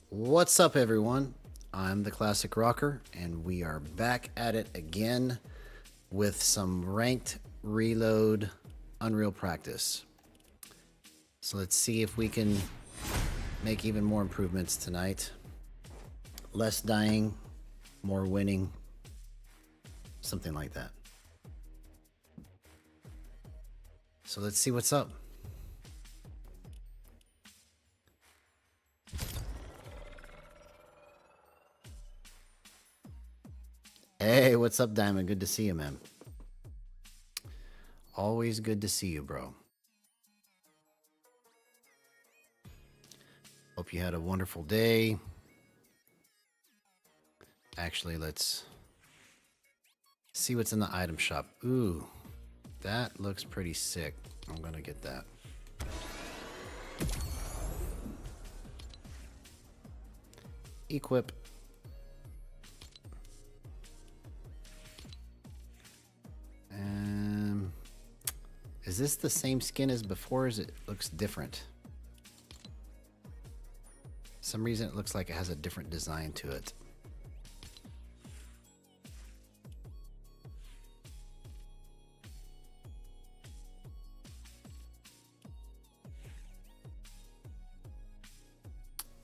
What's up, everyone? I'm the Classic Rocker, and we are back at it again with some ranked reload Unreal practice. So let's see if we can make even more improvements tonight. Less dying, more winning, something like that. So let's see what's up. Hey, what's up, Diamond? Good to see you, man. Always good to see you, bro. Hope you had a wonderful day. Actually, let's see what's in the item shop. Ooh, that looks pretty sick. I'm gonna get that. Equip. Is this the same skin as before? Or it looks different? For some reason it looks like it has a different design to it.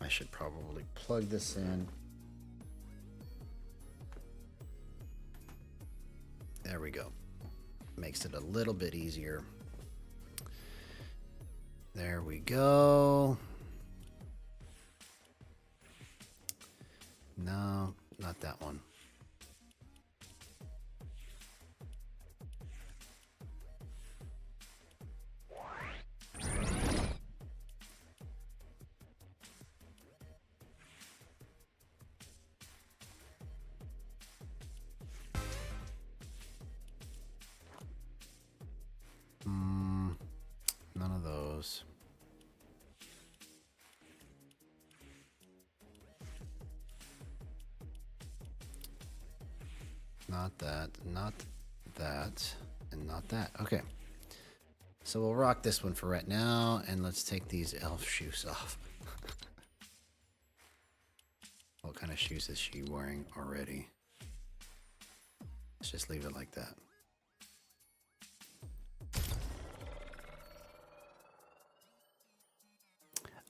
I should probably plug this in. There we go. Makes it a little bit easier. There we go. No, not that one. None of those. Not that, not that, and not that. Okay. So we'll rock this one for right now, and let's take these elf shoes off. What kind of shoes is she wearing already? Let's just leave it like that.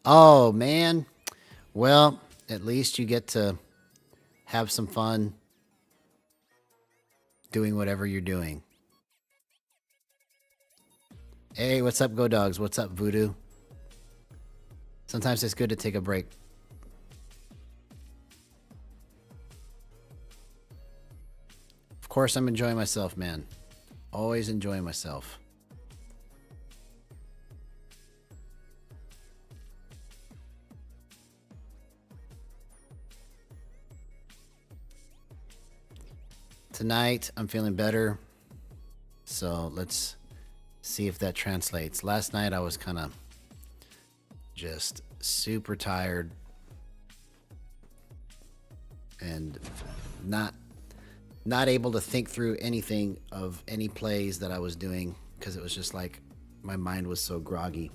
Oh, man. Well, at least you get to have some fun doing whatever you're doing. Hey, what's up, Go Dogs? What's up, Voodoo? Sometimes it's good to take a break. Of course, I'm enjoying myself, man. Always enjoying myself. Tonight, I'm feeling better. So let's see if that translates. Last night, I was kind of just super tired and not able to think through anything of any plays that I was doing because it was just like my mind was so groggy.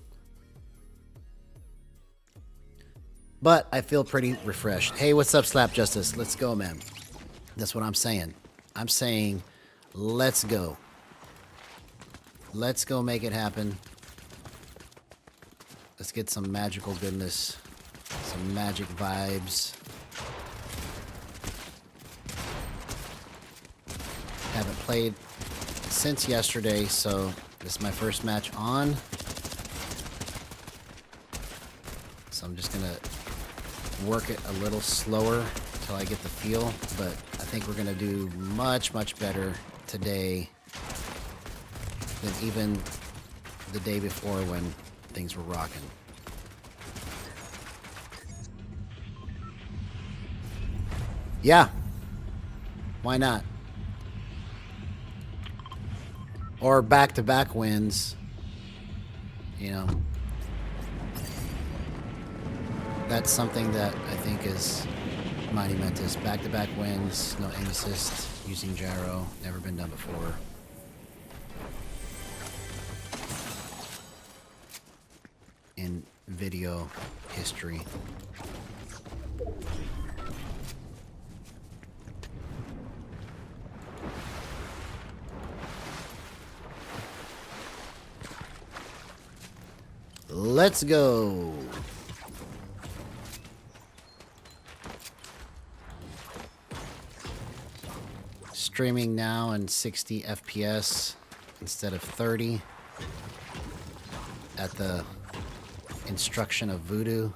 But I feel pretty refreshed. Hey, what's up, Slap Justice? Let's go, man. That's what I'm saying. I'm saying, let's go. Let's go make it happen. Let's get some magical goodness, some magic vibes. Haven't played since yesterday, so this is my first match on. So I'm just gonna work it a little slower until I get the feel, but I think we're gonna do much, much better today than even the day before when things were rocking. Yeah. Why not? Or back-to-back wins. You know. That's something that I think is monumentous. Back-to-back wins, no aim assist, using gyro. Never been done before. In video history. Let's go. Streaming now in 60 FPS instead of 30 at the instruction of Voodoo.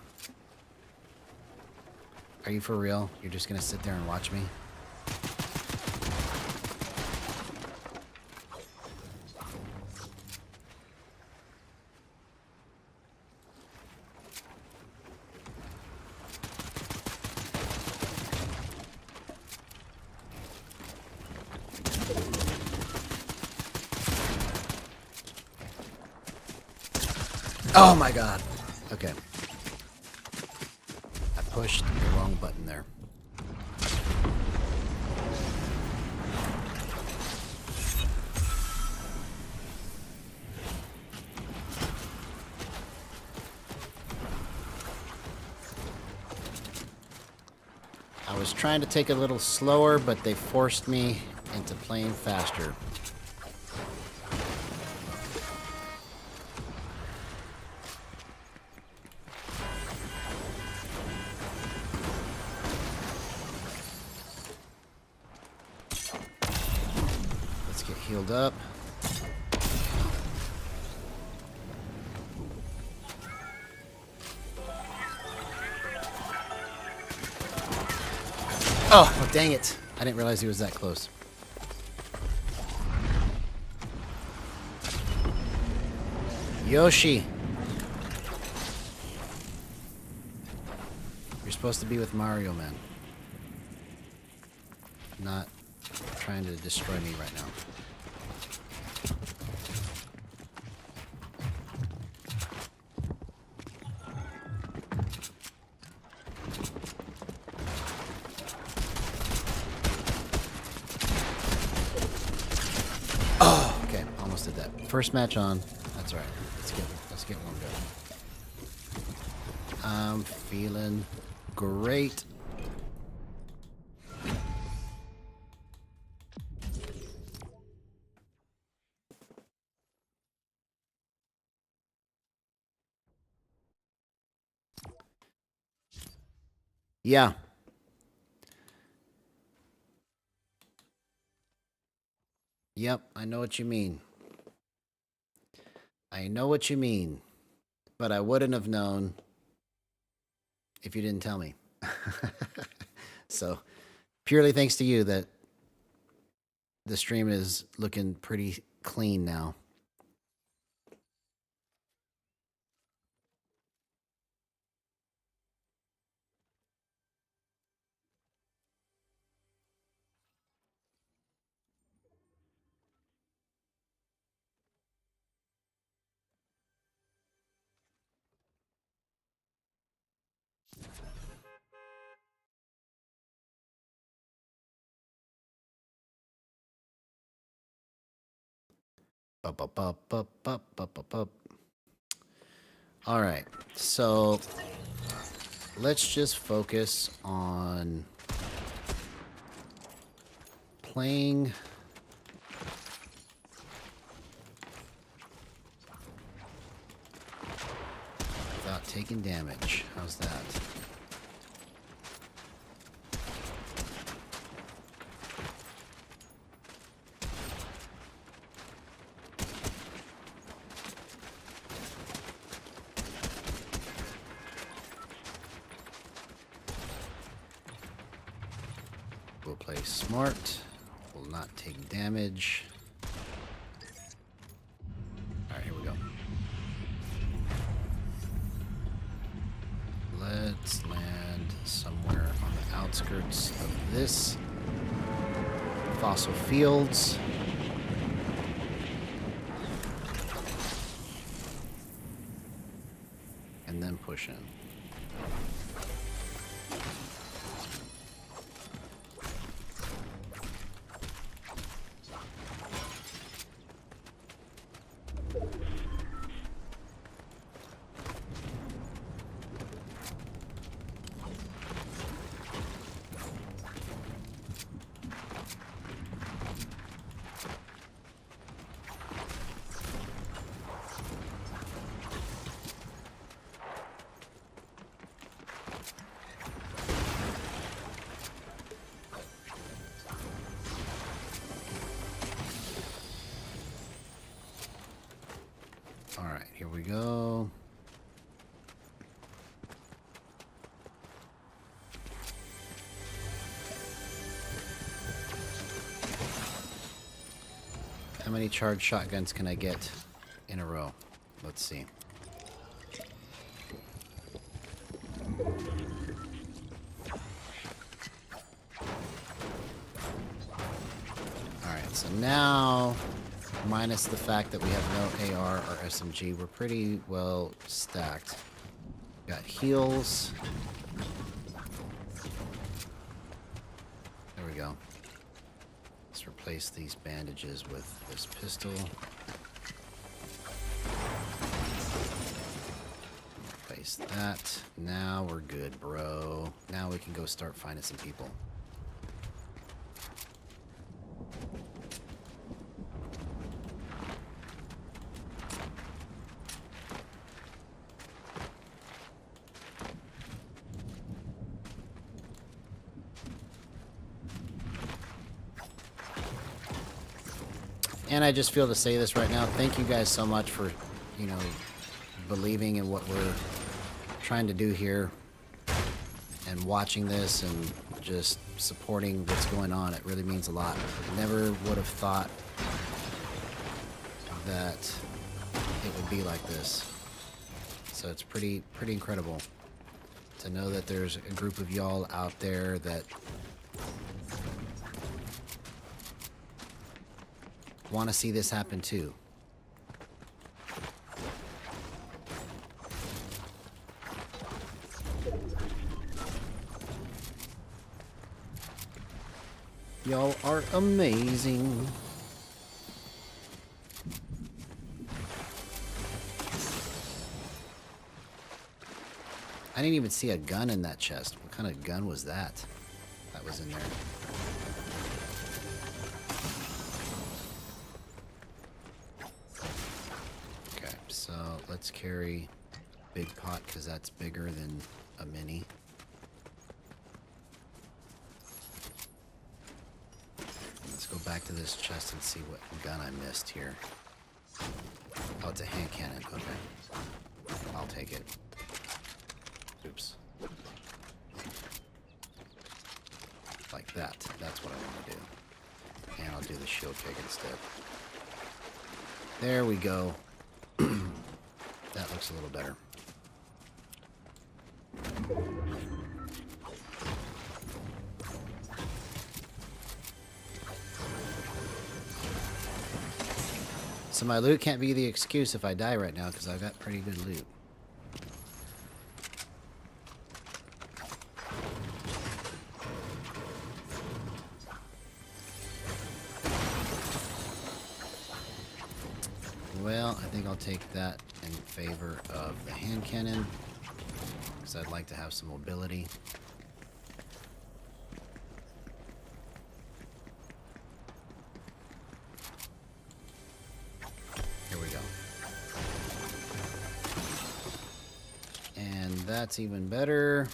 Are you for real? You're just gonna sit there and watch me? Oh my god. Okay. I pushed the wrong button there. I was trying to take it a little slower, but they forced me into playing faster. Healed up. Oh, dang it. I didn't realize he was that close. Yoshi. You're supposed to be with Mario, man. Not trying to destroy me right now. First match on. That's right. Let's get one going. I'm feeling great. Yeah. Yep, I know what you mean. I know what you mean, but I wouldn't have known if you didn't tell me. So, purely thanks to you that the stream is looking pretty clean now. All right, so let's just focus on playing without taking damage. How's that? We'll play smart. Will not take damage. Alright, here we go. Let's land somewhere on the outskirts of this fossil fields. And then push in. here we go. How many charged shotguns can I get in a row? Let's see. Alright, so now, minus the fact that we have no AR or SMG, we're pretty well stacked. Got heals. There we go. Let's replace these bandages with this pistol. Replace that. Now we're good, bro. Now we can go start finding some people. And I just feel to say this right now. Thank you guys so much for, you know, believing in what we're trying to do here and watching this and just supporting what's going on. It really means a lot. Never would have thought that it would be like this. So it's pretty incredible to know that there's a group of y'all out there that want to see this happen too. Y'all are amazing. I didn't even see a gun in that chest. What kind of gun was that? That was in there. So let's carry big pot because that's bigger than a mini. Let's go back to this chest and see what gun I missed here. Oh, it's a hand cannon. Okay. I'll take it. Oops. Like that. That's what I want to do. And I'll do the shield kick instead. There we go. That looks a little better. So my loot can't be the excuse if I die right now because I've got pretty good loot. Well, I think I'll take that in favor of the hand cannon because I'd like to have some mobility. Here we go. And that's even better.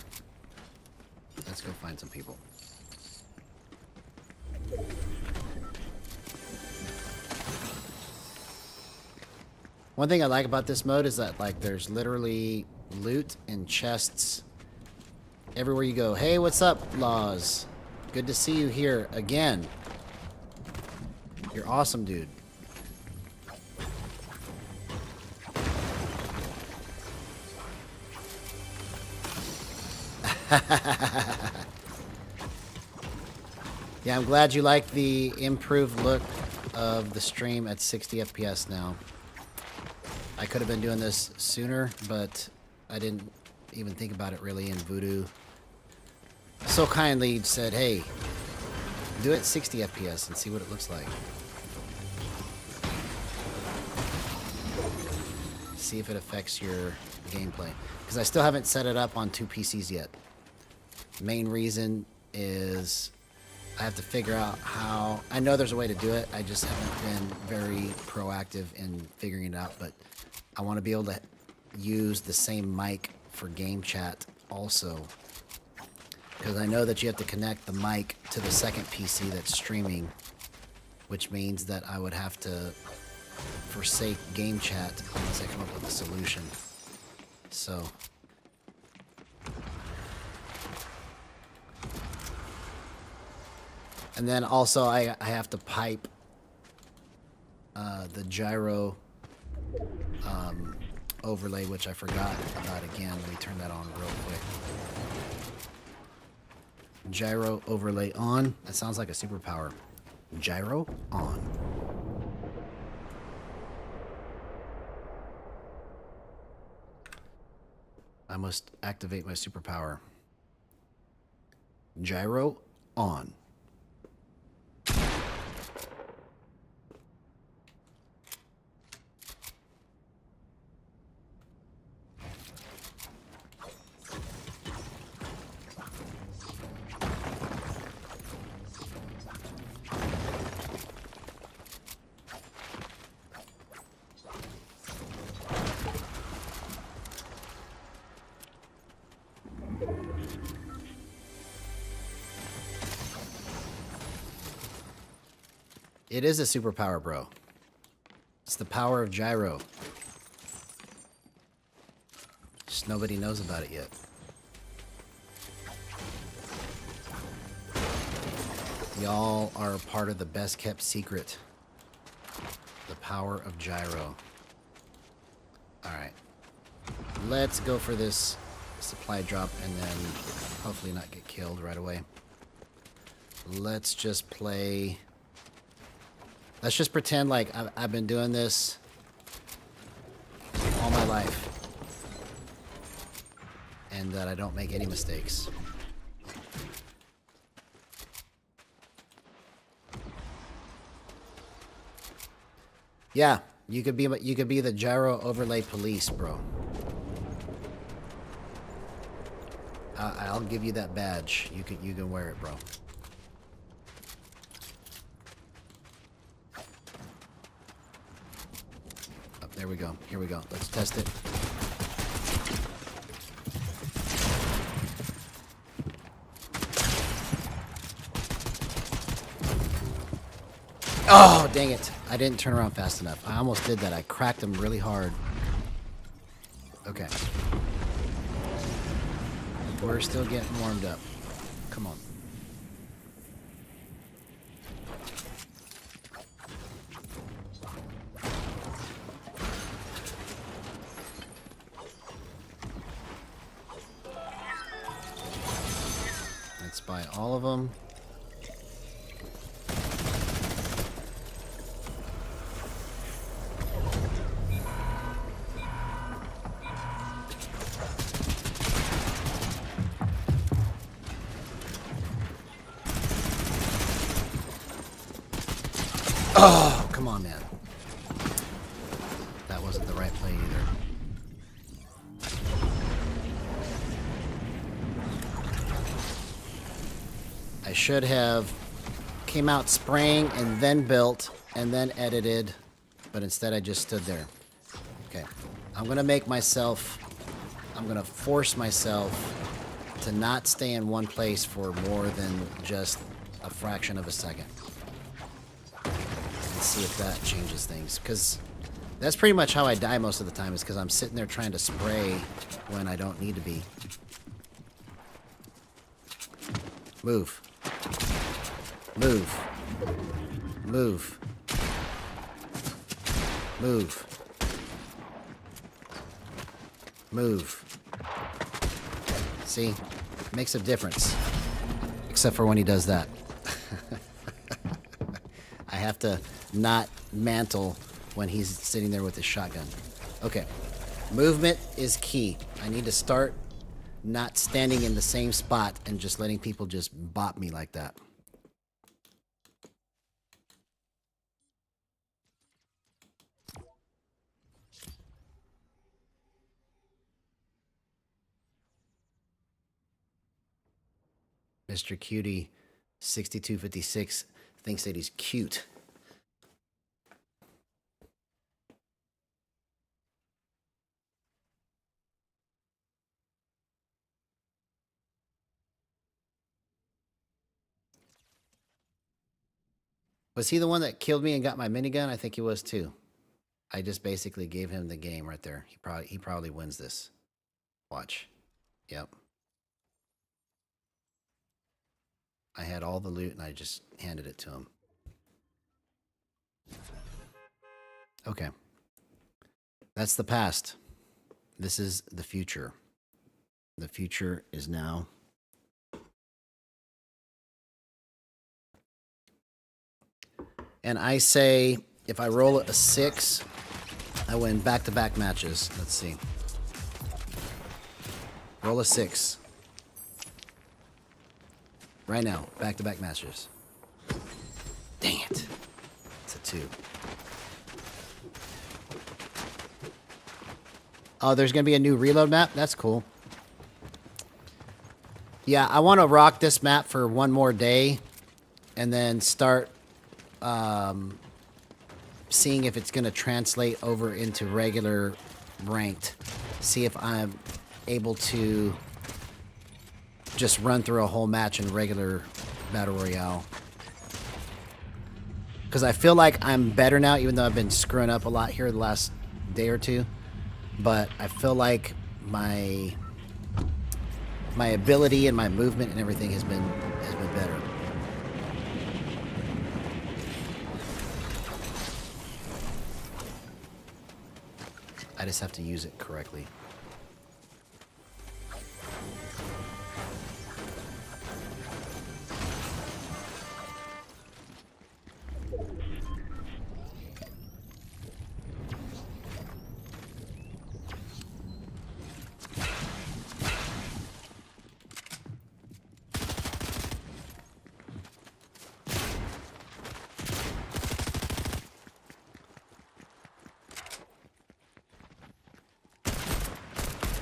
Let's go find some people. One thing I like about this mode is that, like, there's literally loot and chests everywhere you go. Hey, what's up, Laws? Good to see you here again. You're awesome, dude. Yeah, I'm glad you like the improved look of the stream at 60 FPS now. I could have been doing this sooner, but I didn't even think about it really, and Voodoo so kindly said, hey, do it 60 FPS and see what it looks like. See if it affects your gameplay. Because I still haven't set it up on 2 PCs yet. Main reason is I have to figure out how... I know there's a way to do it, I just haven't been very proactive in figuring it out, but I want to be able to use the same mic for game chat also. Because I know that you have to connect the mic to the second PC that's streaming, which means that I would have to forsake game chat unless I come up with a solution. So. And then also I have to pipe the gyro overlay, which I forgot about again. Let me turn that on real quick. Gyro overlay on. That sounds like a superpower. Gyro on. I must activate my superpower. Gyro on. It is a superpower, bro. It's the power of gyro. Just nobody knows about it yet. Y'all are part of the best kept secret. The power of gyro. Alright. Let's go for this supply drop and then hopefully not get killed right away. Let's just play... Let's just pretend like I've been doing this all my life. And that I don't make any mistakes. Yeah, you could be the gyro overlay police, bro. I'll give you that badge. You can wear it, bro. There we go. Here we go. Let's test it. Oh, dang it. I didn't turn around fast enough. I almost did that. I cracked him really hard. Okay. We're still getting warmed up. Come on. Let's buy all of them. Oh, come on, man. That wasn't the right play either. I should have came out spraying and then built and then edited, but instead I just stood there. Okay. I'm going to force myself to not stay in one place for more than just a fraction of a second. And see if that changes things. Because that's pretty much how I die most of the time, is because I'm sitting there trying to spray when I don't need to be. Move. Move. Move. Move. Move. See? Makes a difference. Except for when he does that. I have to not mantle when he's sitting there with his shotgun. Okay. Movement is key. I need to start not standing in the same spot and just letting people just bop me like that. Mr. Cutie 6256 thinks that he's cute. Was he the one that killed me and got my minigun? I think he was too. I just basically gave him the game right there. He probably wins this. Watch. Yep. I had all the loot and I just handed it to him. Okay. That's the past. This is the future. The future is now. And I say if I roll a 6, I win back-to-back matches. Let's see. Roll a 6. Right now, back-to-back matches. Dang it. It's a 2. Oh, there's going to be a new reload map? That's cool. Yeah, I want to rock this map for one more day and then start seeing if it's going to translate over into regular ranked. See if I'm able to just run through a whole match in regular Battle Royale. Because I feel like I'm better now, even though I've been screwing up a lot here the last day or two. But I feel like my ability and my movement and everything has been better. I just have to use it correctly.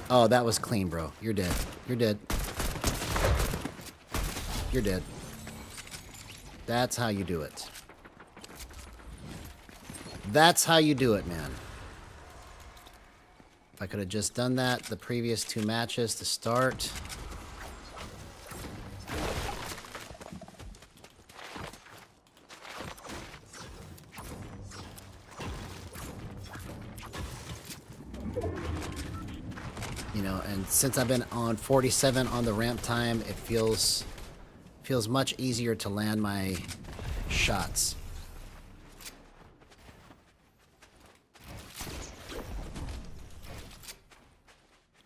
Oh, that was clean, bro. You're dead. You're dead. You're dead. That's how you do it. That's how you do it, man. If I could have just done that the previous 2 matches to start. You know, and since I've been on 47 on the ramp time, it feels much easier to land my shots.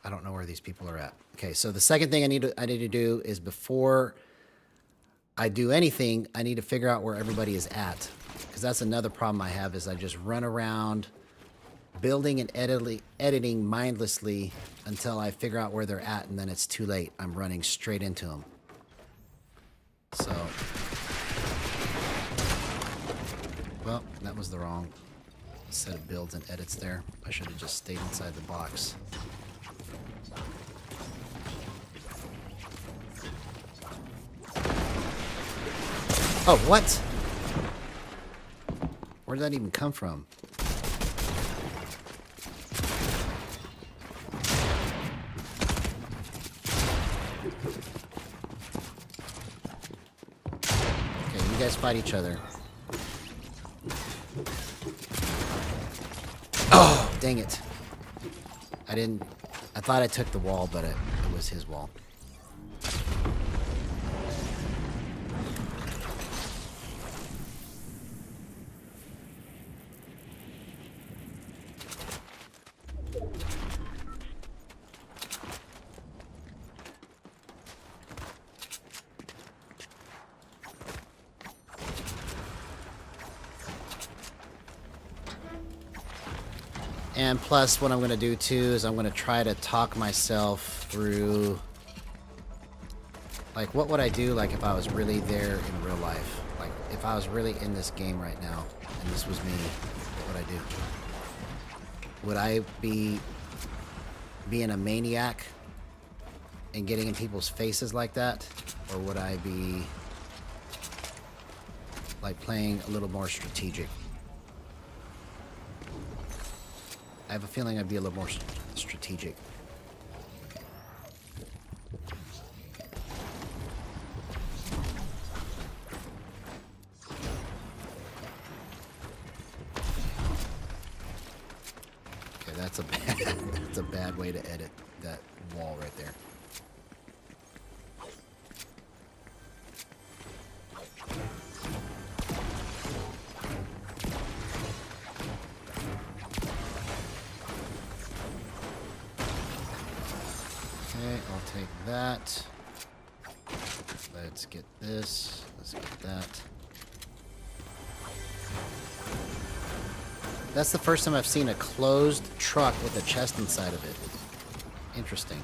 I don't know where these people are at. Okay, so the second thing I need to do is before I do anything, I need to figure out where everybody is at, because that's another problem I have. Is I just run around building and editing mindlessly until I figure out where they're at, and then it's too late. I'm running straight into them. So, well, that was the wrong set of builds and edits there. I should have just stayed inside the box. Oh, what? Where did that even come from? Okay, you guys fight each other. Oh, dang it. I thought I took the wall, but it was his wall. And plus, what I'm going to do too is I'm going to try to talk myself through, like, what would I do, like, if I was really there in real life? Like, if I was really in this game right now, and this was me, what would I do? Would I be being a maniac and getting in people's faces like that? Or would I be, like, playing a little more strategic? I have a feeling I'd be a little more strategic. way to edit that wall right there. Okay, I'll take that. Let's get this. Let's get that. That's the first time I've seen a closed truck with a chest inside of it. Interesting.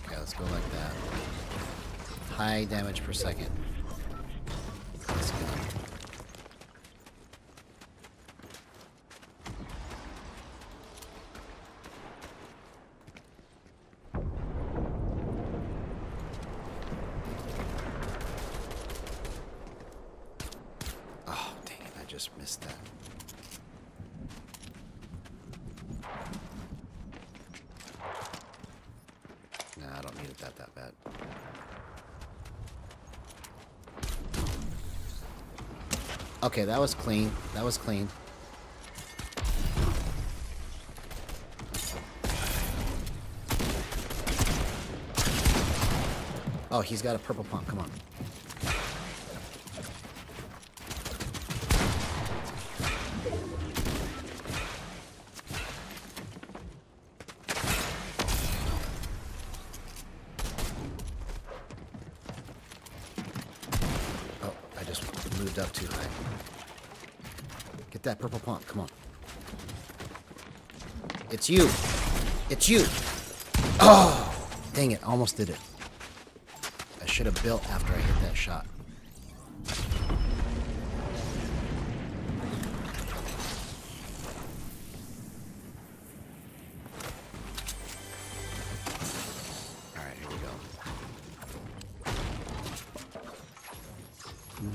Okay, let's go like that. High damage per second. Let's go. Oh, dang it, I just missed that. Nah, I don't need it that bad. Okay, that was clean. That was clean. Oh, he's got a purple pump. Come on. Oh, I just moved up too high. Get that purple pump. Come on. It's you. It's you. Oh, dang it. Almost did it. I should have built after I hit that shot. Alright, here we go.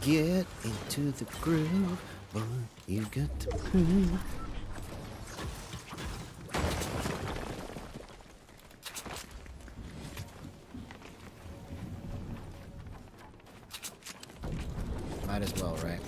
Get into the groove, boy. You got to prove. Might as well, right?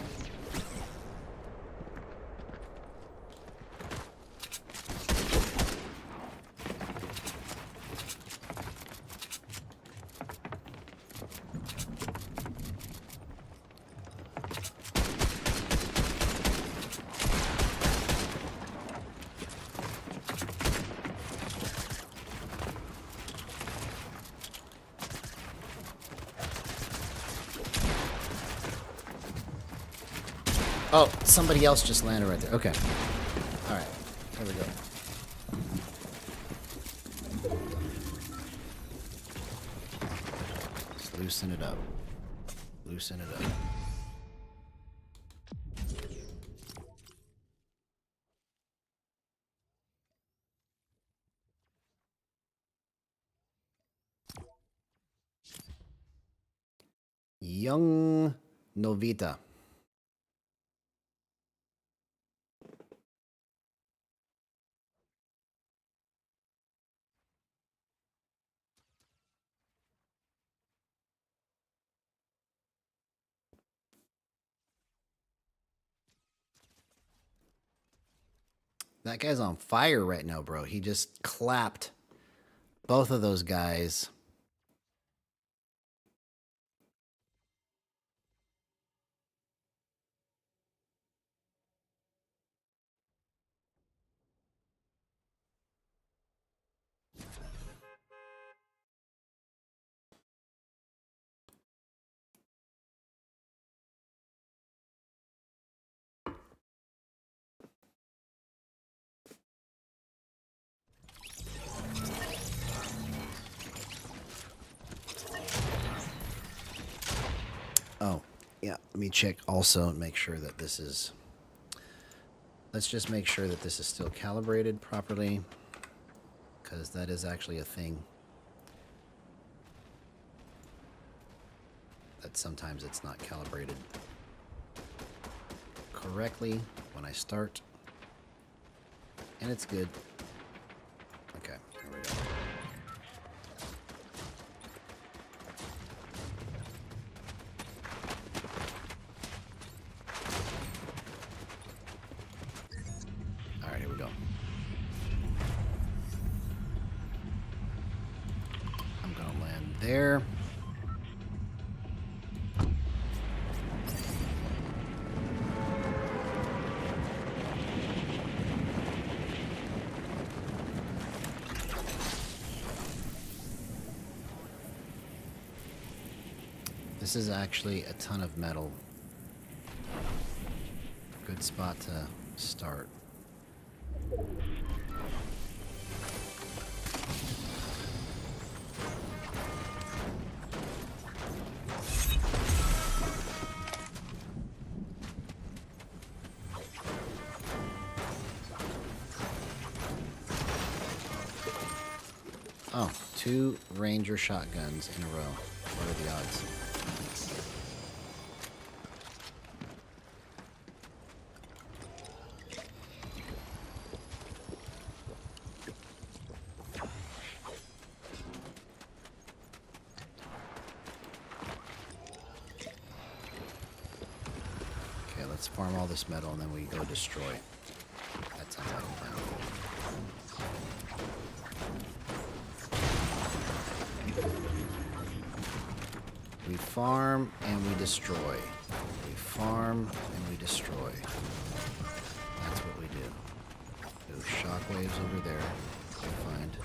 Oh, somebody else just landed right there. Okay. Alright. There we go. Just loosen it up. Loosen it up. Young Novita. That guy's on fire right now, bro. He just clapped both of those guys. Oh, yeah. Let me check also and make sure that this is... Let's just make sure that this is still calibrated properly, because that is actually a thing. That sometimes it's not calibrated correctly when I start. And it's good. Okay, here we go. there. This is actually a ton of metal. Good spot to start. Oh, 2 Ranger shotguns in a row. What are the odds? Okay, let's farm all this metal and then we go destroy. That sounds like a plan. We farm and we destroy. We farm and we destroy. That's what we do. Those shockwaves over there. We find.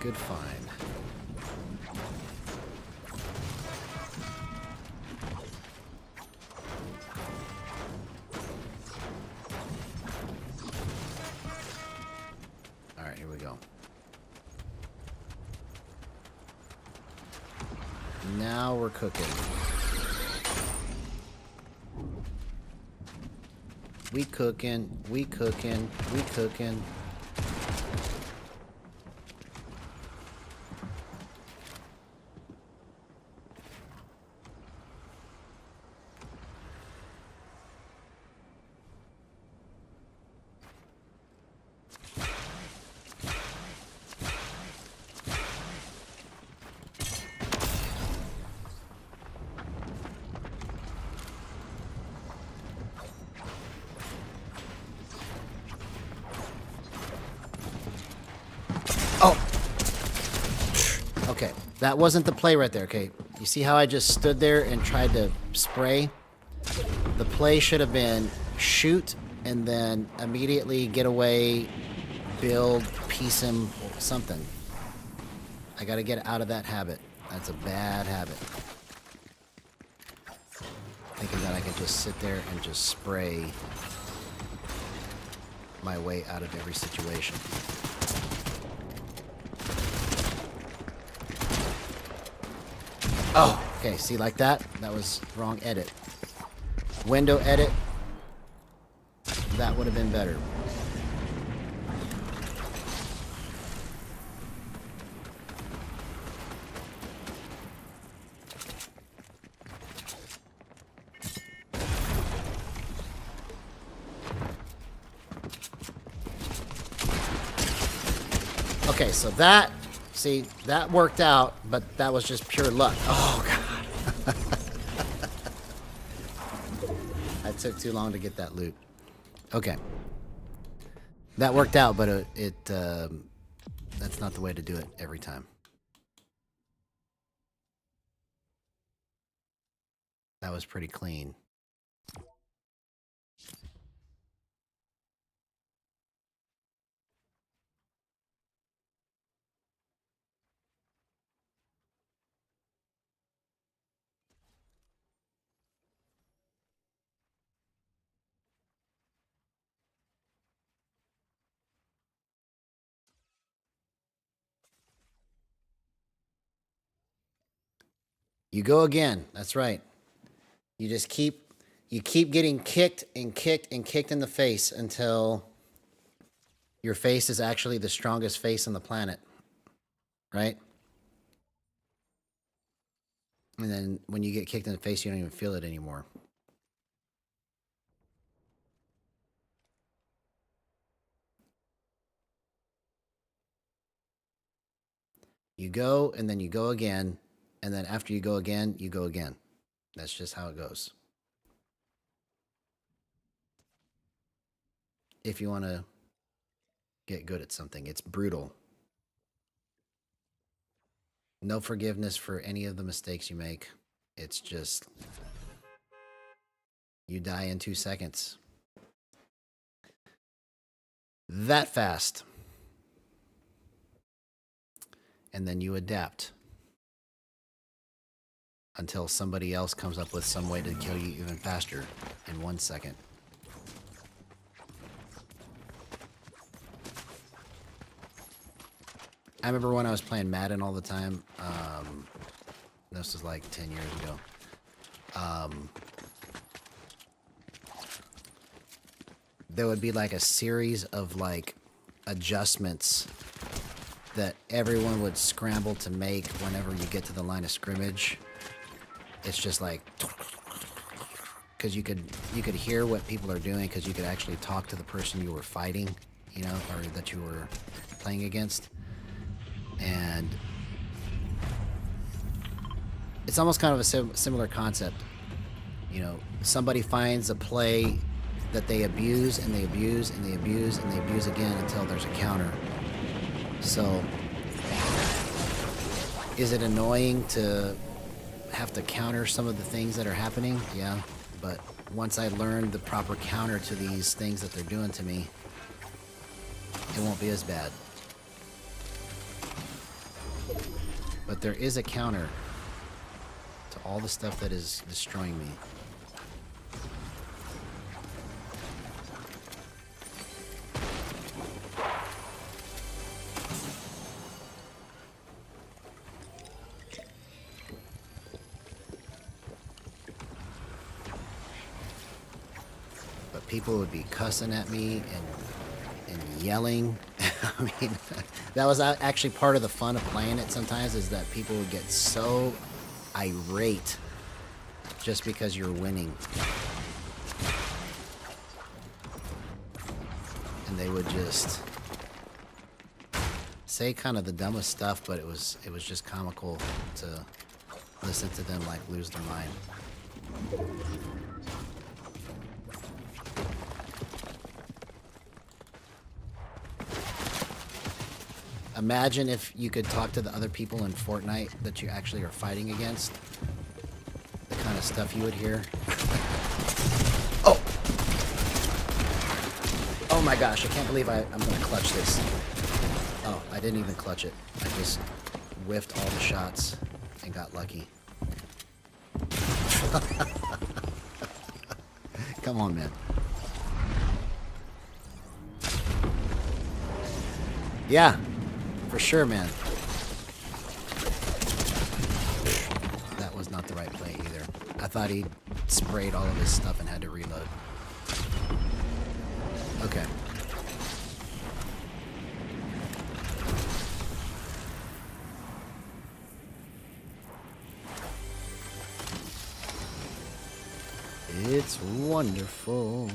Good find. Alright, here we go. Now we're cooking. We cooking, we cooking, we cooking. Oh! Okay, that wasn't the play right there, okay? You see how I just stood there and tried to spray? The play should have been shoot and then immediately get away, build, piece him, something. I gotta get out of that habit. That's a bad habit. Thinking that I can just sit there and just spray my way out of every situation. Oh, okay, see, like that? That was wrong edit. Window edit. That would have been better. Okay, so that, see, that worked out, but that was just pure luck. Oh, God. That took too long to get that loot. Okay. That worked out, but that's not the way to do it every time. That was pretty clean. You go again. That's right. You just keep getting kicked and kicked and kicked in the face until your face is actually the strongest face on the planet. Right? And then when you get kicked in the face, you don't even feel it anymore. You go, and then you go again, and then after you go again, you go again. That's just how it goes. if you want to get good at something. It's brutal. No forgiveness for any of the mistakes you make. It's just, you die in 2 seconds. That fast. And then you adapt until somebody else comes up with some way to kill you even faster in 1 second. I remember when I was playing Madden all the time. This was like 10 years ago. There would be like a series of like adjustments that everyone would scramble to make whenever you get to the line of scrimmage. It's just like, because you could hear what people are doing, because you could actually talk to the person you were fighting, you know, or that you were playing against. And it's almost kind of a similar concept. You know, somebody finds a play that they abuse and they abuse and they abuse and they abuse again until there's a counter. So, is it annoying to have to counter some of the things that are happening? Yeah, but once I learn the proper counter to these things that they're doing to me, it won't be as bad. But there is a counter to all the stuff that is destroying me. But people would be cussing at me and yelling. I mean, that was actually part of the fun of playing it sometimes, is that people would get so irate just because you're winning. And they would just say kind of the dumbest stuff, but it was just comical to listen to them like lose their mind. Imagine if you could talk to the other people in Fortnite that you actually are fighting against. The kind of stuff you would hear. Oh! Oh my gosh, I can't believe I'm gonna clutch this. Oh, I didn't even clutch it. I just whiffed all the shots and got lucky. Come on, man. Yeah. For sure, man. That was not the right play either. I thought he sprayed all of his stuff and had to reload. Okay. It's wonderful.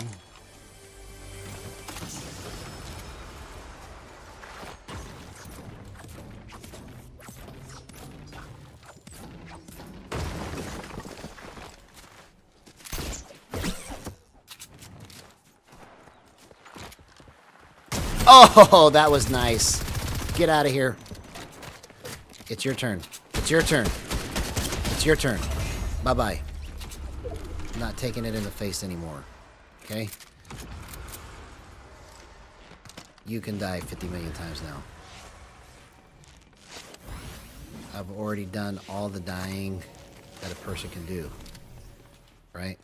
Oh, that was nice. Get out of here. It's your turn. It's your turn. It's your turn. Bye-bye. I'm not taking it in the face anymore. Okay? You can die 50 million times now. I've already done all the dying that a person can do. Right?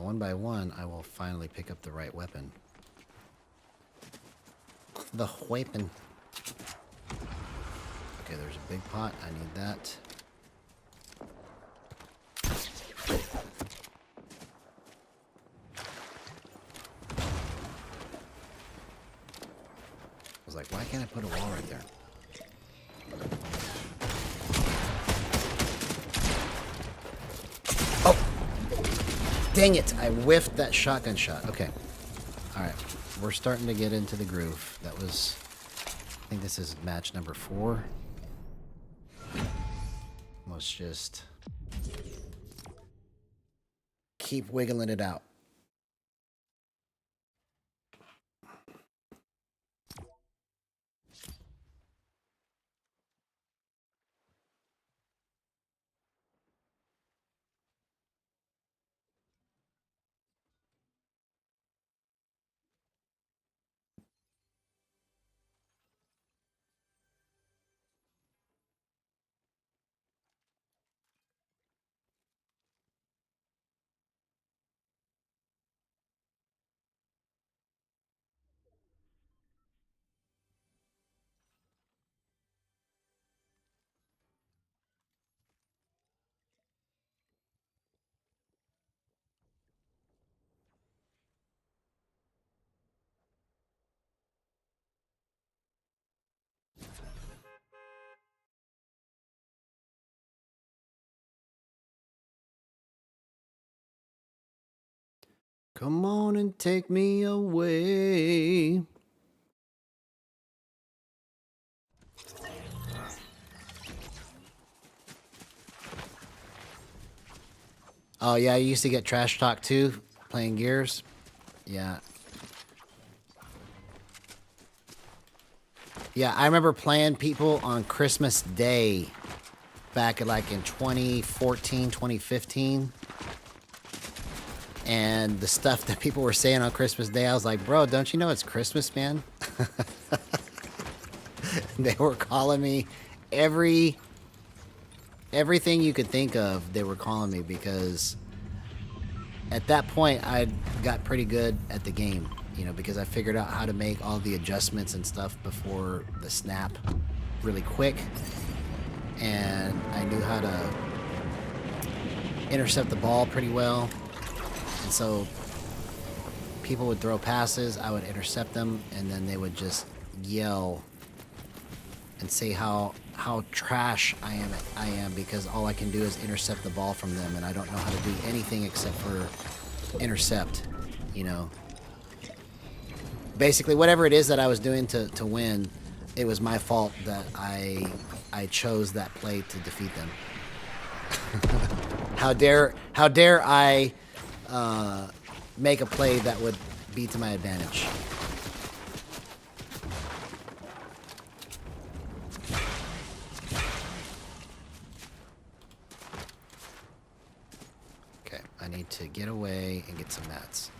One by one, I will finally pick up the right weapon. The weapon. Okay, there's a big pot. I need that. I was like, why can't I put a wall right there? Dang it, I whiffed that shotgun shot. Okay. Alright. we're starting to get into the groove. That was, I think this is match number 4. Let's just keep wiggling it out. Come on and take me away. Oh yeah, I used to get trash talk too, playing Gears. Yeah. Yeah, I remember playing people on Christmas Day back like in 2014, 2015. And the stuff that people were saying on Christmas Day, I was like, bro, don't you know it's Christmas, man? They were calling me everything you could think of, they were calling me, because at that point I got pretty good at the game, you know, because I figured out how to make all the adjustments and stuff before the snap really quick. And I knew how to intercept the ball pretty well. And so people would throw passes, I would intercept them, and then they would just yell and say how trash I am because all I can do is intercept the ball from them, and I don't know how to do anything except for intercept, you know. Basically, whatever it is that I was doing to win, it was my fault that I chose that play to defeat them. How dare I make a play that would be to my advantage. Okay, I need to get away and get some mats.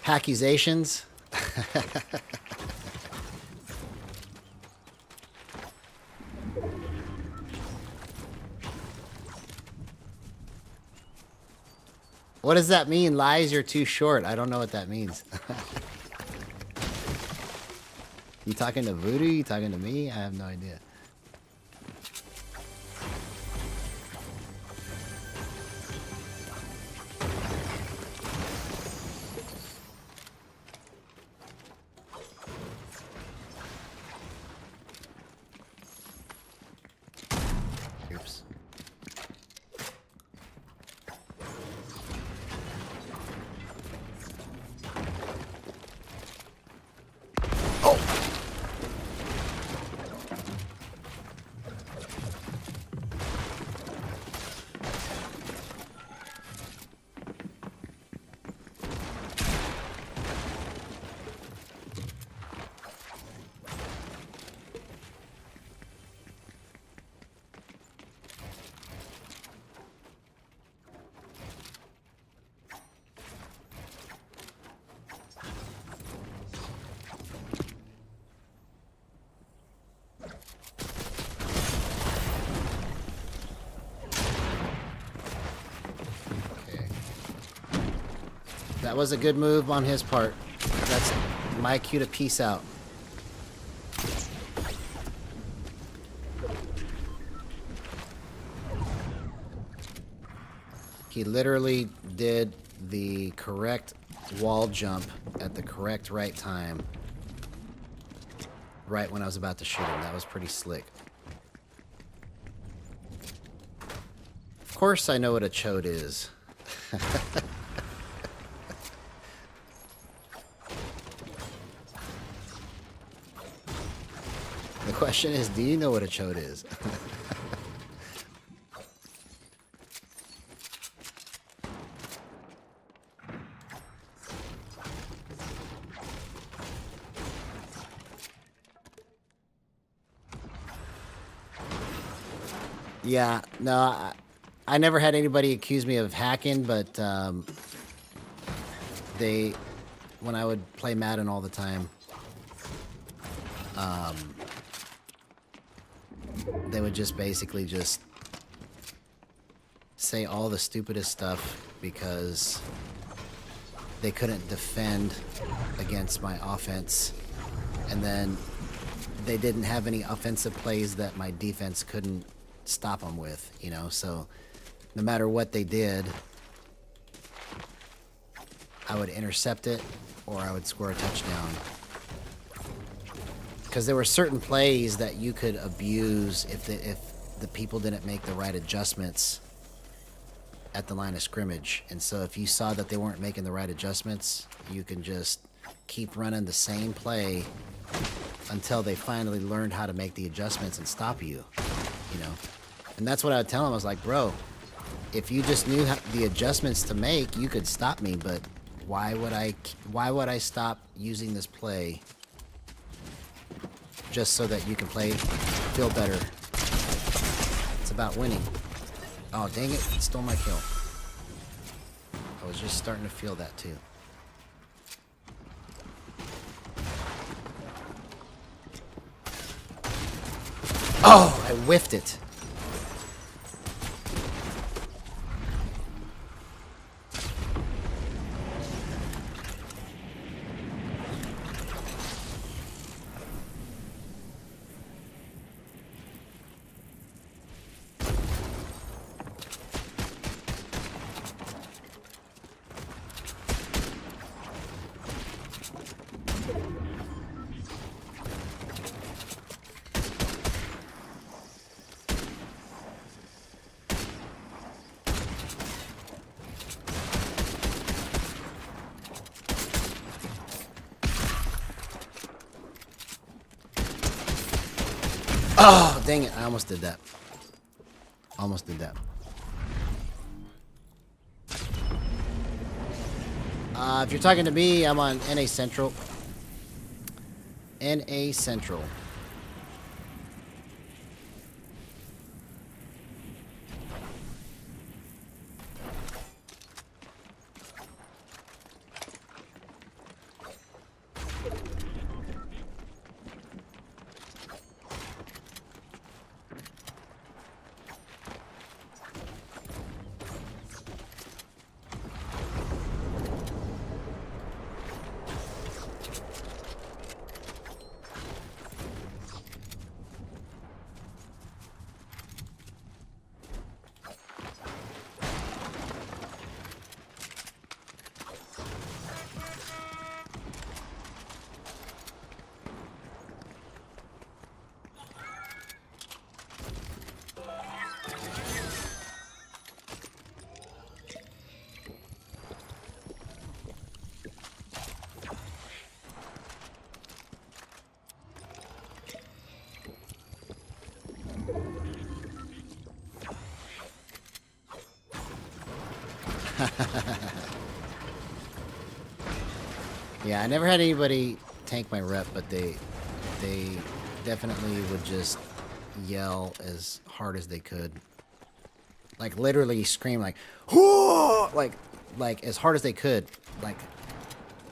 Accusations. What does that mean? Lies, you're too short. I don't know what that means. You talking to Voodoo? You talking to me? I have no idea. Oops. That was a good move on his part. That's my cue to peace out. He literally did the correct wall jump at the correct right time. right when I was about to shoot him. That was pretty slick. Of course I know what a chode is. The question is, do you know what a chode is? Yeah, no, I never had anybody accuse me of hacking, but when I would play Madden all the time, they would just basically just say all the stupidest stuff because they couldn't defend against my offense, and then they didn't have any offensive plays that my defense couldn't stop them with, you know. So no matter what they did, I would intercept it or I would score a touchdown. Because there were certain plays that you could abuse if the people didn't make the right adjustments at the line of scrimmage. And so if you saw that they weren't making the right adjustments, you can just keep running the same play until they finally learned how to make the adjustments and stop you, you know. And that's what I would tell them. I was like, bro, if you just knew the adjustments to make, you could stop me. But why would I stop using this play just so that you can feel better? It's about winning. Oh, dang it. It stole my kill. I was just starting to feel that too. Oh, I whiffed it. Oh, dang it. I almost did that. Almost did that. If you're talking to me, I'm on NA Central. NA Central. Yeah, I never had anybody tank my rep, but they definitely would just yell as hard as they could. Like literally scream like, "Whoa!" like as hard as they could, like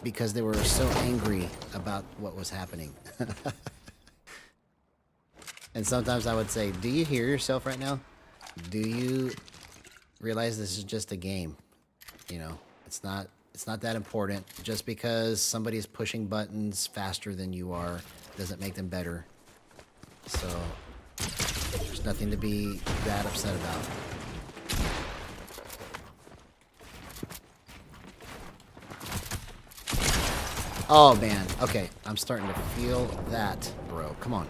because they were so angry about what was happening. And sometimes I would say, "Do you hear yourself right now? Do you realize this is just a game? You know, it's not that important. Just because somebody is pushing buttons faster than you are doesn't make them better. So there's nothing to be that upset about." Oh, man. Okay, I'm starting to feel that, bro. Come on.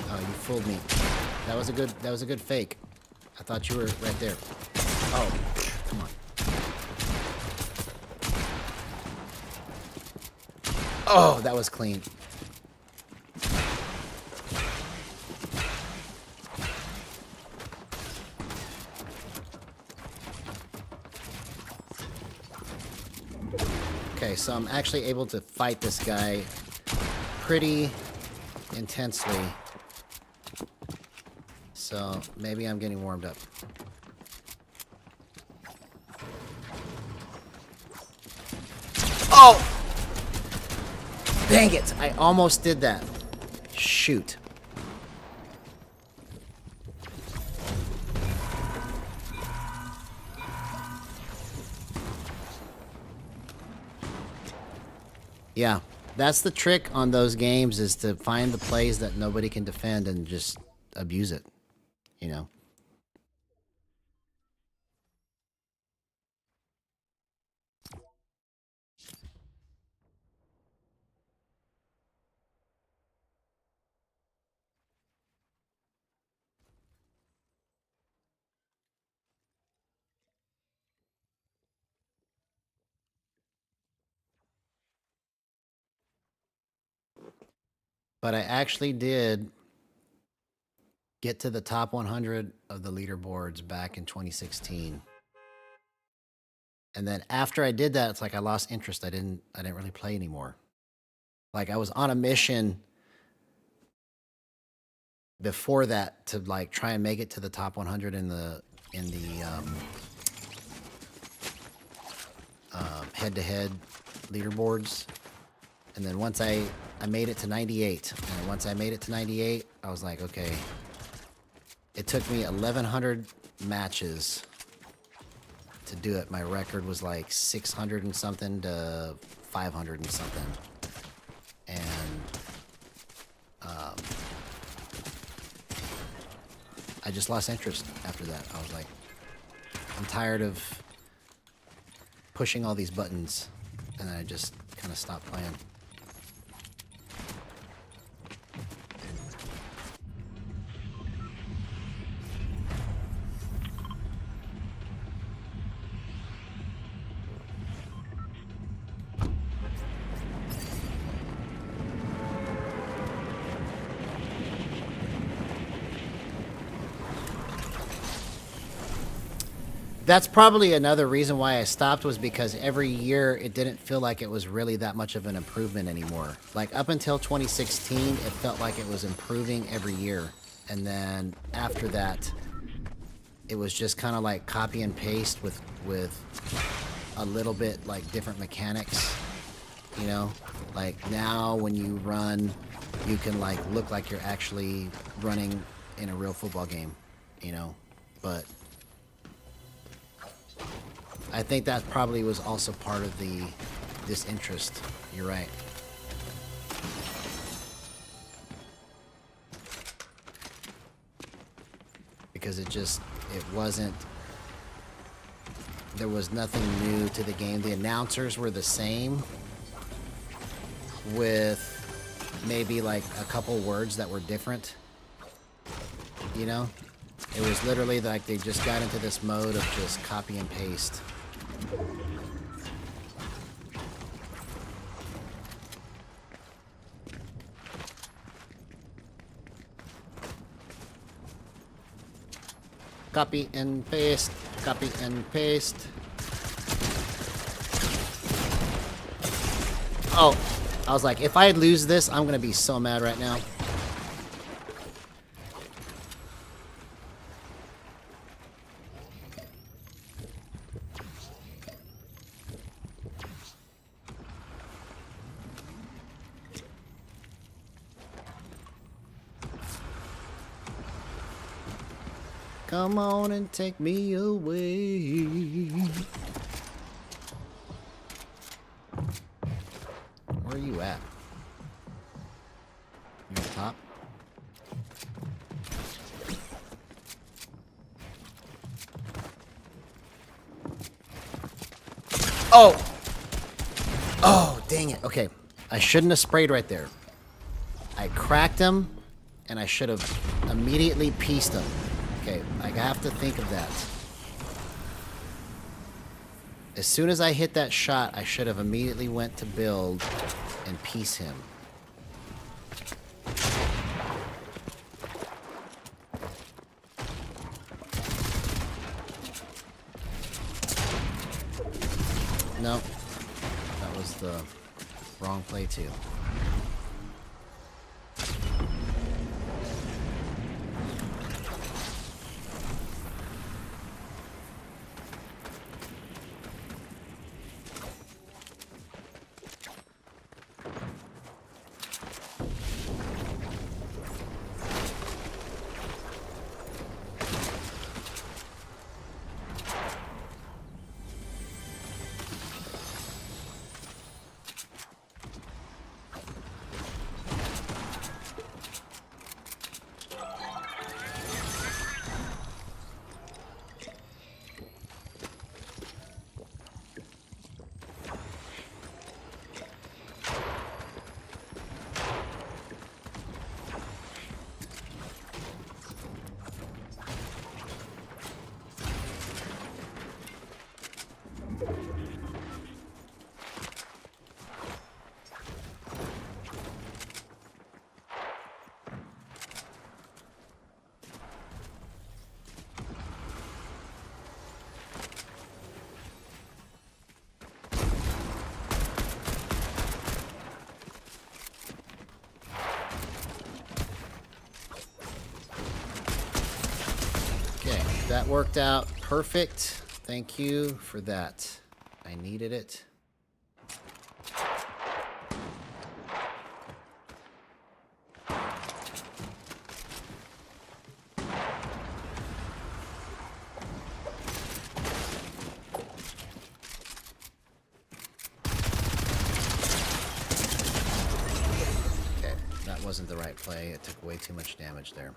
Oh, you fooled me. That was a good fake. I thought you were right there. Oh, come on. Oh, that was clean. Okay, so I'm actually able to fight this guy pretty intensely. So maybe I'm getting warmed up. Oh! Dang it! I almost did that. Shoot. Yeah, that's the trick on those games, is to find the plays that nobody can defend and just abuse it, you know? But I actually did get to the top 100 of the leaderboards back in 2016. And then after I did that, it's like I lost interest. I didn't really play anymore. Like I was on a mission before that to like try and make it to the top 100 in the head-to-head leaderboards. And then once I made it to 98, and once I made it to 98, I was like, okay. It took me 1,100 matches to do it. My record was like 600 and something to 500 and something. And I just lost interest after that. I was like, I'm tired of pushing all these buttons, and I just kind of stopped playing. That's probably another reason why I stopped, was because every year it didn't feel like it was really that much of an improvement anymore. Like up until 2016, it felt like it was improving every year. And then after that, it was just kind of like copy and paste with a little bit like different mechanics, you know? Like now when you run, you can like look like you're actually running in a real football game, you know? But I think that probably was also part of the disinterest. You're right. Because it wasn't, there was nothing new to the game. The announcers were the same, with maybe like a couple words that were different, you know? It was literally like they just got into this mode of just copy and paste. Copy and paste, copy and paste. Oh, I was like, if I lose this, I'm gonna be so mad right now. Come on and take me away. Where are you at? You on top? Oh! Oh, dang it. Okay. I shouldn't have sprayed right there. I cracked him, and I should have immediately pieced him. Okay, I have to think of that. As soon as I hit that shot, I should have immediately went to build and piece him. No, that was the wrong play too. That worked out perfect. Thank you for that. I needed it. Okay, that wasn't the right play. It took way too much damage there.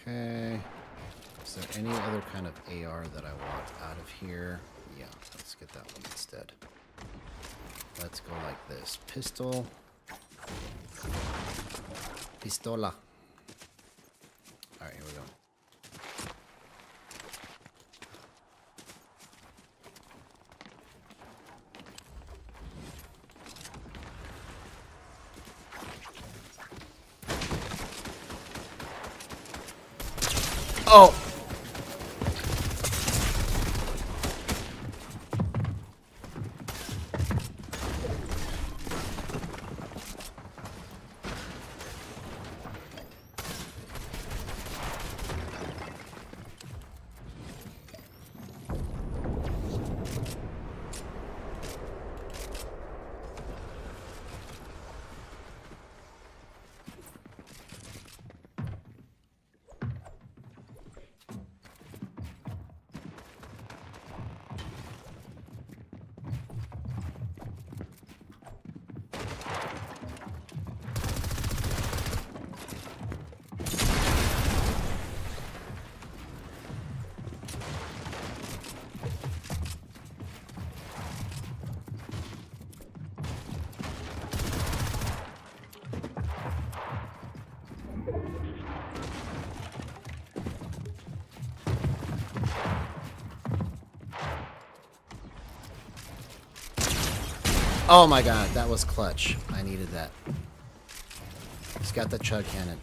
Okay. Is there any other kind of AR that I want out of here? Yeah, let's get that one instead. Let's go like this. Pistol. Pistola. Alright, here we go. Oh! Oh my god, that was clutch. I needed that. He's got the chug cannon.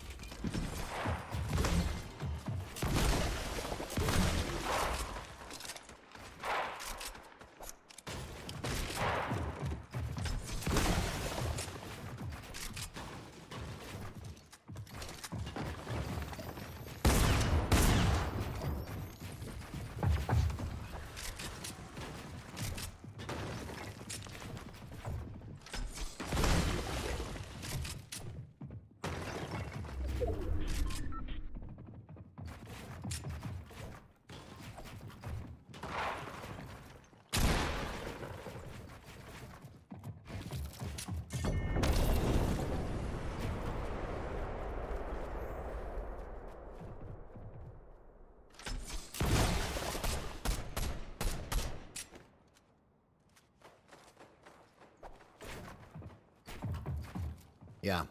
Yeah.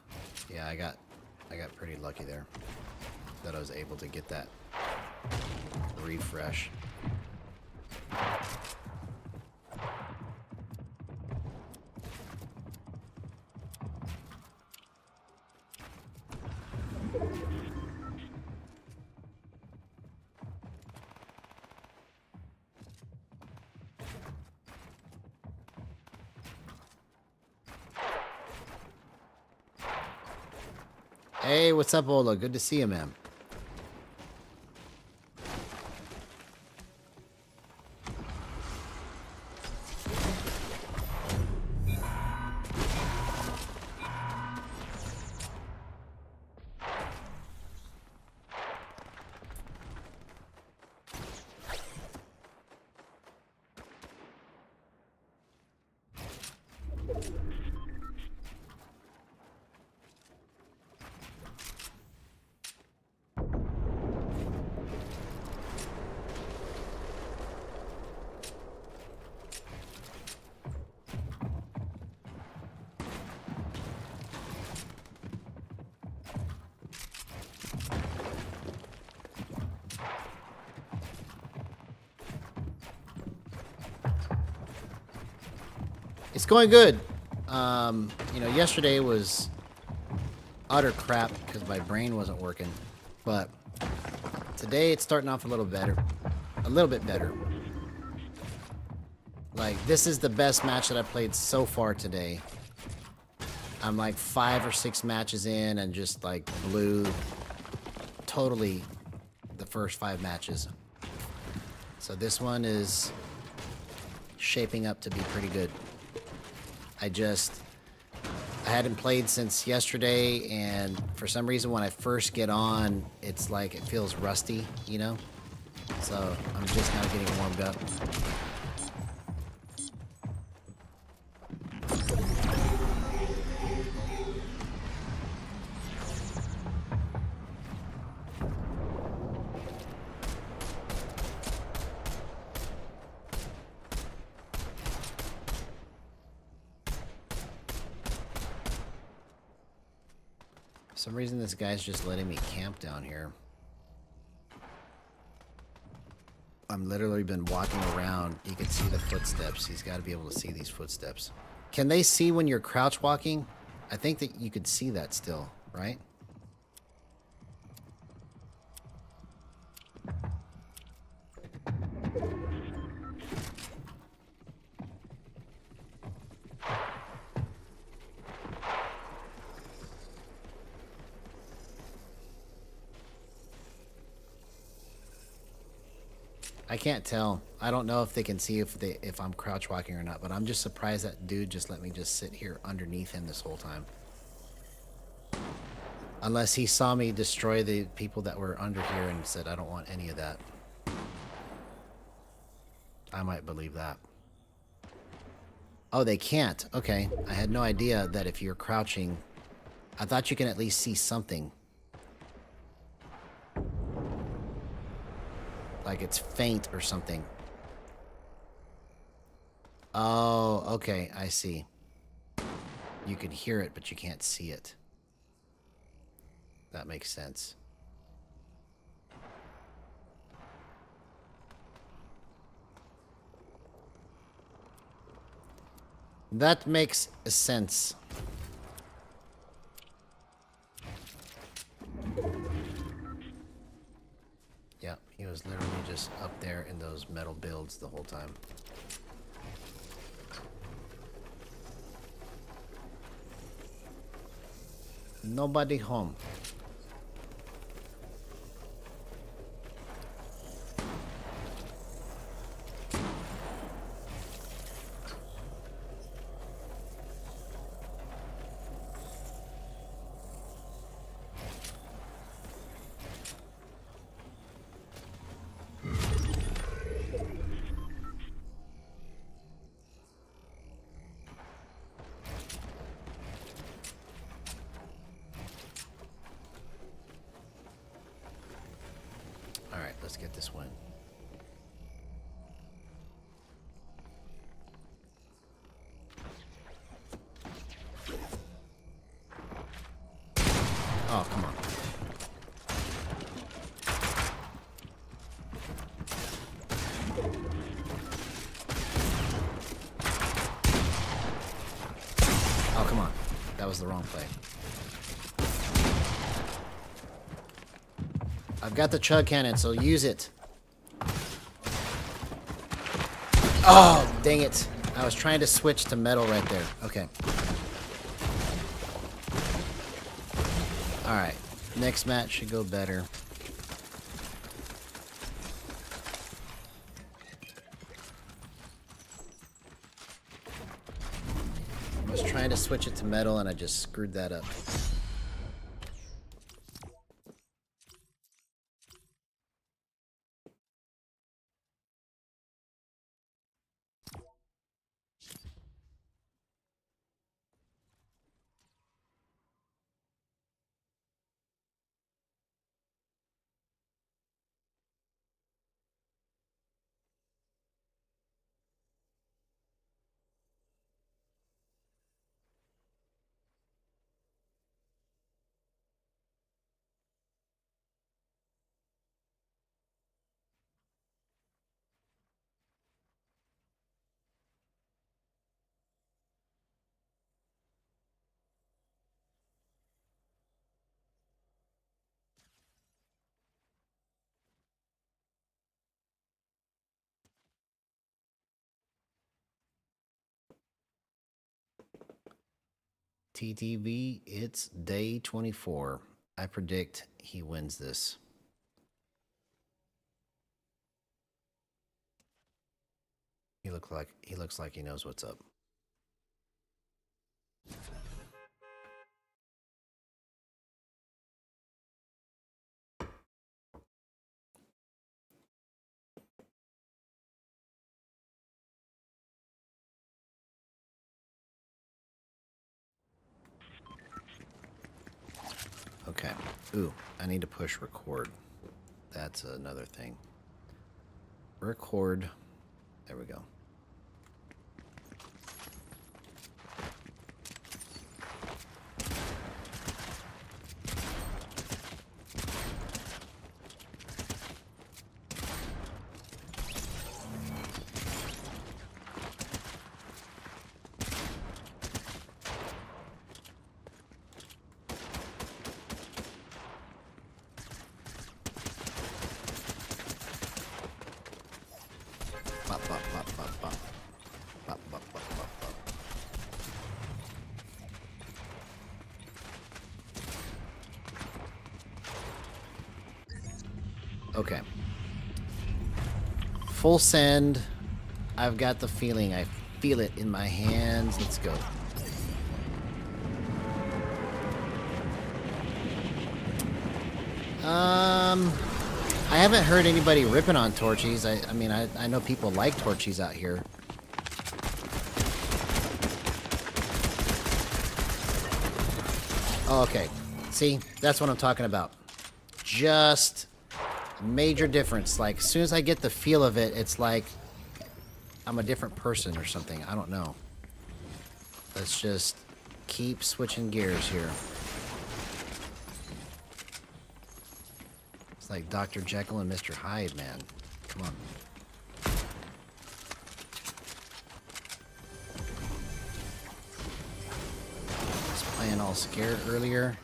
Yeah, I got pretty lucky there that I was able to get that refresh. Hey, what's up, Ola? Good to see you, man. It's going good. You know, yesterday was utter crap because my brain wasn't working, but today it's starting off a little better, a little bit better. Like, this is the best match that I played so far today. I'm like 5 or 6 matches in and just like blew totally the first 5 matches. So this one is shaping up to be pretty good. I hadn't played since yesterday, and for some reason when I first get on, it's like it feels rusty, you know? So I'm just now getting warmed up. For some reason this guy's just letting me camp down here. I'm literally been walking around. You can see the footsteps. He's got to be able to see these footsteps. Can they see when you're crouch walking? I think that you could see that still, right? I can't tell. I don't know if they can see if I'm crouch walking or not, but I'm just surprised that dude just let me just sit here underneath him this whole time. Unless he saw me destroy the people that were under here and said, I don't want any of that. I might believe that. Oh, they can't. Okay. I had no idea that if you're crouching, I thought you can at least see something. Like it's faint or something. Oh, okay. I see. You can hear it, but you can't see it. That makes sense. That makes sense. Yeah, he was literally just up there in those metal builds the whole time. Nobody home. Alright, let's get this win. Oh, come on. Oh, come on. That was the wrong play. I've got the chug cannon, so use it. Oh, dang it. I was trying to switch to metal right there. Okay. Alright. Next match should go better. I was trying to switch it to metal and I just screwed that up. TTV, it's day 24. I predict he wins this. He looks like he knows what's up. Okay. Ooh, I need to push record. That's another thing. Record. There we go. Bop, bop, bop, bop, bop. Bop, bop, bop, bop, bop. Okay. Full send. I've got the feeling. I feel it in my hands. Let's go. I haven't heard anybody ripping on Torchies. I mean, I know people like Torchies out here. Oh, okay. See, that's what I'm talking about. Just a major difference. Like, as soon as I get the feel of it, it's like I'm a different person or something. I don't know. Let's just keep switching gears here. It's like Dr. Jekyll and Mr. Hyde, man. Come on. Was playing all scared earlier.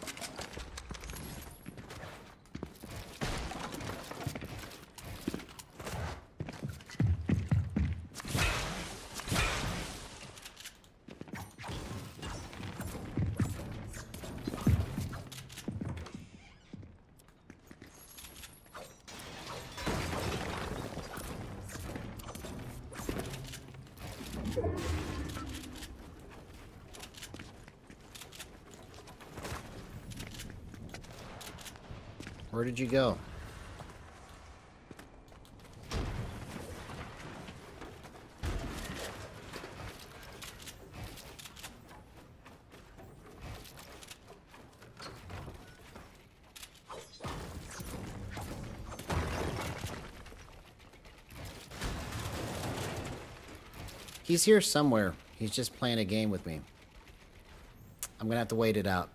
Where did you go? He's here somewhere. He's just playing a game with me. I'm gonna have to wait it out.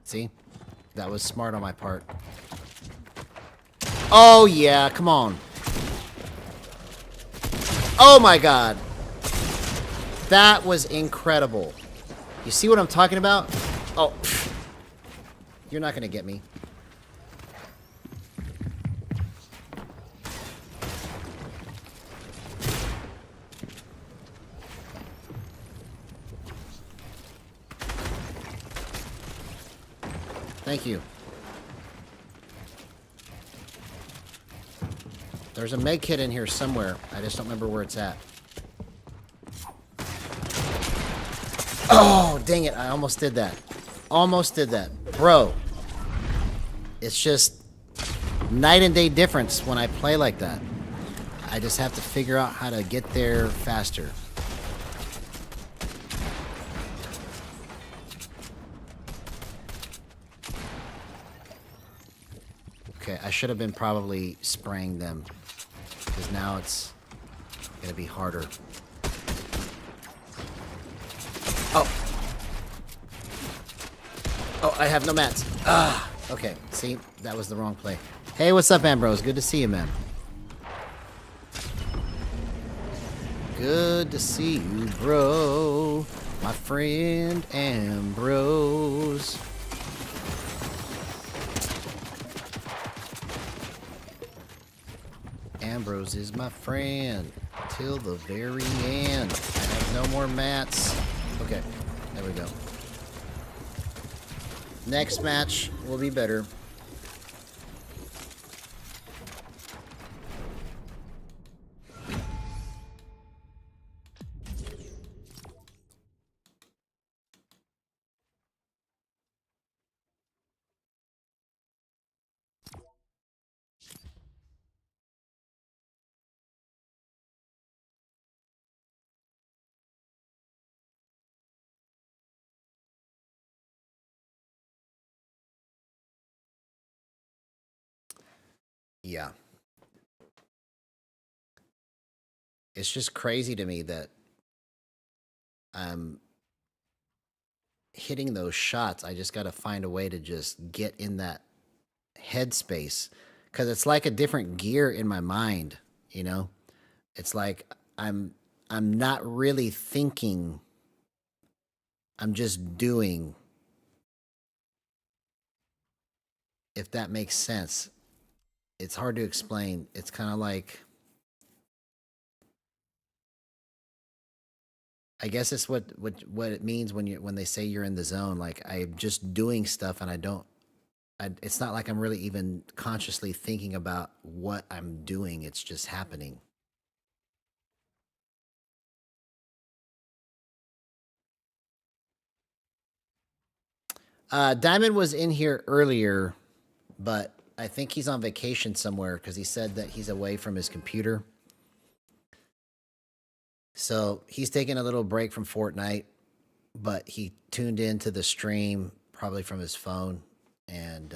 See? That was smart on my part. Oh, yeah. Come on. Oh, my God. That was incredible. You see what I'm talking about? Oh. Pfft. You're not going to get me. Thank you. There's a med kit in here somewhere. I just don't remember where it's at. Oh, dang it. I almost did that. Almost did that. Bro. It's just night and day difference when I play like that. I just have to figure out how to get there faster. Okay, I should have been probably spraying them. Because now it's going to be harder. Oh. Oh, I have no mats. Ah. Okay, see? That was the wrong play. Hey, what's up, Ambrose? Good to see you, man. Good to see you, bro. My friend Ambrose. Ambrose is my friend till the very end. I have no more mats. Okay, there we go. Next match will be better. Yeah. It's just crazy to me that I'm hitting those shots. I just got to find a way to just get in that headspace because it's like a different gear in my mind, you know? It's like I'm not really thinking. I'm just doing. If that makes sense. It's hard to explain. It's kind of like I guess it's what it means when they say you're in the zone. Like I'm just doing stuff and it's not like I'm really even consciously thinking about what I'm doing. It's just happening. Diamond was in here earlier, but I think he's on vacation somewhere because he said that he's away from his computer. So he's taking a little break from Fortnite, but he tuned into the stream probably from his phone, and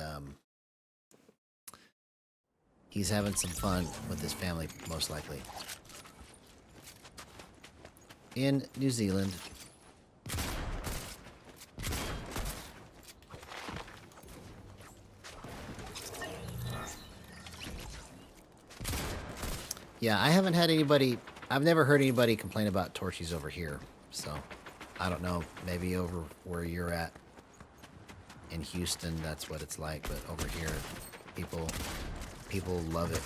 he's having some fun with his family, most likely. In New Zealand. Yeah, I haven't had anybody... I've never heard anybody complain about Torchies over here, so I don't know. Maybe over where you're at in Houston, that's what it's like, but over here, people love it.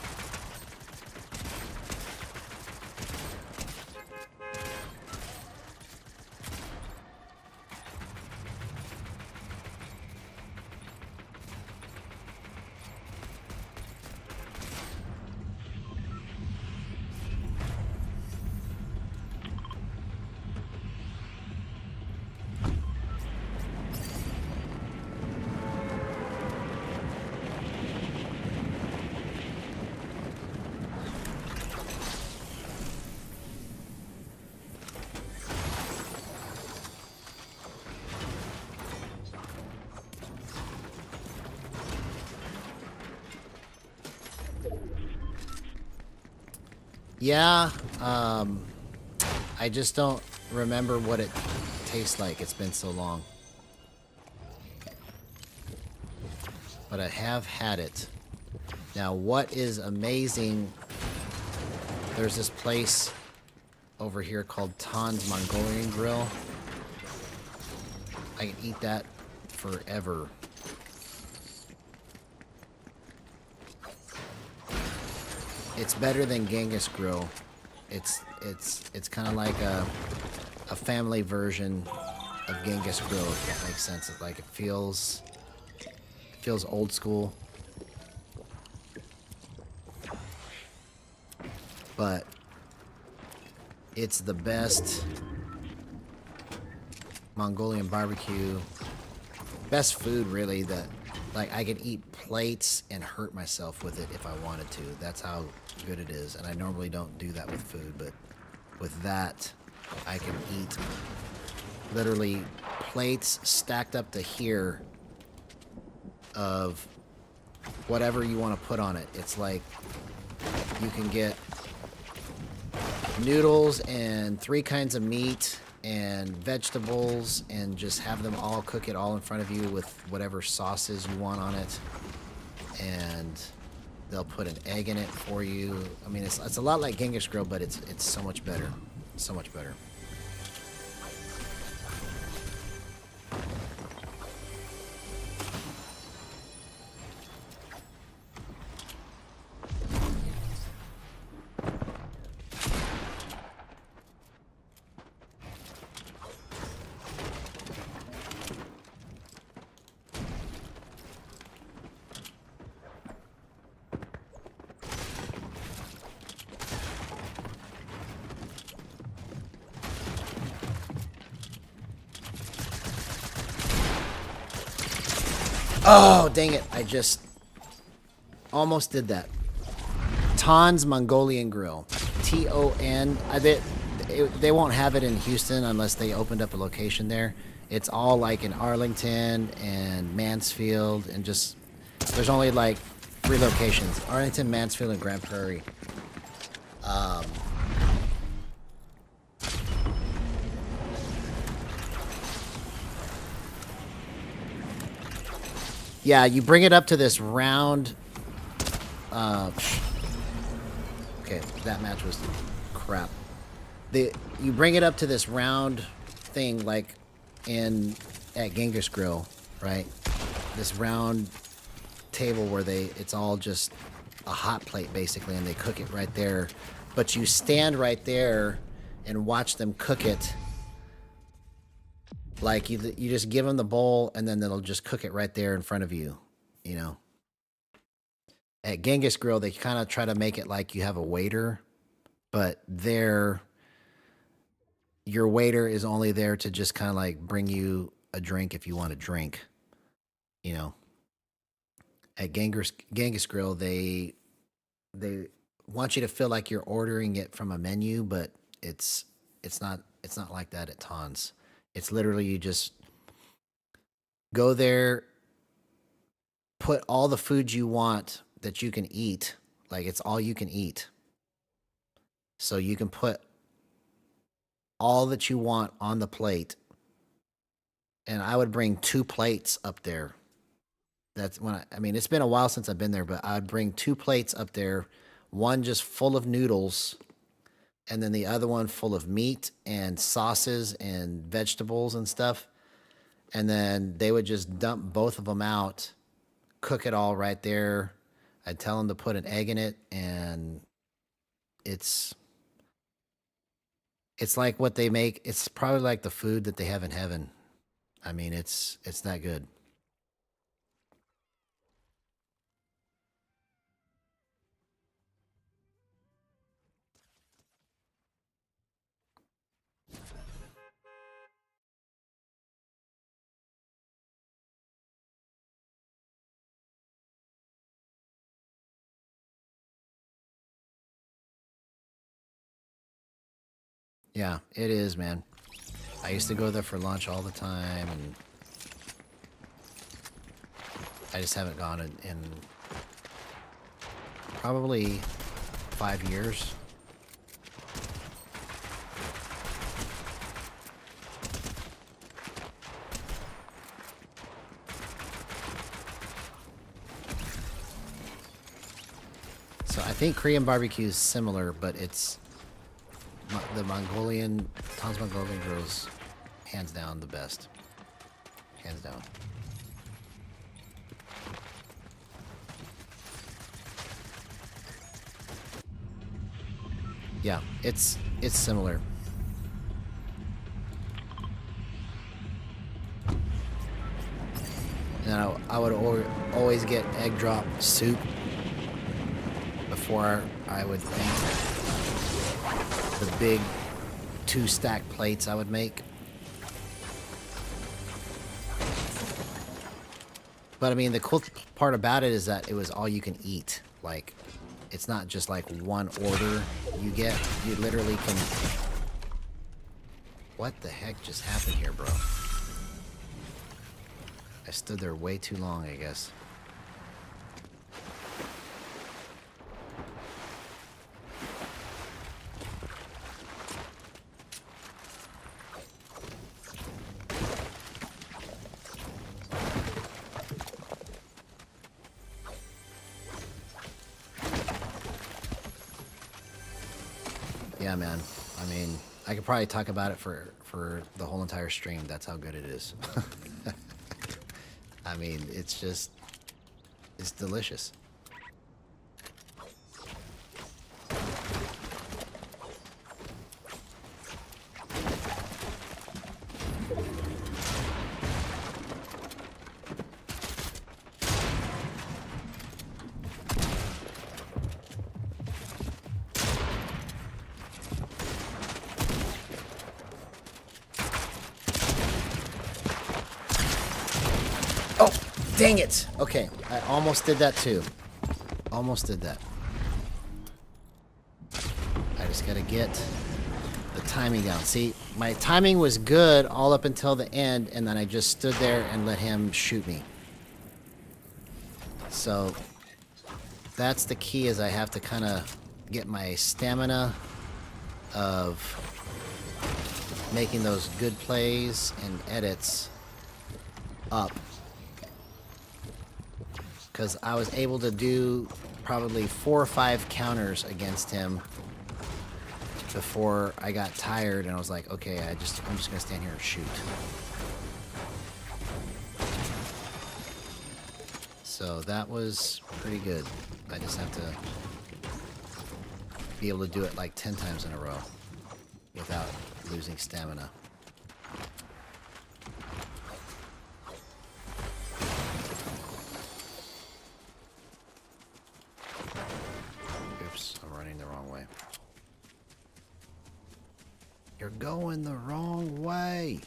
Yeah, I just don't remember what it tastes like. It's been so long. but I have had it. Now, what is amazing, there's this place over here called Tan's Mongolian Grill. I can eat that forever. It's better than Genghis Grill. It's kind of like a family version of Genghis Grill, if that makes sense. It's like it feels old school. But it's the best Mongolian barbecue, best food really, that like I could eat plates and hurt myself with it if I wanted to. That's how good it is. And I normally don't do that with food, but with that I can eat literally plates stacked up to here of whatever you want to put on it. It's like you can get noodles and 3 kinds of meat and vegetables and just have them all, cook it all in front of you with whatever sauces you want on it. And they'll put an egg in it for you. I mean, it's a lot like Genghis Grill, but it's so much better. So much better. Oh, dang it. I just almost did that. Tan's Mongolian Grill. T-O-N. They won't have it in Houston unless they opened up a location there. It's all like in Arlington and Mansfield and just... There's only like 3 locations. Arlington, Mansfield, and Grand Prairie. Yeah, you bring it up to this round... okay, that match was crap. You bring it up to this round thing like at Genghis Grill, right? This round table where it's all just a hot plate basically, and they cook it right there. But you stand right there and watch them cook it. Like, you just give them the bowl, and then they'll just cook it right there in front of you, you know. At Genghis Grill, they kind of try to make it like you have a waiter, but your waiter is only there to just kind of like bring you a drink if you want a drink, you know. At Genghis Grill, they want you to feel like you're ordering it from a menu, but it's not like that at Tan's. It's literally you just go there, put all the food you want that you can eat. Like, it's all you can eat. So you can put all that you want on the plate. And I would bring 2 plates up there. That's when I mean, it's been a while since I've been there, but I'd bring 2 plates up there. One just full of noodles, and then the other one full of meat and sauces and vegetables and stuff. And then they would just dump both of them out, cook it all right there. I'd tell them to put an egg in it, and it's like what they make. It's probably like the food that they have in heaven. I mean, it's that good. Yeah, it is, man. I used to go there for lunch all the time, and I just haven't gone in probably 5 years. think Korean barbecue is similar, but it's the Tom's Mongolian grill's hands down the best. Hands down. Yeah, it's similar. Now, I would always get egg drop soup before I would make the big 2 stack plates I would make. But I mean, the cool part about it is that it was all you can eat. Like, it's not just like one order you get. You literally can... What the heck just happened here, bro? I stood there way too long, I guess. Yeah, man. I mean, I could probably talk about it for the whole entire stream. That's how good it is. I mean, it's just... It's delicious. Oh, dang it. Okay, I almost did that too. Almost did that. I just gotta get the timing down. See, my timing was good all up until the end, and then I just stood there and let him shoot me. So that's the key, is I have to kind of get my stamina of making those good plays and edits up. Because I was able to do probably 4 or 5 counters against him before I got tired, and I was like, okay, I'm just gonna stand here and shoot. So that was pretty good. I just have to be able to do it like 10 times in a row without losing stamina. Oops, I'm running the wrong way. You're going the wrong way.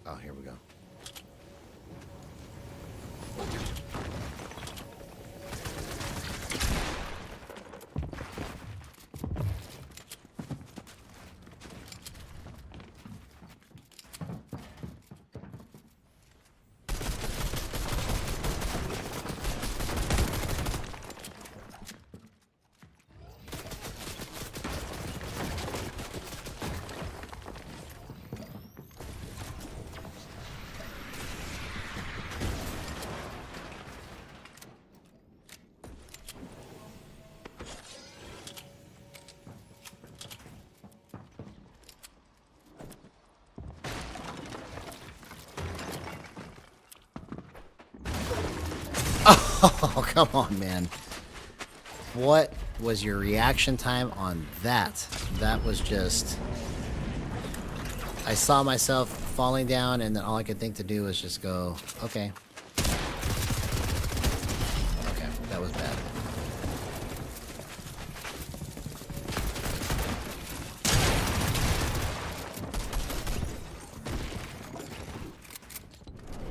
Oh, here we go. Oh, come on, man. What was your reaction time on that? That was just... I saw myself falling down, and then all I could think to do was just go, okay. Okay, that was bad.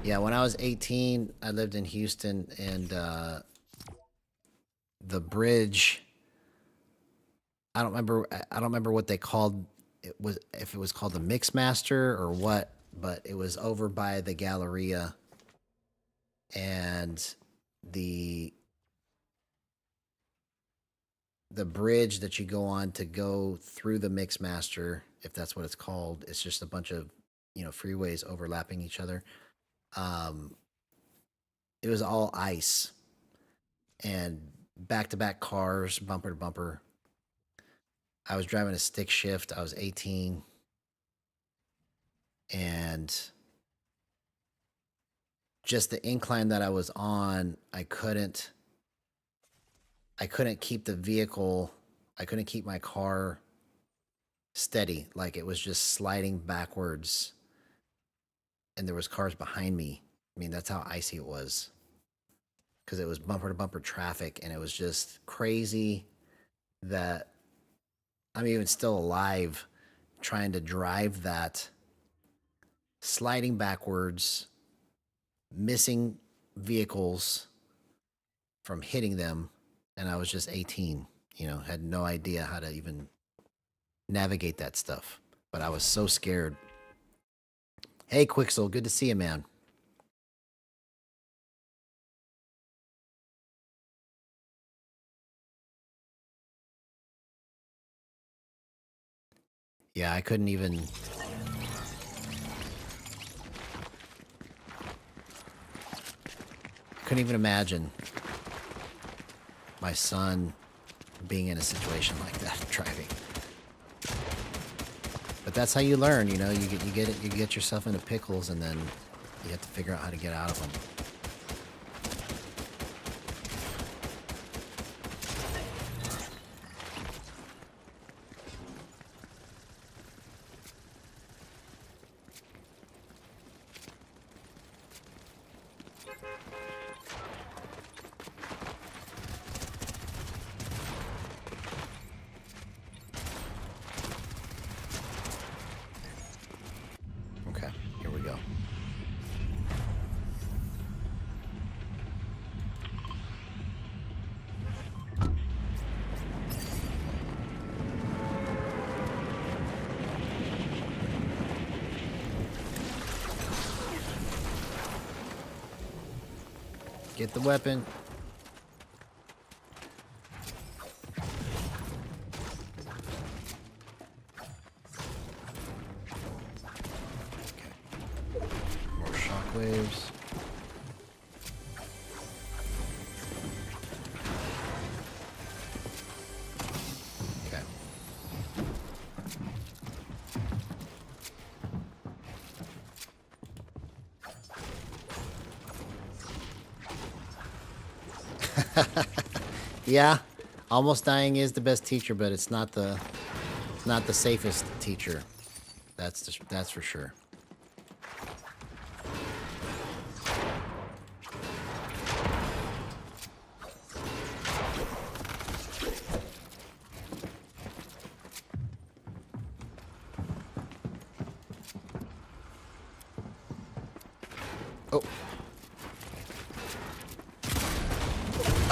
Yeah, when I was 18, I lived in Houston, and the bridge, I don't remember what they called it, was if it was called the Mixmaster or what, but it was over by the Galleria, and the the bridge that you go on to go through the mix master, if that's what it's called. It's just a bunch of, freeways overlapping each other. Um, it was all ice and back to back cars, bumper to bumper. I was driving a stick shift. I was 18, and just the incline that I was on, I couldn't keep the vehicle, I couldn't keep my car steady. Like it was just sliding backwards, and there was cars behind me. I mean, that's how icy it was, because it was bumper to bumper traffic, and it was just crazy that I'm even still alive trying to drive that, sliding backwards, missing vehicles from hitting them, and I was just 18, had no idea how to even navigate that stuff. But I was so scared. Hey, Quixel, good to see you, man. Yeah, I couldn't even imagine my son being in a situation like that driving. But that's how you learn, you get yourself into pickles, and then you have to figure out how to get out of them. Okay, here we go. Get the weapon. Okay. More shockwaves. Okay. Yeah, almost dying is the best teacher, but it's not the safest teacher. That's for sure. Oh.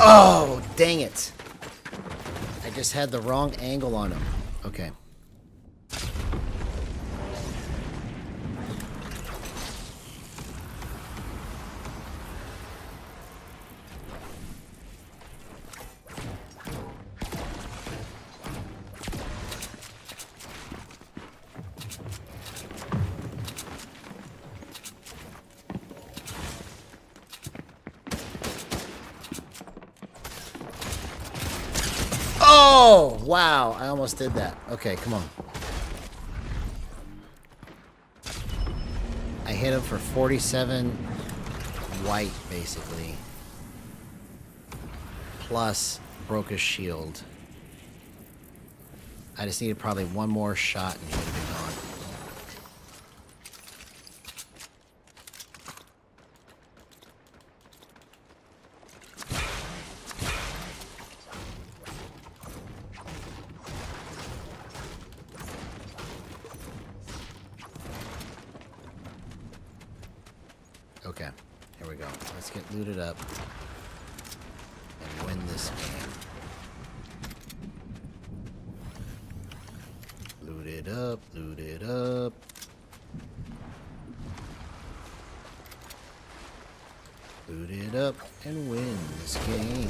Oh, dang it. I just had the wrong angle on him. Okay. Oh, wow. I almost did that. Okay, come on. I hit him for 47 white, basically. Plus, broke his shield. I just needed probably one more shot and he would have been gone. Okay, here we go. Let's get looted up and win this game. Loot it up, loot it up. Loot it up and win this game.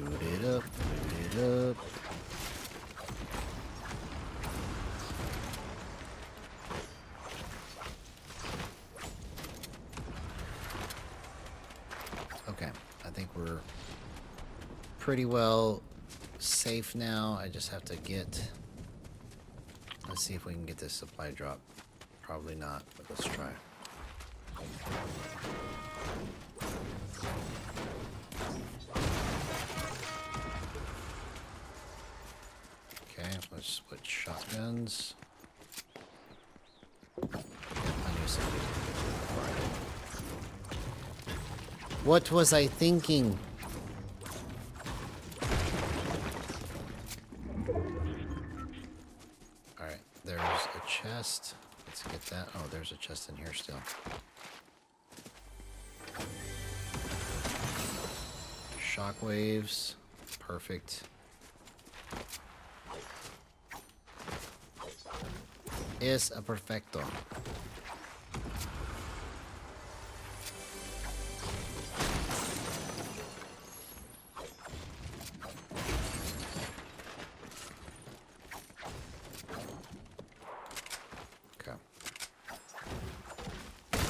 Loot it up, loot it up. Okay, I think we're pretty well safe now. I just have to get... Let's see if we can get this supply drop. Probably not, but let's try. Okay, let's switch shotguns. I knew somebody was gonna get to the party. What was I thinking? Alright, there's a chest. Let's get that. Oh, there's a chest in here still. Shockwaves. Perfect. Es a perfecto. Okay.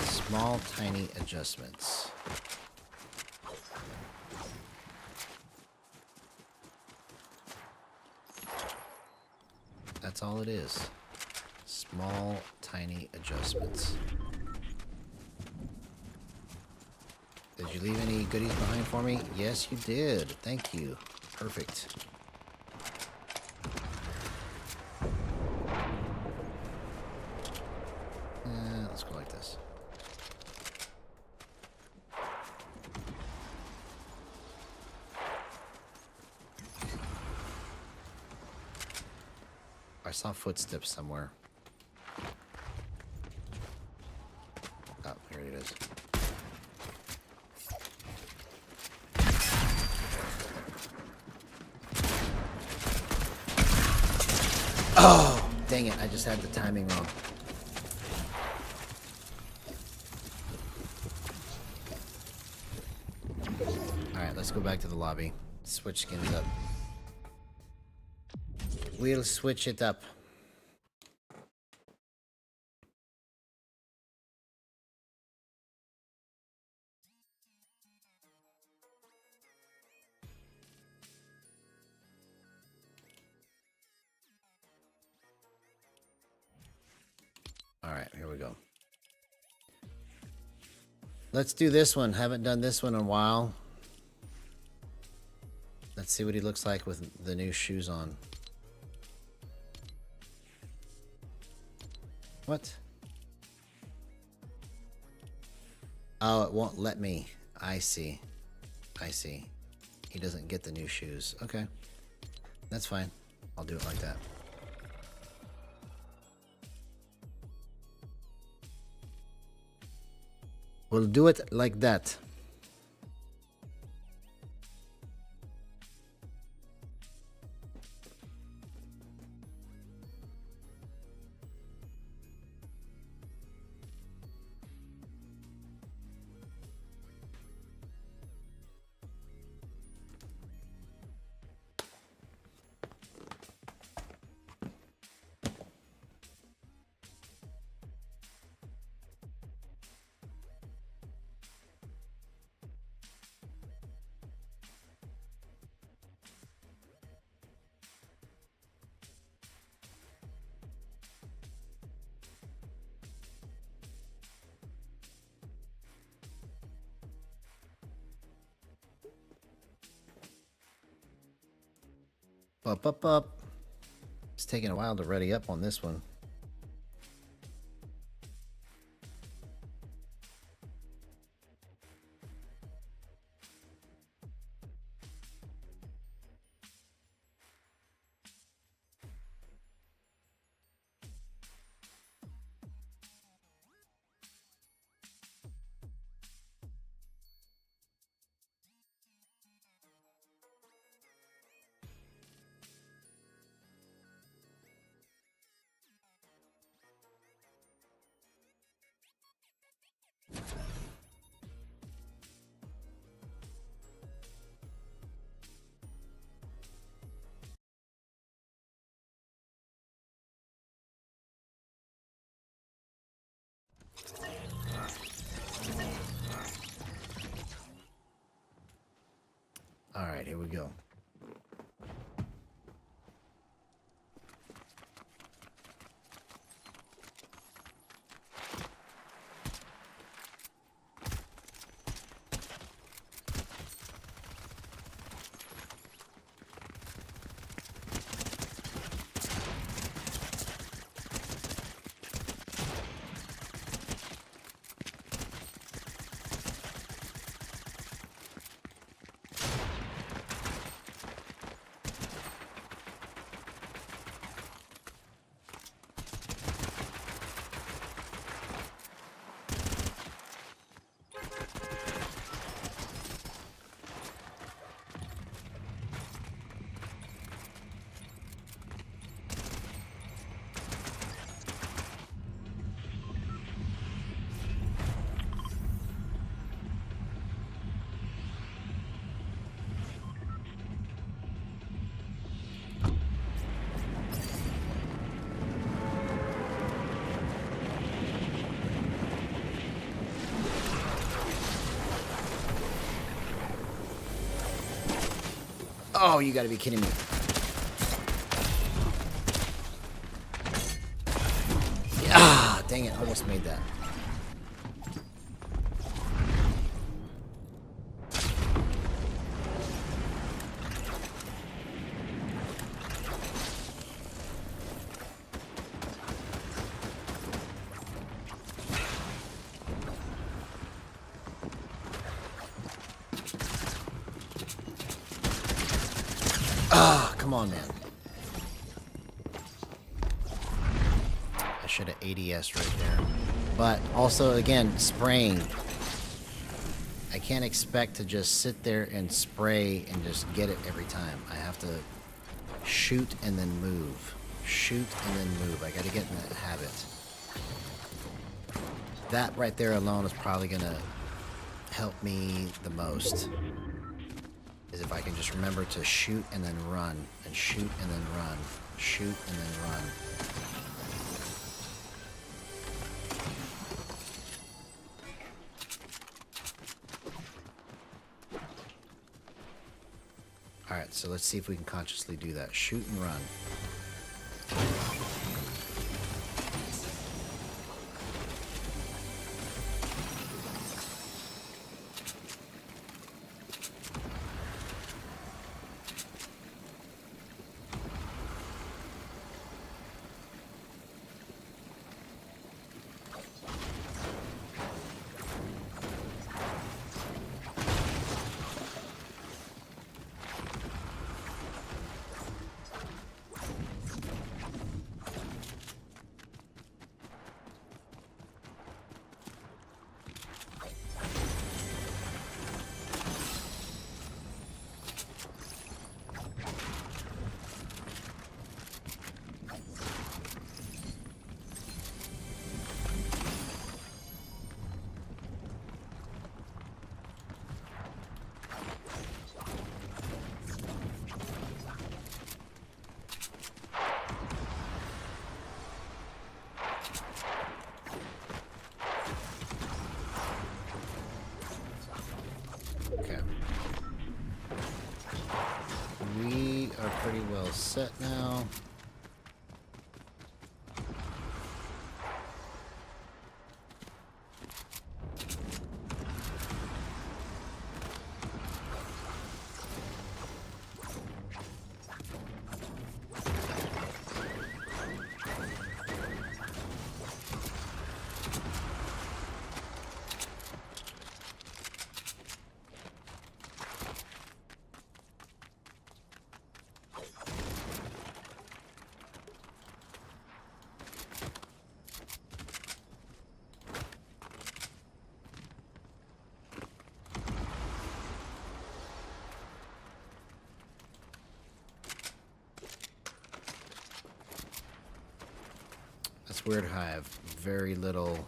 Small, tiny adjustments. That's all it is. Small, tiny adjustments. Did you leave any goodies behind for me? Yes, you did. Thank you. Perfect. Let's go like this. I saw footsteps somewhere. Oh, here it is. Oh, dang it. I just had the timing wrong. Alright, let's go back to the lobby. Switch skins up. We'll switch it up. Alright, here we go. Let's do this one. Haven't done this one in a while. Let's see what he looks like with the new shoes on. What? Oh, it won't let me. I see. I see. He doesn't get the new shoes. Okay. That's fine. I'll do it like that. We'll do it like that. Up. It's taking a while to ready up on this one. go. Oh, you gotta be kidding me. Ah, dang it, almost made that. Ah, come on, man. I should have ADS right there. But also, again, spraying. I can't expect to just sit there and spray and just get it every time. I have to shoot and then move. Shoot and then move. I gotta get in that habit. That right there alone is probably gonna help me the most. Is if I can just remember to shoot and then run, and shoot and then run, shoot and then run. Alright, so let's see if we can consciously do that. Shoot and run. Okay. We are pretty well set now. It's weird how I have very little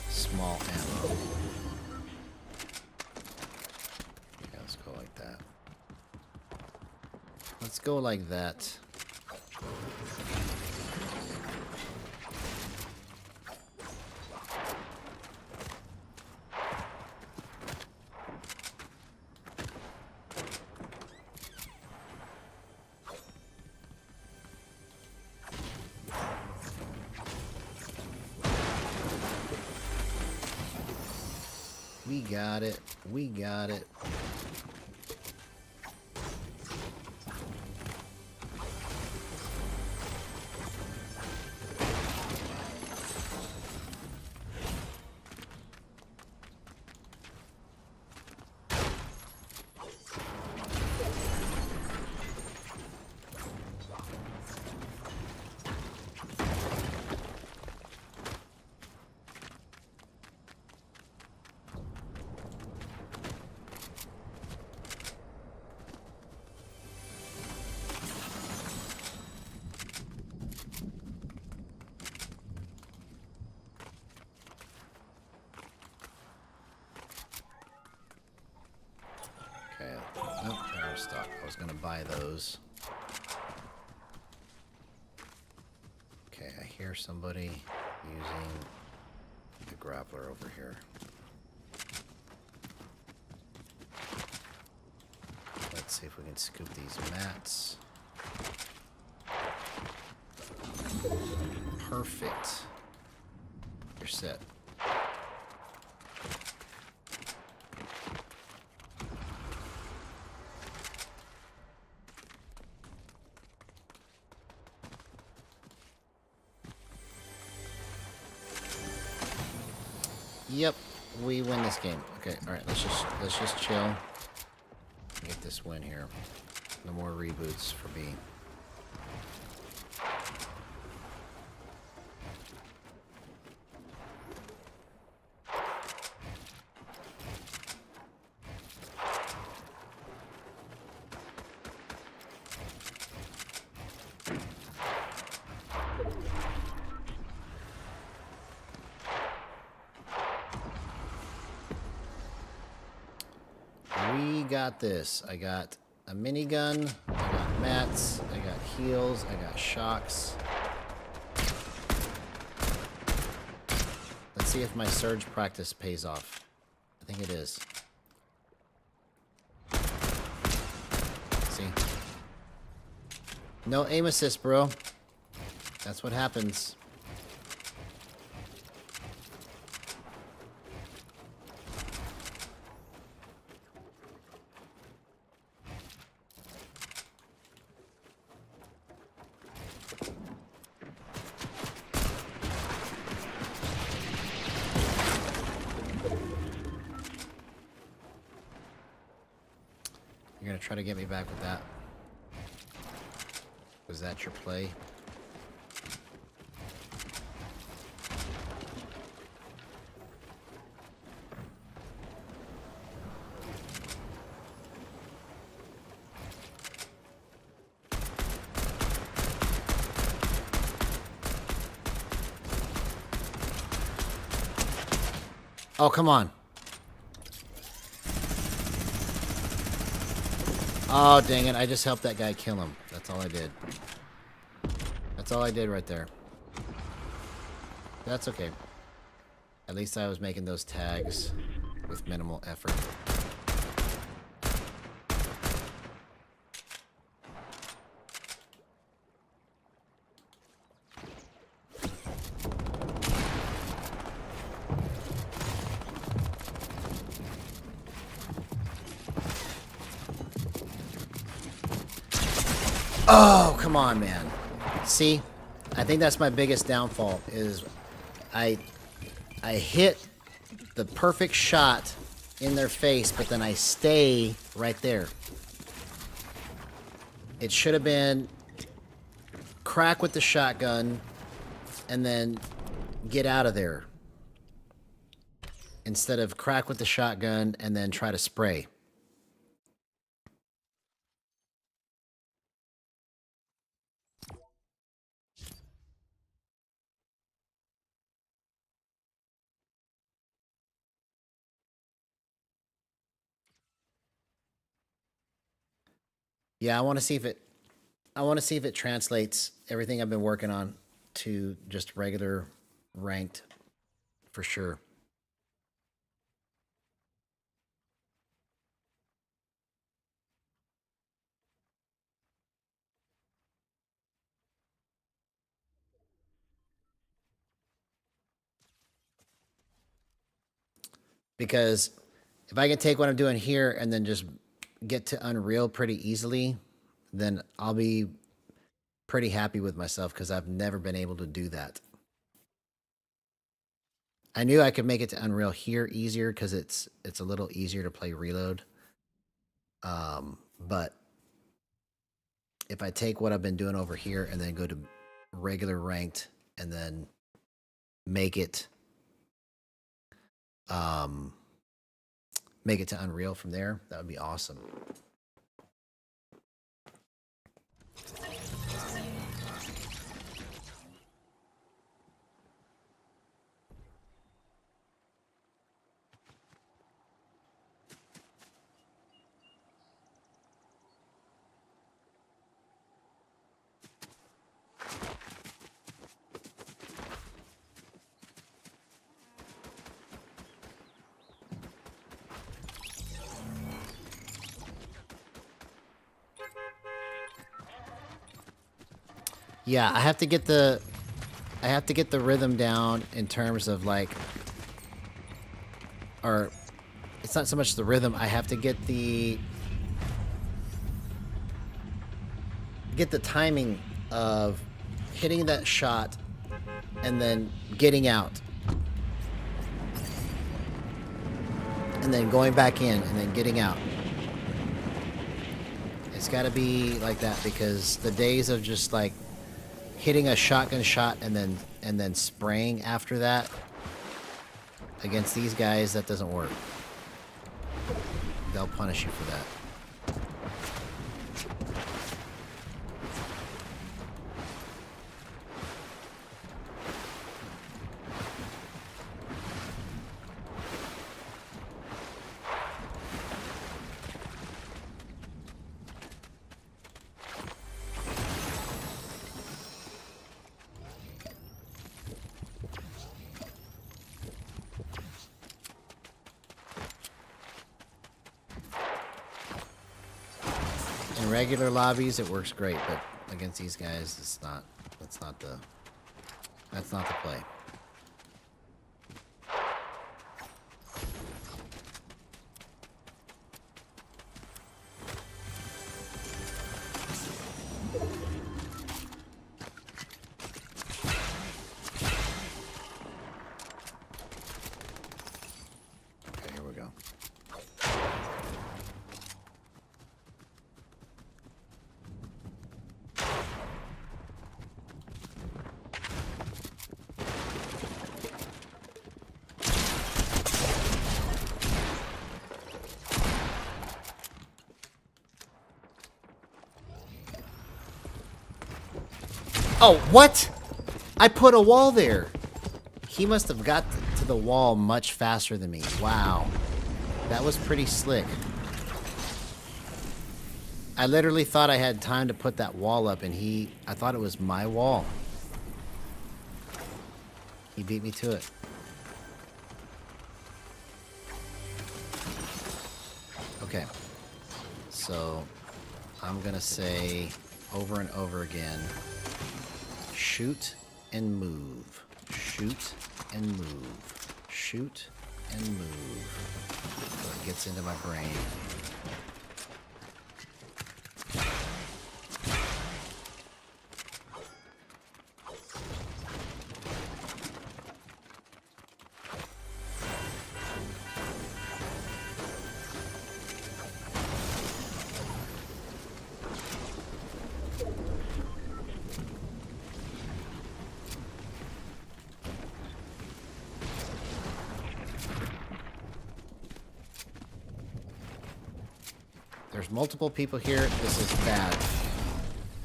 small ammo. Yeah, let's go like that. Let's go like that. We got it. We got it. Okay. Nope, they're stock. I was gonna buy those. Okay, I hear somebody using the grappler over here. Let's see if we can scoop these mats. Perfect. You're set. Yep, we win this game. Okay, all right, let's just chill. Get this win here. No more reboots for me. We got this. I got a minigun, I got mats, I got heals, I got shocks. Let's see if my surge practice pays off. I think it is. See? No aim assist, bro. That's what happens. You're gonna try to get me back with that. Was that your play? Oh, come on. Oh, dang it. I just helped that guy kill him. That's all I did. That's all I did right there. That's okay. At least I was making those tags with minimal effort. Oh, come on, man. See? I think that's my biggest downfall is I hit the perfect shot in their face, but then I stay right there. It should have been crack with the shotgun and then get out of there. Instead of crack with the shotgun and then try to spray. Yeah, I want to see if it translates everything I've been working on to just regular ranked for sure. Because If I can take what I'm doing here and then just get to Unreal pretty easily, then I'll be pretty happy with myself because I've never been able to do that. I knew I could make it to Unreal here easier because it's a little easier to play Reload. But if I take what I've been doing over here and then go to regular ranked and then make it to Unreal from there, that would be awesome. Yeah, I have to get the rhythm down in terms of like, or it's not so much the rhythm. I have to get the timing of hitting that shot and then getting out and then going back in and then getting out. It's got to be like that because the days of just like hitting a shotgun shot and then spraying after that against these guys, that doesn't work. They'll punish you for that. In regular lobbies, it works great, but against these guys, it's not. That's not the play. Okay, here we go. Oh, what? I put a wall there. He must have got to the wall much faster than me. Wow. That was pretty slick. I literally thought I had time to put that wall up, and I thought it was my wall. He beat me to it. Okay. So, I'm gonna say over and over again, shoot and move. Shoot and move. Shoot and move. So it gets into my brain. There's multiple people here. This is bad.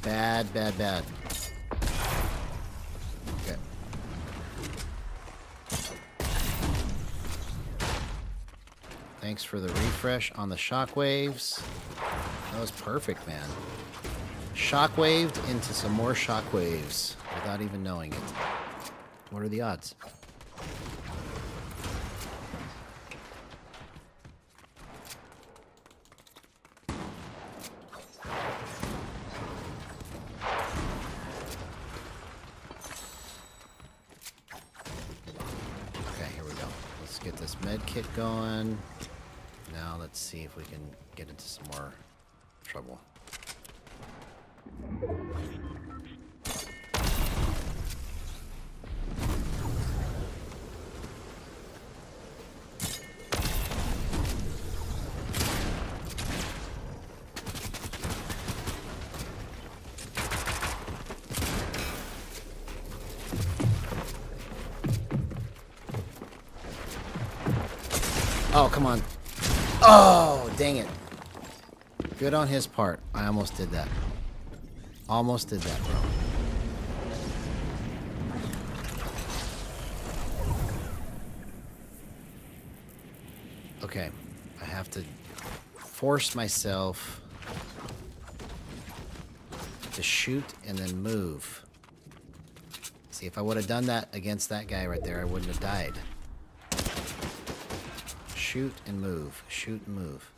Bad, bad, bad. Okay. Thanks for the refresh on the shockwaves. That was perfect, man. Shockwaved into some more shockwaves without even knowing it. What are the odds? Get this med kit going. Now let's see if we can get into some more trouble. Oh, come on. Oh, dang it. Good on his part. I almost did that. Almost did that, bro. Okay. I have to force myself to shoot and then move. See, if I would have done that against that guy right there, I wouldn't have died. Shoot and move. Shoot and move.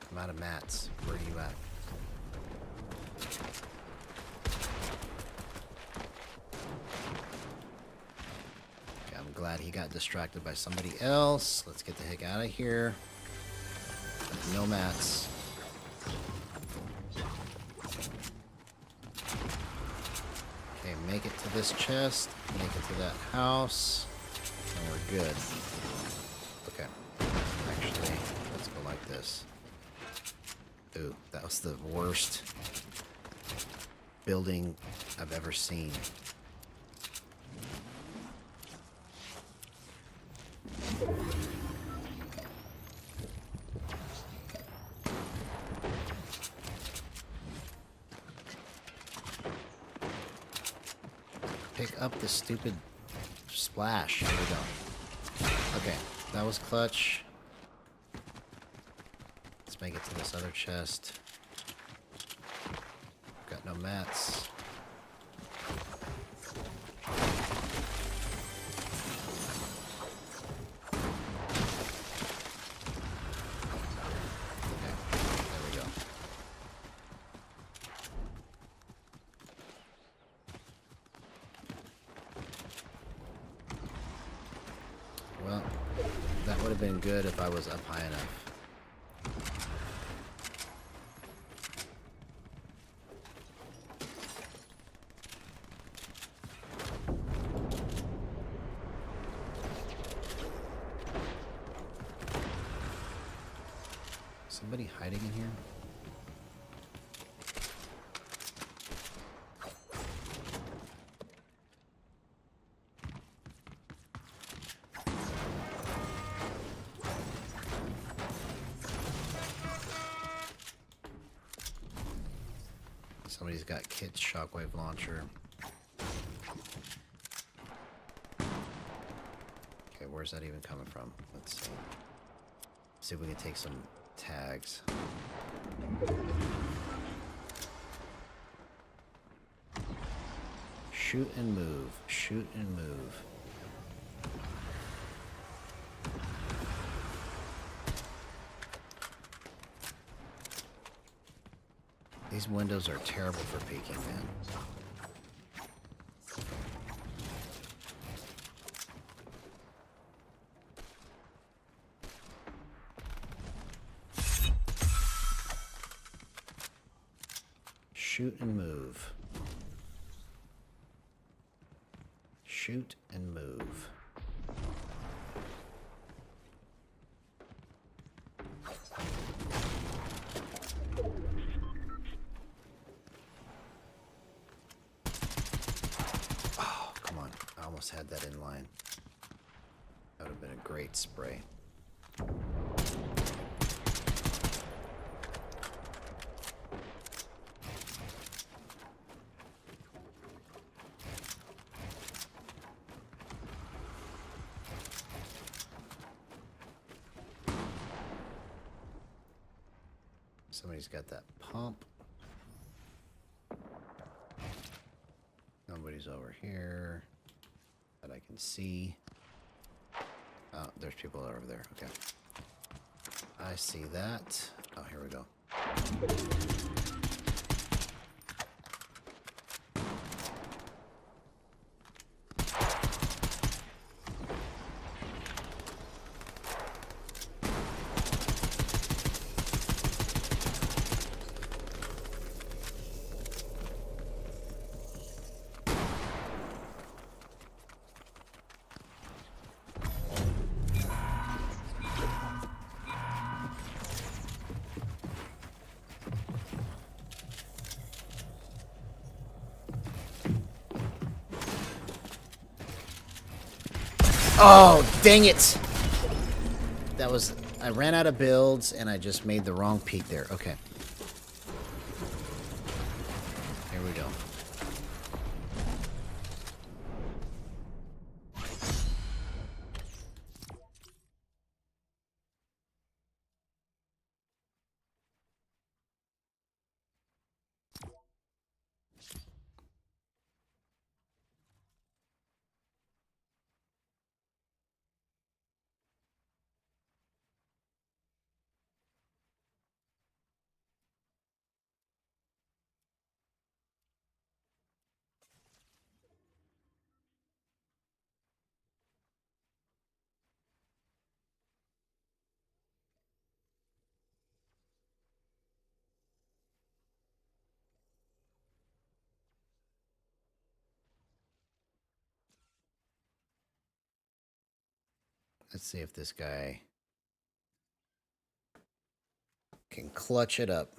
I'm out of mats. Where are you at? Okay, I'm glad he got distracted by somebody else. Let's get the heck out of here. No mats. Okay, make it to this chest. Make it to that house. And we're good. Okay. Actually, let's go like this. Ooh, that was the worst building I've ever seen. Pick up the stupid splash. Here we go. Okay, that was clutch. Let's make it to this other chest. Got no mats. Okay, there we go. Well, that would have been good if I was up high enough. Somebody hiding in here? Somebody's got Kit's shockwave launcher. Okay, where's that even coming from? Let's see. See if we can take some tags. Shoot and move. Shoot and move. These windows are terrible for peeking, man. Shoot and move. Shoot and move. Oh, come on. I almost had that in line. That would have been a great spray. Somebody's got that pump. Nobody's over here that I can see. Oh, there's people over there. Okay. I see that. Oh, here we go. Oh, dang it! That was... I ran out of builds, and I just made the wrong peak there. Okay. Here we go. Let's see if this guy can clutch it up.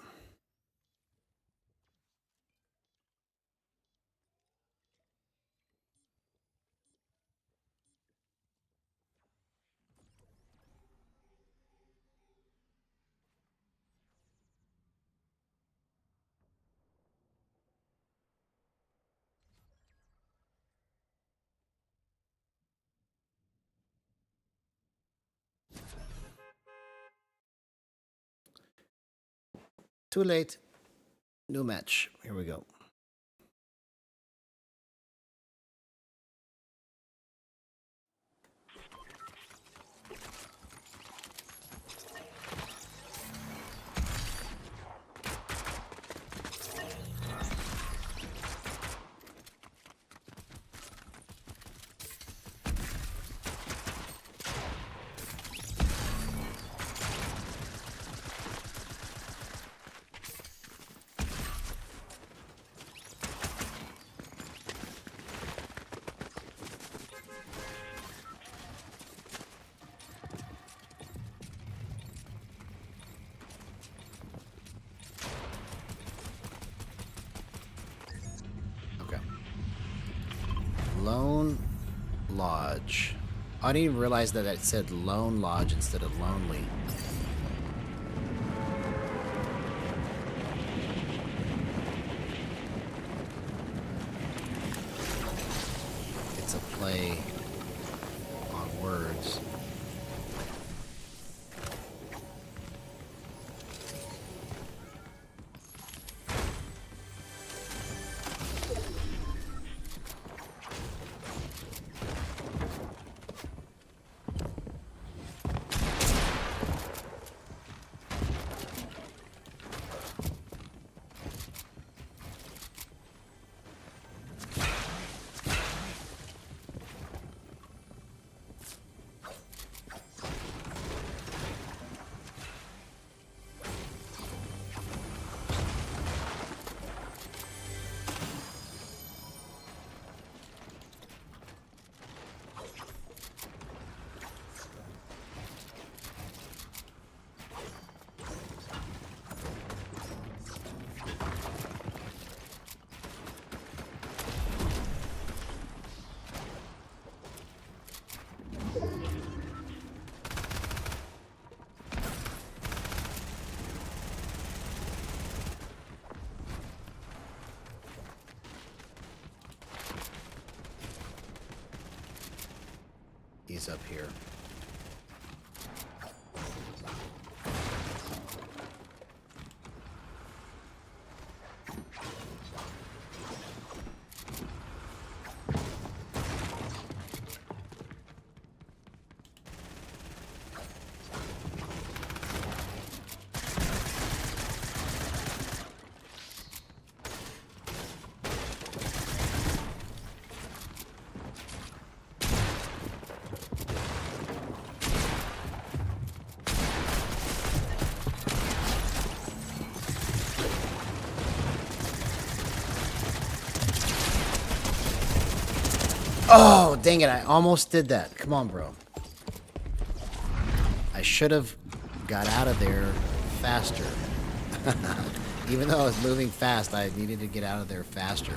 Too late. New match. Here we go. Lone Lodge. I didn't even realize that it said Lone Lodge instead of Lonely. It's a play on words. He's up here. Oh, dang it. I almost did that. Come on, bro. I should have got out of there faster. Even though I was moving fast, I needed to get out of there faster.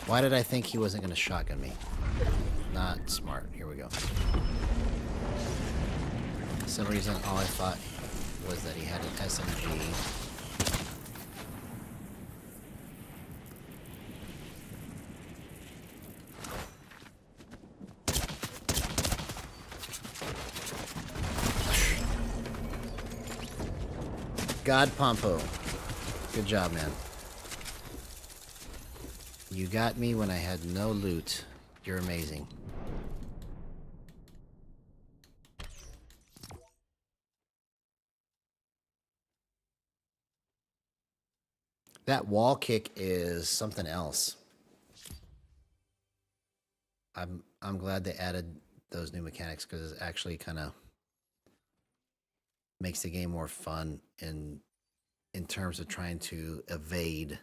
Why did I think he wasn't going to shotgun me? Not smart. Here we go. For some reason, all I thought was that he had an SMG. God Pompo. Good job, man. You got me when I had no loot. You're amazing. That wall kick is something else. I'm glad they added those new mechanics because it actually kind of makes the game more fun in terms of trying to evade.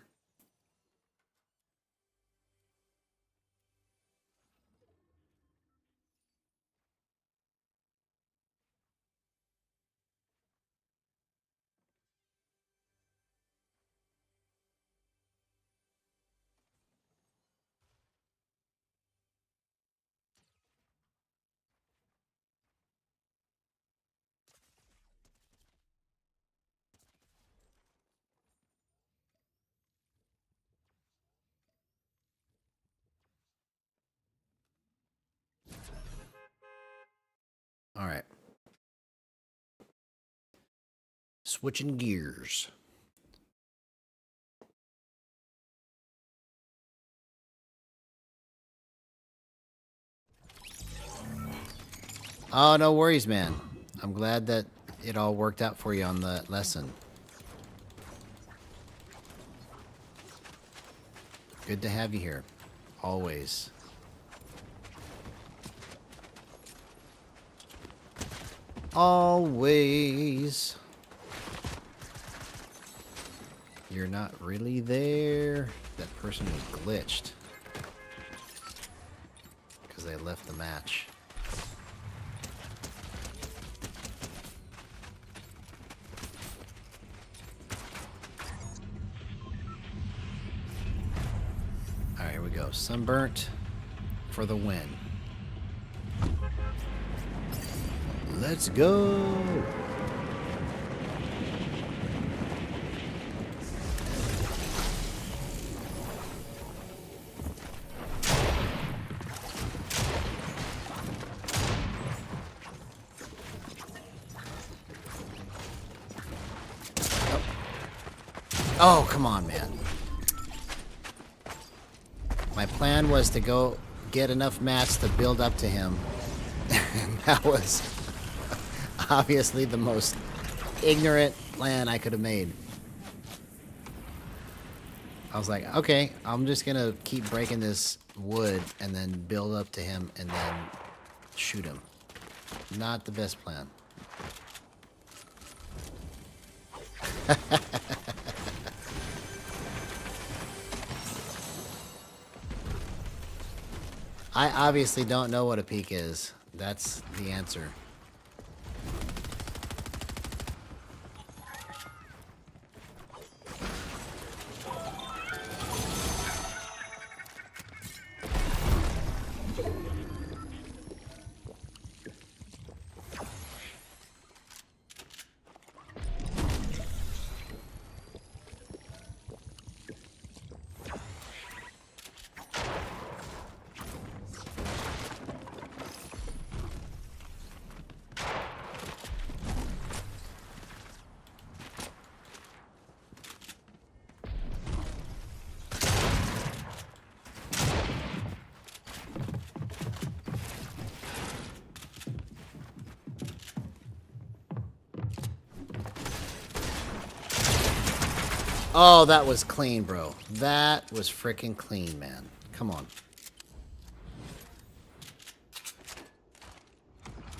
All right. Switching gears. Oh, no worries, man. I'm glad that it all worked out for you on the lesson. Good to have you here. Always. Always. You're not really there. That person was glitched. Because they left the match. Alright, here we go. Sunburnt for the win. Let's go! Oh, come on, man. My plan was to go get enough mats to build up to him. And that was obviously the most ignorant plan I could have made. I was like, okay, I'm just going to keep breaking this wood and then build up to him and then shoot him. Not the best plan. I obviously don't know what a peak is. That's the answer. Oh, that was clean, bro. That was freaking clean, man. Come on.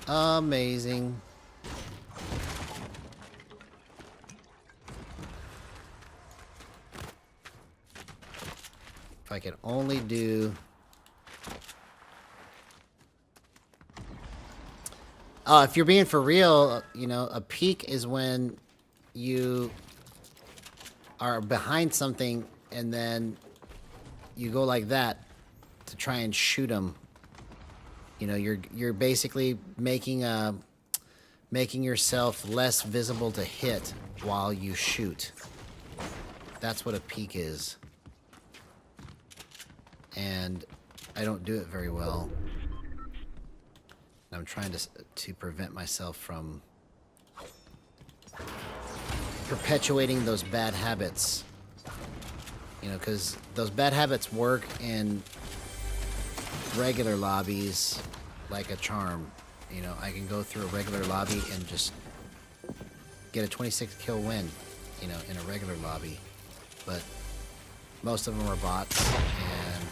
Amazing. If I could only do... if you're being for real, you know, a peek is when you are behind something and then you go like that to try and shoot them. You know, you're basically making yourself less visible to hit while you shoot. That's what a peek is. And I don't do it very well. I'm trying to prevent myself from perpetuating those bad habits. You know, because those bad habits work in regular lobbies like a charm. You know, I can go through a regular lobby and just get a 26 kill win, you know, in a regular lobby. But most of them are bots, and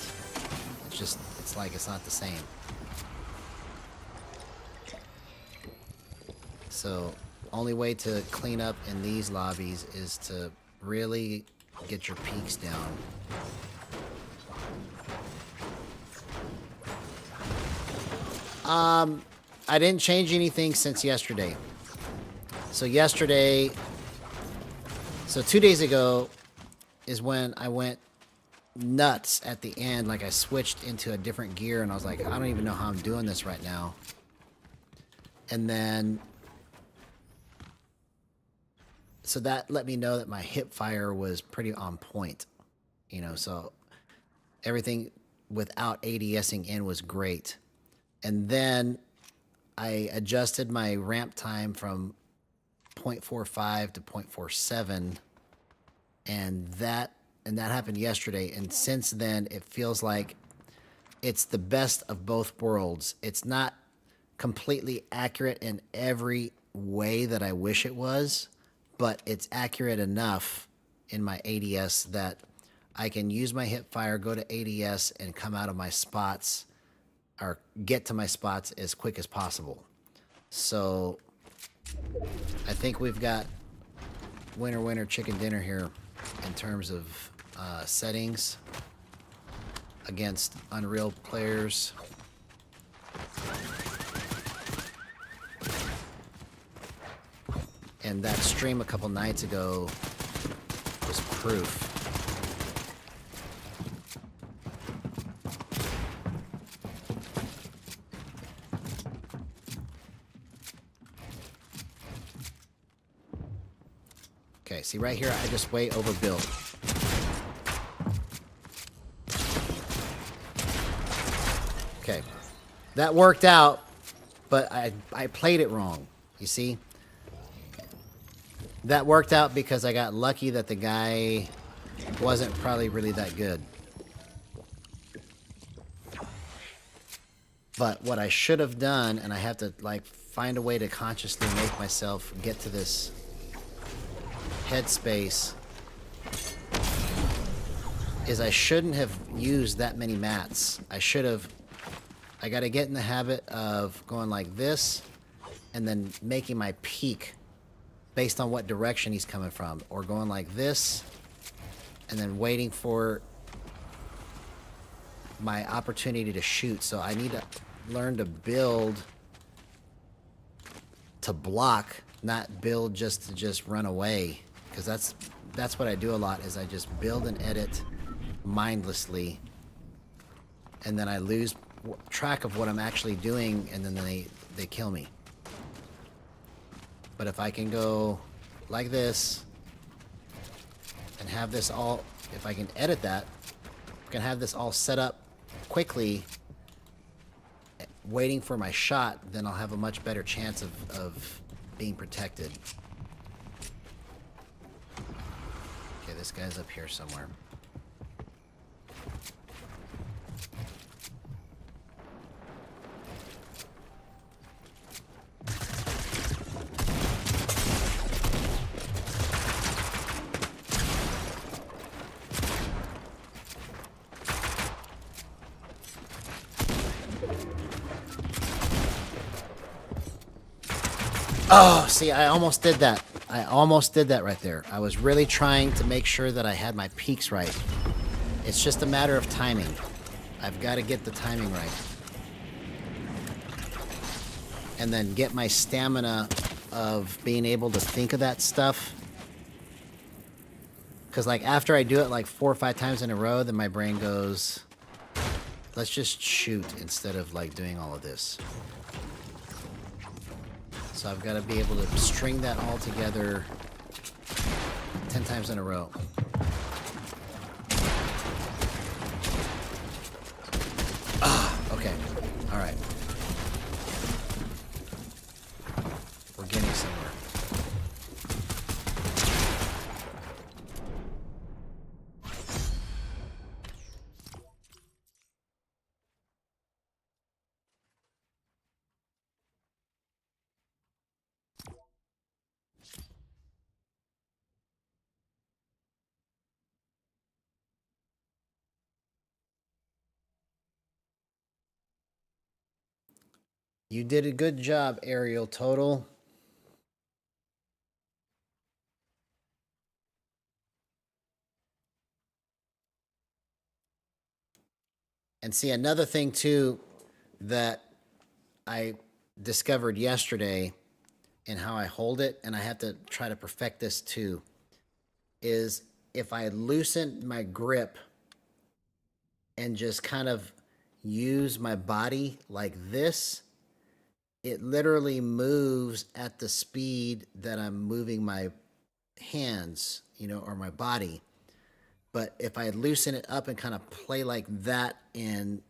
it's like it's not the same. So, only way to clean up in these lobbies is to really get your peaks down. I didn't change anything since yesterday. So 2 days ago is when I went nuts at the end. Like, I switched into a different gear, and I was like, I don't even know how I'm doing this right now. And then, so that let me know that my hip fire was pretty on point. You know, so everything without ADSing in was great. And then I adjusted my ramp time from 0.45 to 0.47, and that happened yesterday. And since then, it feels like it's the best of both worlds. It's not completely accurate in every way that I wish it was, but it's accurate enough in my ADS that I can use my hip fire, go to ADS, and come out of my spots, or get to my spots as quick as possible. So I think we've got winner, winner, chicken dinner here in terms of settings against Unreal players. And that stream a couple nights ago was proof. Okay, see right here, I just way overbuilt. Okay, that worked out, but I played it wrong, you see? That worked out because I got lucky that the guy wasn't probably really that good. But what I should have done, and I have to like find a way to consciously make myself get to this headspace, is I shouldn't have used that many mats. I gotta get in the habit of going like this and then making my peak based on what direction he's coming from, or going like this and then waiting for my opportunity to shoot. So I need to learn to build to block, not build just to just run away, because that's what I do a lot, is I just build and edit mindlessly, and then I lose track of what I'm actually doing, and then they kill me. But if I can go like this and have this all, if I can edit that, I can have this all set up quickly, waiting for my shot, then I'll have a much better chance of being protected. Okay, this guy's up here somewhere. Oh, see, I almost did that. I almost did that right there. I was really trying to make sure that I had my peaks right. It's just a matter of timing. I've got to get the timing right. And then get my stamina of being able to think of that stuff Because, like, after I do it, like, 4 or 5 times in a row, then my brain goes, let's just shoot instead of, like, doing all of this. So I've got to be able to string that all together 10 times in a row. Okay. All right. We're getting somewhere. You did a good job, Aerial Total. And see, another thing too that I discovered yesterday in how I hold it, and I have to try to perfect this too, is if I loosen my grip and just kind of use my body like this, it literally moves at the speed that I'm moving my hands, you know, or my body. But if I loosen it up and kind of play like that in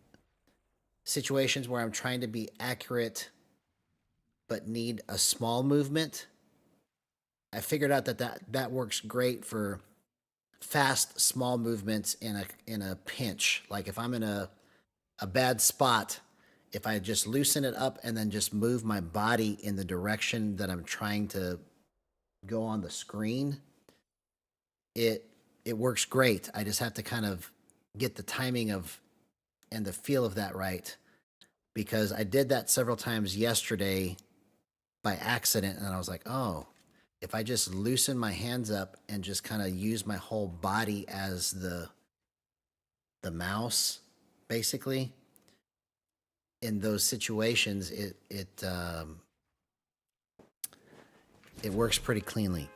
situations where I'm trying to be accurate but need a small movement, I figured out that works great for fast small movements in a pinch. Like if I'm in a bad spot, if I just loosen it up and then just move my body in the direction that I'm trying to go on the screen, it works great. I just have to kind of get the timing of and the feel of that right, because I did that several times yesterday by accident, and I was like, oh, if I just loosen my hands up and just kind of use my whole body as the mouse, basically, in those situations, it works pretty cleanly.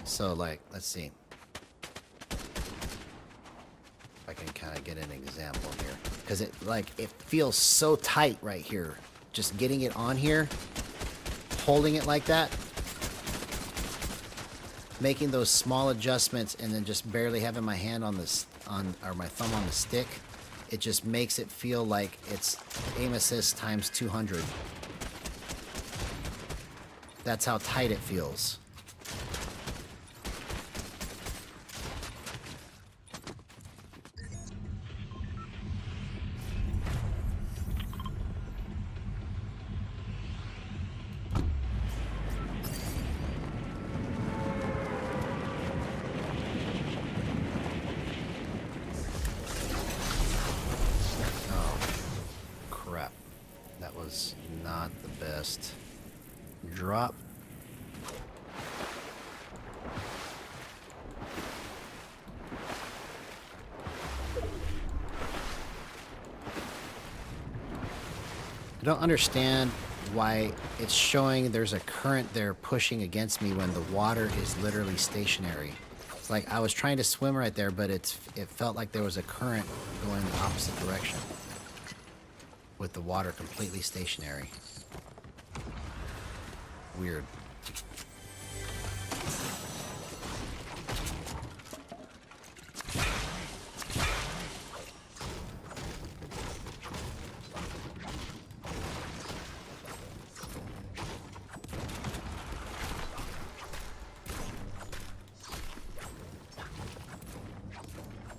So, like, let's see if I can kind of get an example here, because it feels so tight right here. Just getting it on here, holding it like that, making those small adjustments, and then just barely having my hand on this or my thumb on the stick, it just makes it feel like it's aim assist times 200. That's how tight it feels. Not the best drop. I don't understand why it's showing there's a current there pushing against me when the water is literally stationary. It's like I was trying to swim right there, but it felt like there was a current going the opposite direction with the water completely stationary. Weird.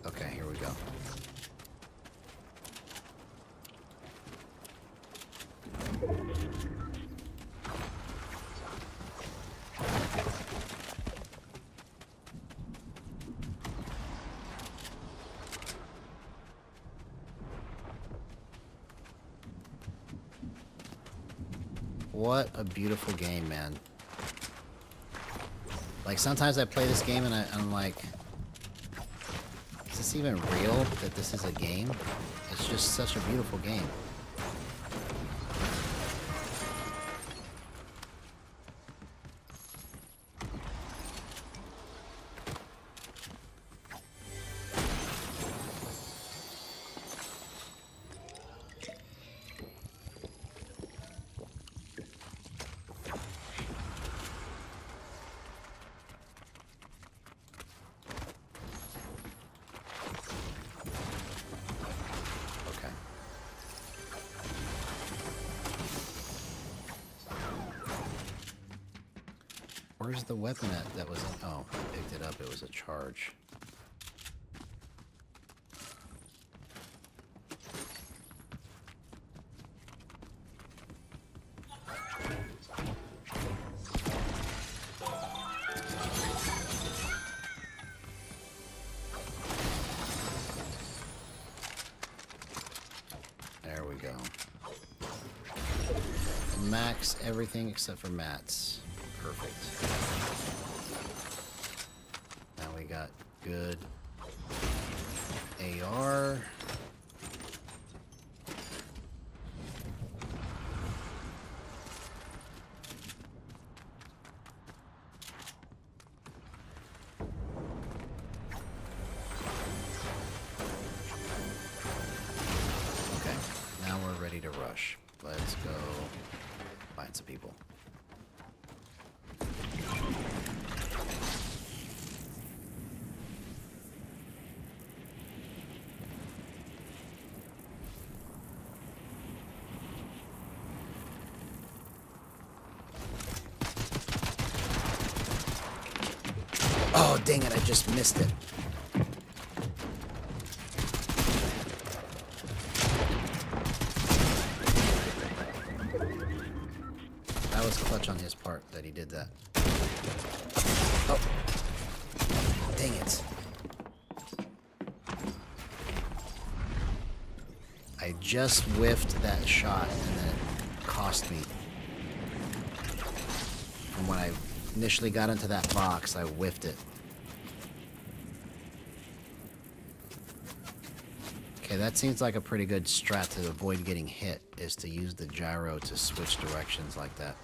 Okay, here we go. What a beautiful game, man. Like, sometimes I play this game and I'm like, this even real that this is a game? It's just such a beautiful game. Where's the weapon at that was in? Oh, I picked it up. It was a charge. There we go. Max everything except for mats. Perfect. Now we got good AR. Okay, now we're ready to rush. Let's go find some people. Oh, dang it, I just missed it. That was clutch on his part that he did that. Oh. Dang it. I just whiffed that shot and then it cost me. From when I initially got into that box, I whiffed it. Okay, that seems like a pretty good strat to avoid getting hit, is to use the gyro to switch directions like that.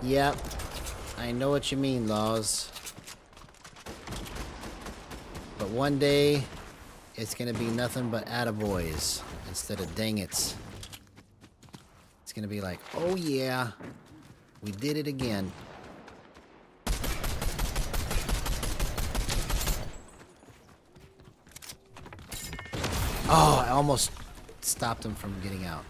Yep, I know what you mean, Laws. But one day, it's gonna be nothing but attaboys instead of dang it's. It's gonna be like, oh yeah, we did it again. Oh, I almost stopped him from getting out.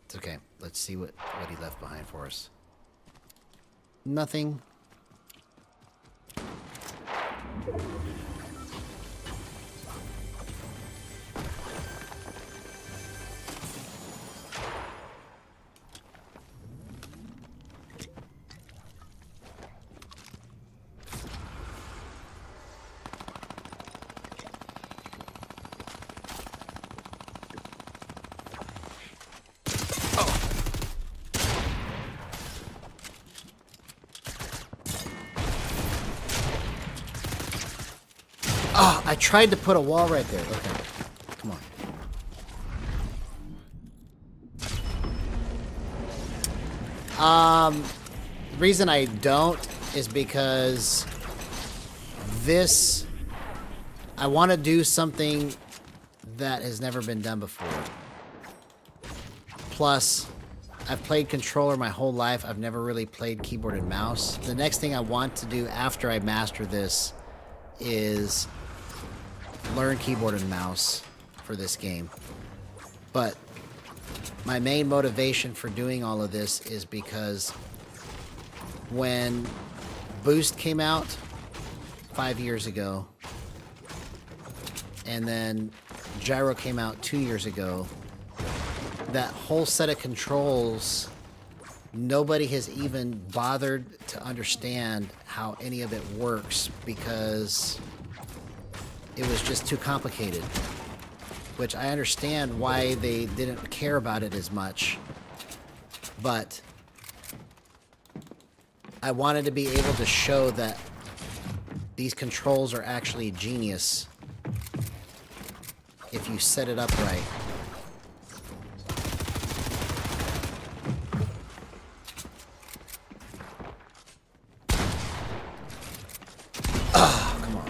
It's okay. Let's see what he left behind for us. Nothing. Oh, I tried to put a wall right there. Okay. Come on. Reason I don't is because this... I want to do something that has never been done before. Plus, I've played controller my whole life. I've never really played keyboard and mouse. The next thing I want to do after I master this is learn keyboard and mouse for this game. But my main motivation for doing all of this is because when Boost came out, 5 years ago. And then Gyro came out 2 years ago. That whole set of controls, nobody has even bothered to understand how any of it works because it was just too complicated. Which I understand why they didn't care about it as much. But I wanted to be able to show that these controls are actually genius if you set it up right. Oh, come on.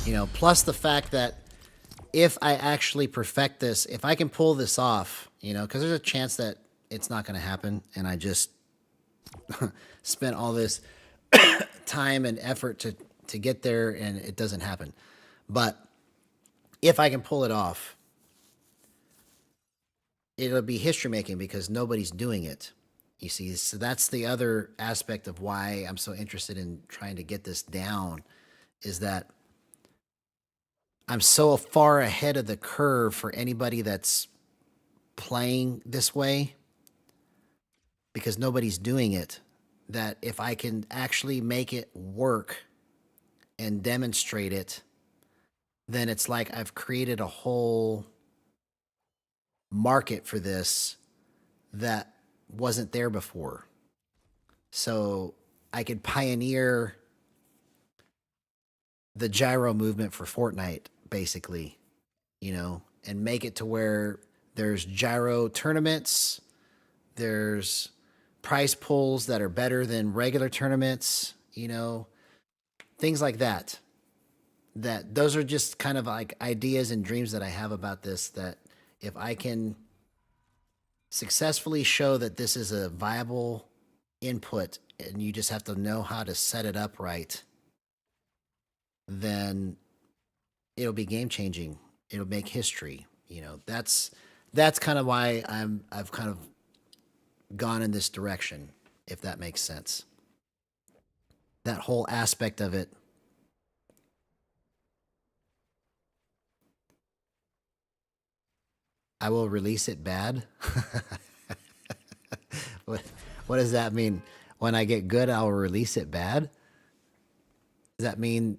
You know, plus the fact that if I actually perfect this, if I can pull this off, you know, because there's a chance that it's not going to happen and I just spent all this time and effort to get there and it doesn't happen. But if I can pull it off, it'll be history making because nobody's doing it. You see, so that's the other aspect of why I'm so interested in trying to get this down, is that I'm so far ahead of the curve for anybody that's playing this way because nobody's doing it, that if I can actually make it work and demonstrate it, then it's like I've created a whole market for this that wasn't there before. So I could pioneer the gyro movement for Fortnite, basically, you know, and make it to where there's gyro tournaments, there's prize pools that are better than regular tournaments, you know, things like that. That those are just kind of like ideas and dreams that I have about this, that if I can successfully show that this is a viable input and you just have to know how to set it up right, then it'll be game changing. It'll make history. You know, that's kind of why I've kind of gone in this direction, if that makes sense. That whole aspect of it. I will release it bad. What does that mean? When I get good, I'll release it bad? Does that mean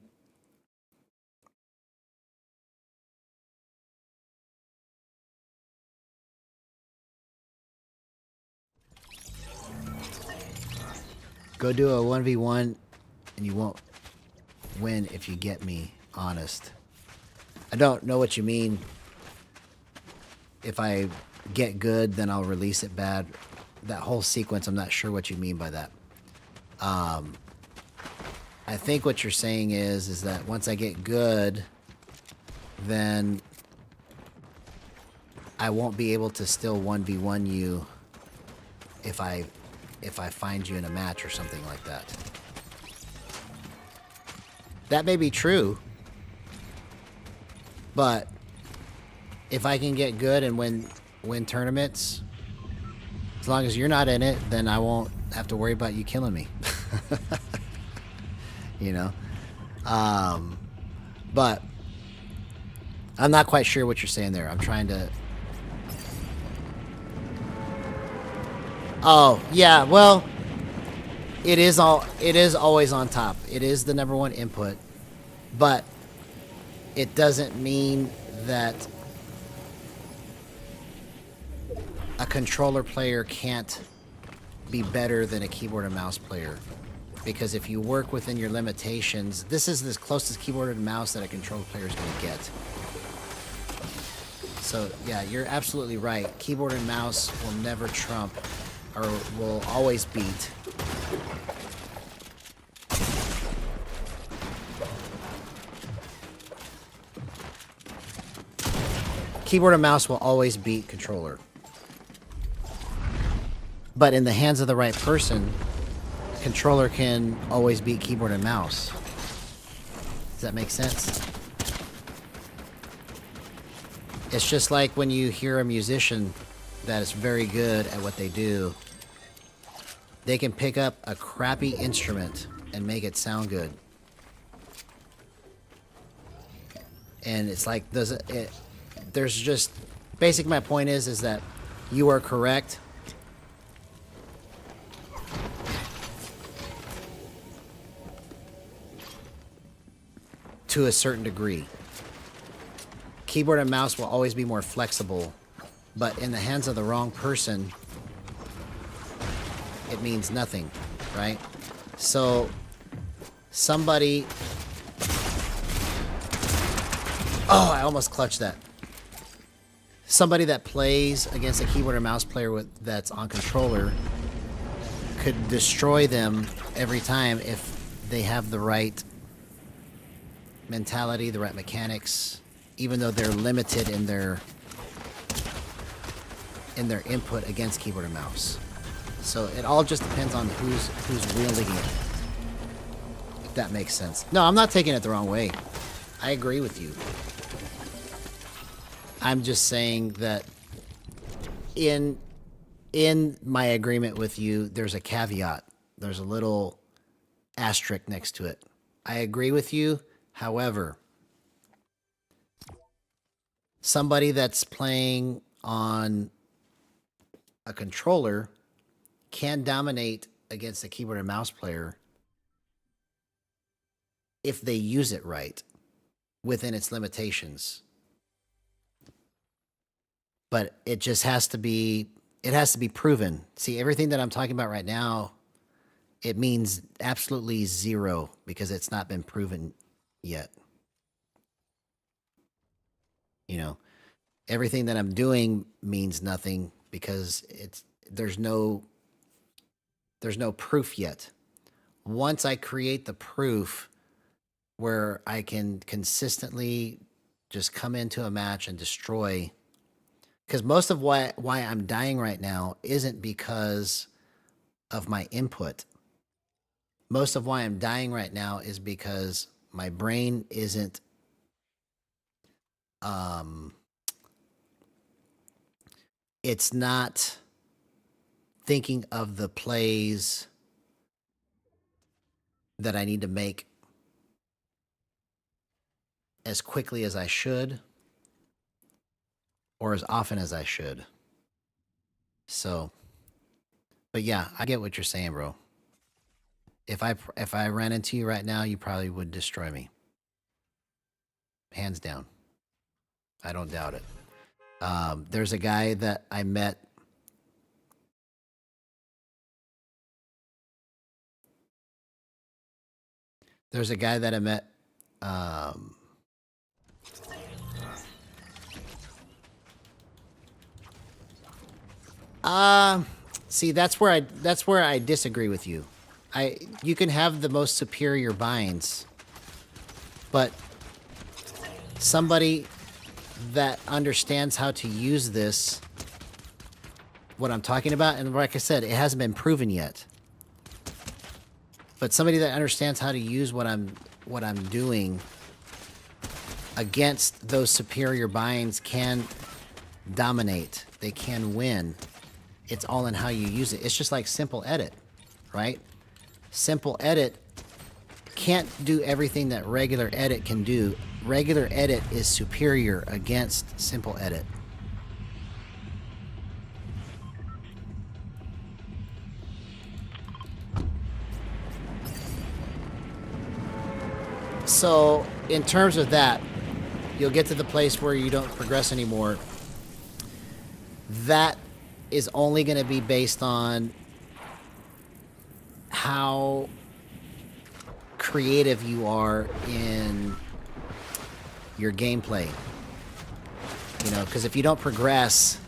go do a 1v1 and you won't win if you get me honest? I don't know what you mean. If I get good, then I'll release it bad. That whole sequence, I'm not sure what you mean by that. I think what you're saying is that once I get good, then I won't be able to still 1v1 you if I find you in a match or something like that. That may be true, but if I can get good and win tournaments, as long as you're not in it, then I won't have to worry about you killing me. You know? But I'm not quite sure what you're saying there. I'm trying to... Oh, yeah, well, it is always on top. It is the #1 input, but it doesn't mean that a controller player can't be better than a keyboard and mouse player. Because if you work within your limitations, this is the closest keyboard and mouse that a controller player is going to get. So, yeah, you're absolutely right. Keyboard and mouse will never trump, or will always beat. Keyboard and mouse will always beat controller. But in the hands of the right person, controller can always beat keyboard and mouse. Does that make sense? It's just like when you hear a musician that is very good at what they do, they can pick up a crappy instrument and make it sound good. And it's like, there's just, basically my point is that you are correct. To a certain degree. Keyboard and mouse will always be more flexible, but in the hands of the wrong person, it means nothing, right? So, somebody... Oh, I almost clutched that. Somebody that plays against a keyboard or mouse player that's on controller could destroy them every time if they have the right mentality, the right mechanics, even though they're limited in their input against keyboard and mouse. So it all just depends on who's wielding it. If that makes sense. No, I'm not taking it the wrong way. I agree with you. I'm just saying that in my agreement with you, there's a caveat. There's a little asterisk next to it. I agree with you. However, somebody that's playing on a controller can dominate against a keyboard and mouse player if they use it right within its limitations. But it just has to be proven. See, everything that I'm talking about right now, it means absolutely zero because it's not been proven yet. You know, everything that I'm doing means nothing because there's no proof yet. Once I create the proof where I can consistently just come into a match and destroy, because most of why I'm dying right now isn't because of my input. Most of why I'm dying right now is because my brain isn't it's not thinking of the plays that I need to make as quickly as I should or as often as I should. So, but yeah, I get what you're saying, bro. If I ran into you right now, you probably would destroy me. Hands down. I don't doubt it. There's a guy that I met. There's a guy that I met. See, that's where I disagree with you. You can have the most superior binds, but somebody that understands how to use this, what I'm talking about, and like I said, it hasn't been proven yet. But somebody that understands how to use what I'm doing against those superior binds can dominate. They can win. It's all in how you use it. It's just like simple edit, right? Simple edit can't do everything that regular edit can do. Regular edit is superior against simple edit. So, in terms of that, you'll get to the place where you don't progress anymore. That is only going to be based on how creative you are in your gameplay. You know, because if you don't progress,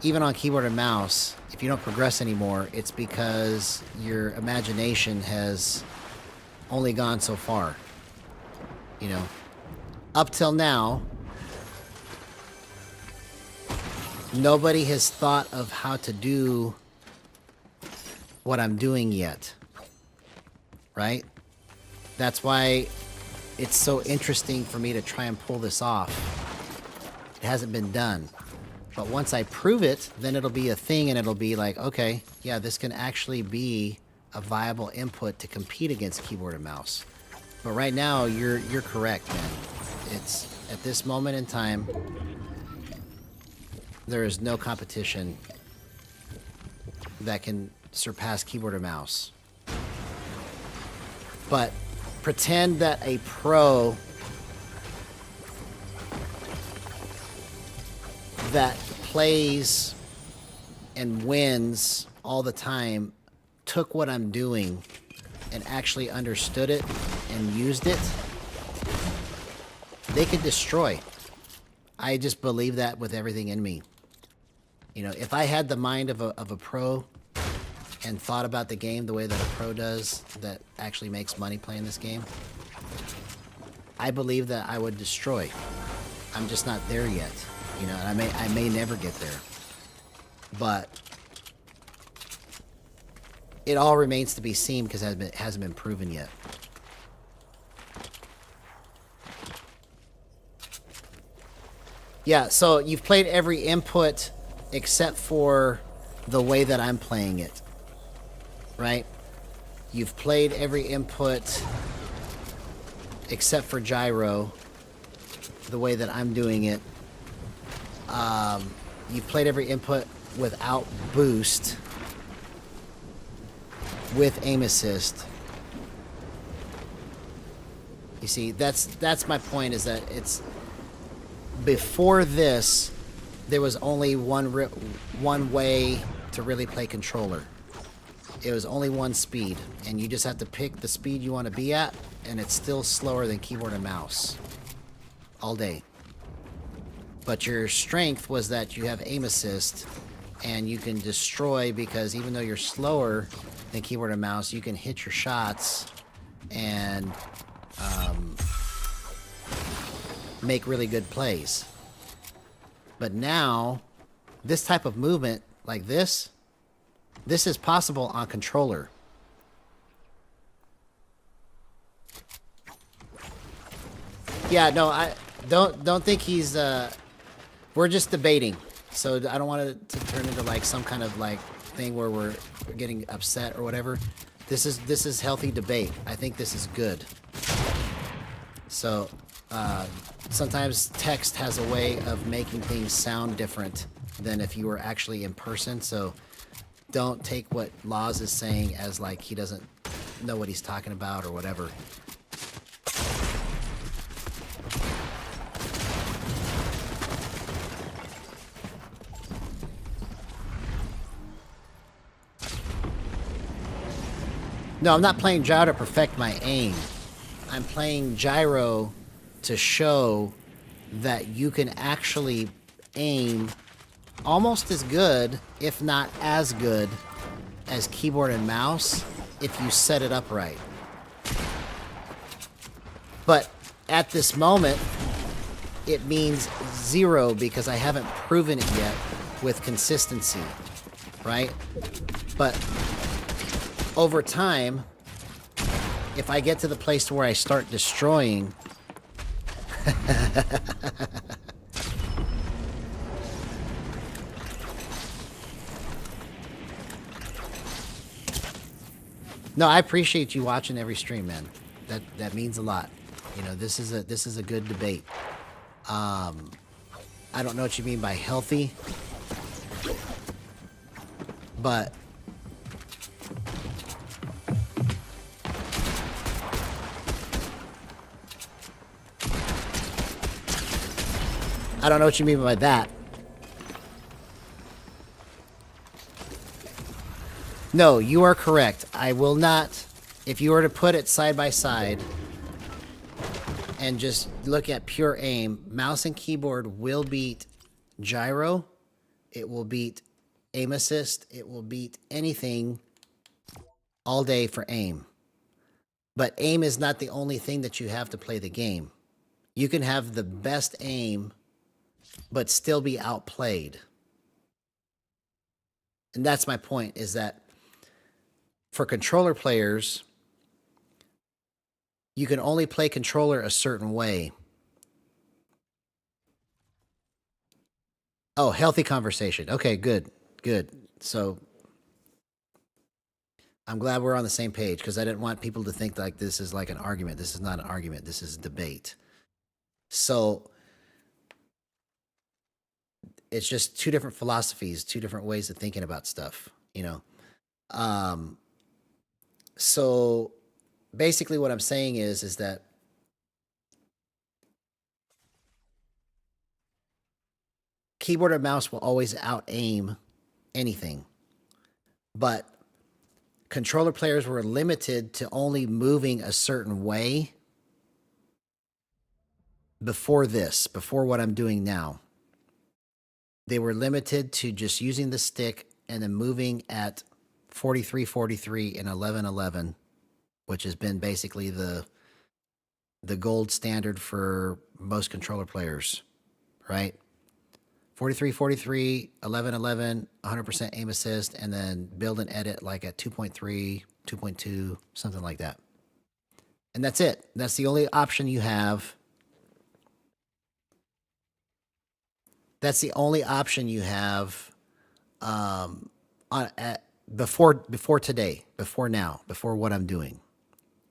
even on keyboard and mouse, if you don't progress anymore, it's because your imagination has only gone so far. You know, up till now, nobody has thought of how to do what I'm doing yet, right? That's why it's so interesting for me to try and pull this off. It hasn't been done. But once I prove it, then it'll be a thing and it'll be like, okay, yeah, this can actually be a viable input to compete against keyboard and mouse. But right now, you're correct, man. It's at this moment in time, there is no competition that can surpass keyboard or mouse. But pretend that a pro that plays and wins all the time took what I'm doing and actually understood it and used it, they could destroy. I just believe that with everything in me. You know, if I had the mind of a pro and thought about the game the way that a pro does that actually makes money playing this game, I believe that I would destroy. I'm just not there yet. You know, and I may never get there. But it all remains to be seen because it hasn't been proven yet. Yeah, so you've played every input except for the way that I'm playing it, right? You've played every input except for gyro, the way that I'm doing it. You've played every input without boost, with aim assist. You see, that's my point, is that it's before this, there was only one way to really play controller. It was only one speed, and you just have to pick the speed you want to be at, and it's still slower than keyboard and mouse all day. But your strength was that you have aim assist, and you can destroy, because even though you're slower than keyboard and mouse, you can hit your shots and make really good plays. But now, this type of movement, like this is possible on controller. Yeah, no, I don't think he's we're just debating. So I don't want it to turn into like some kind of like thing where we're getting upset or whatever. This is healthy debate. I think this is good. So sometimes text has a way of making things sound different than if you were actually in person. So don't take what Laws is saying as like he doesn't know what he's talking about or whatever. No, I'm not playing gyro to perfect my aim. I'm playing gyro to show that you can actually aim almost as good, if not as good, as keyboard and mouse if you set it up right. But at this moment, it means zero because I haven't proven it yet with consistency, right? But over time, if I get to the place where I start destroying... No, I appreciate you watching every stream, man. That means a lot. You know, this is a good debate. I don't know what you mean by healthy, but I don't know what you mean by that. No, you are correct. I will not, if you were to put it side by side and just look at pure aim, mouse and keyboard will beat gyro. It will beat aim assist. It will beat anything all day for aim. But aim is not the only thing that you have to play the game. You can have the best aim but still be outplayed. And that's my point, is that for controller players, you can only play controller a certain way. Oh, healthy conversation. Okay, good. Good. So I'm glad we're on the same page because I didn't want people to think like this is like an argument. This is not an argument. This is a debate. So it's just two different philosophies, two different ways of thinking about stuff, you know. Um, so basically what I'm saying is that keyboard and mouse will always out aim anything. But controller players were limited to only moving a certain way before this, before what I'm doing now. They were limited to just using the stick and then moving at 43-43 and 11-11, which has been basically the gold standard for most controller players, right? 43-43, 11-11, 100% aim assist, and then build and edit like at 2.3, 2.2, something like that. And that's it. That's the only option you have. That's the only option you have before today, before now, before what I'm doing.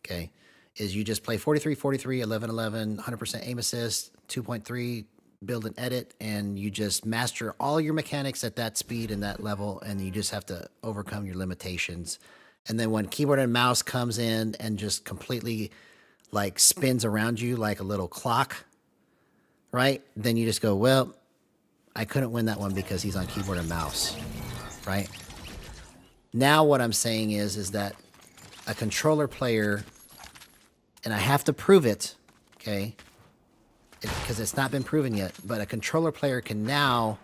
Okay, is you just play 43-43, 11-11, 100% aim assist, 2.3 build and edit, and you just master all your mechanics at that speed and that level, and you just have to overcome your limitations. And then when keyboard and mouse comes in and just completely like spins around you like a little clock, right? Then you just go, well, I couldn't win that one because he's on keyboard and mouse, right? Now what I'm saying is that a controller player, and I have to prove it, okay, because it's not been proven yet, but a controller player can now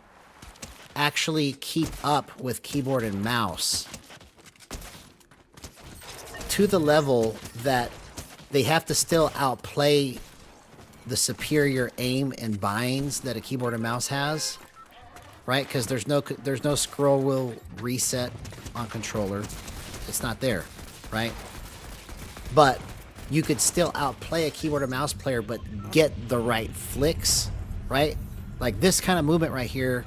actually keep up with keyboard and mouse to the level that they have to still outplay the superior aim and binds that a keyboard and mouse has, right? Because there's no scroll wheel reset on controller. It's not there, right? But you could still outplay a keyboard and mouse player, but get the right flicks, right? Like this kind of movement right here,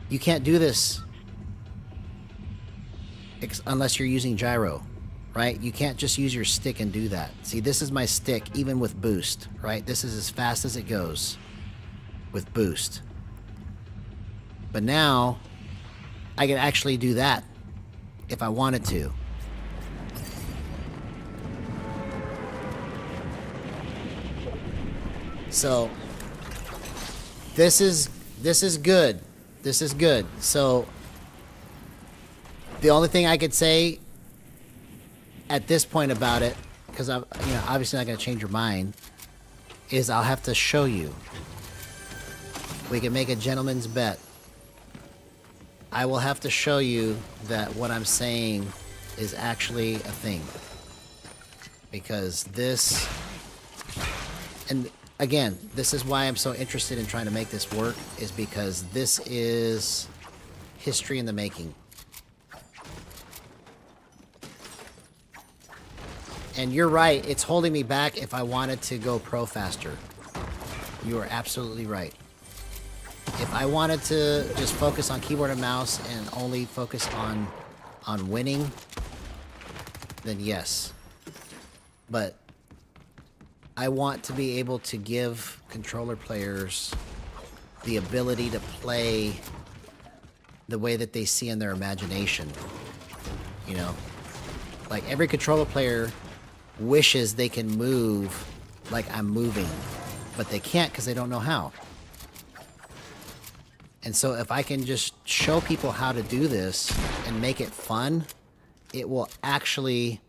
you can't do this unless you're using gyro, right? You can't just use your stick and do that. See, this is my stick, even with boost, right? This is as fast as it goes with boost. But now, I can actually do that if I wanted to. So, this is good. This is good. So, the only thing I could say at this point about it, because I'm, obviously not going to change your mind, is I'll have to show you. We can make a gentleman's bet. I will have to show you that what I'm saying is actually a thing. Because this, and again, this is why I'm so interested in trying to make this work, is because this is history in the making. And you're right, it's holding me back if I wanted to go pro faster. You are absolutely right. If I wanted to just focus on keyboard and mouse and only focus on winning, then yes. But I want to be able to give controller players the ability to play the way that they see in their imagination. You know? Like every controller player wishes they can move like I'm moving, but they can't because they don't know how. And so if I can just show people how to do this and make it fun, it will actually,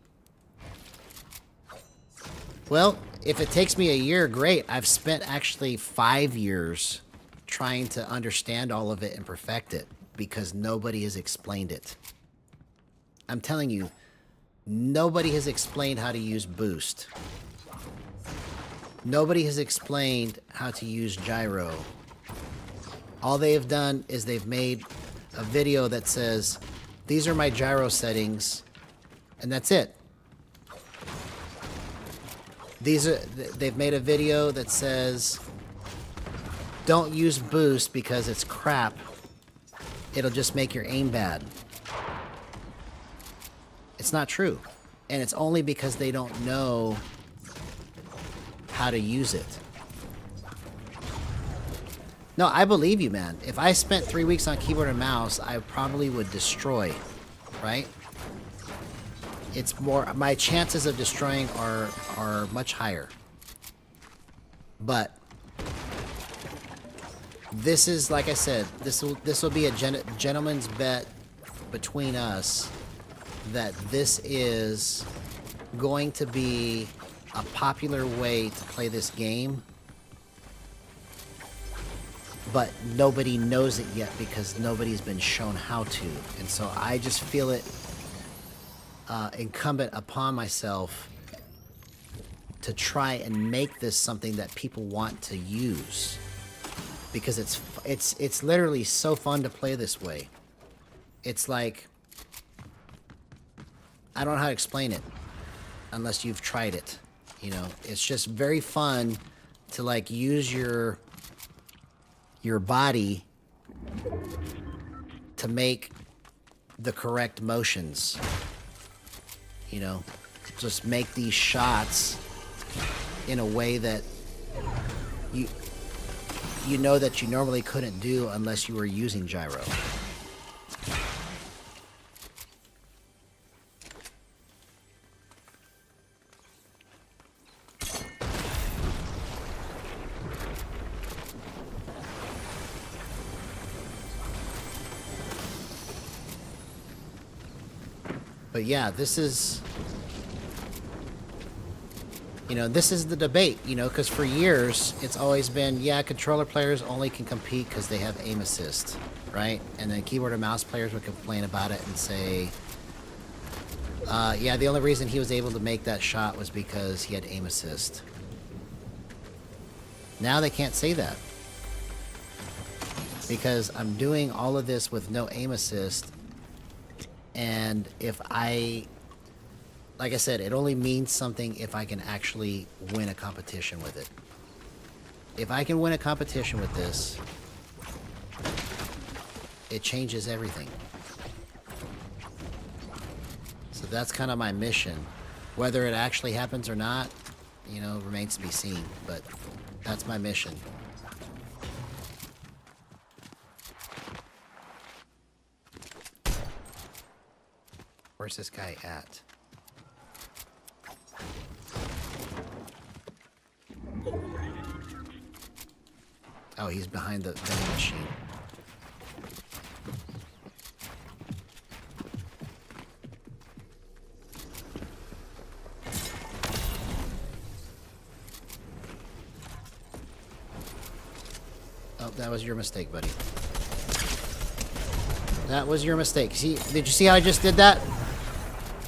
well, if it takes me a year, great. I've spent actually 5 years trying to understand all of it and perfect it because nobody has explained it. I'm telling you, nobody has explained how to use boost. Nobody has explained how to use gyro. All they have done is they've made a video that says, these are my gyro settings, and that's it. They've made a video that says, don't use boost because it's crap. It'll just make your aim bad. It's not true. And it's only because they don't know how to use it. No, I believe you, man. If I spent 3 weeks on keyboard and mouse, I probably would destroy, right? It's more, my chances of destroying are much higher. But this is, like I said, this will be a gentleman's bet between us that this is going to be a popular way to play this game, but nobody knows it yet because nobody's been shown how to. And so I just feel it incumbent upon myself to try and make this something that people want to use, because it's literally so fun to play this way. It's like, I don't know how to explain it unless you've tried it. You know, it's just very fun to like use your body to make the correct motions. You know, just make these shots in a way that you know that you normally couldn't do unless you were using gyro. But yeah, this is, you know, this is the debate, you know, because for years it's always been, yeah, controller players only can compete because they have aim assist, right? And then keyboard and mouse players would complain about it and say, yeah, the only reason he was able to make that shot was because he had aim assist. Now they can't say that, because I'm doing all of this with no aim assist. And if like I said, it only means something if I can actually win a competition with it. If I can win a competition with this, it changes everything. So that's kind of my mission. Whether it actually happens or not, you know, remains to be seen. But that's my mission. Where's this guy at? Oh, he's behind the vending machine. Oh, that was your mistake, buddy. That was your mistake. See, did you see how I just did that?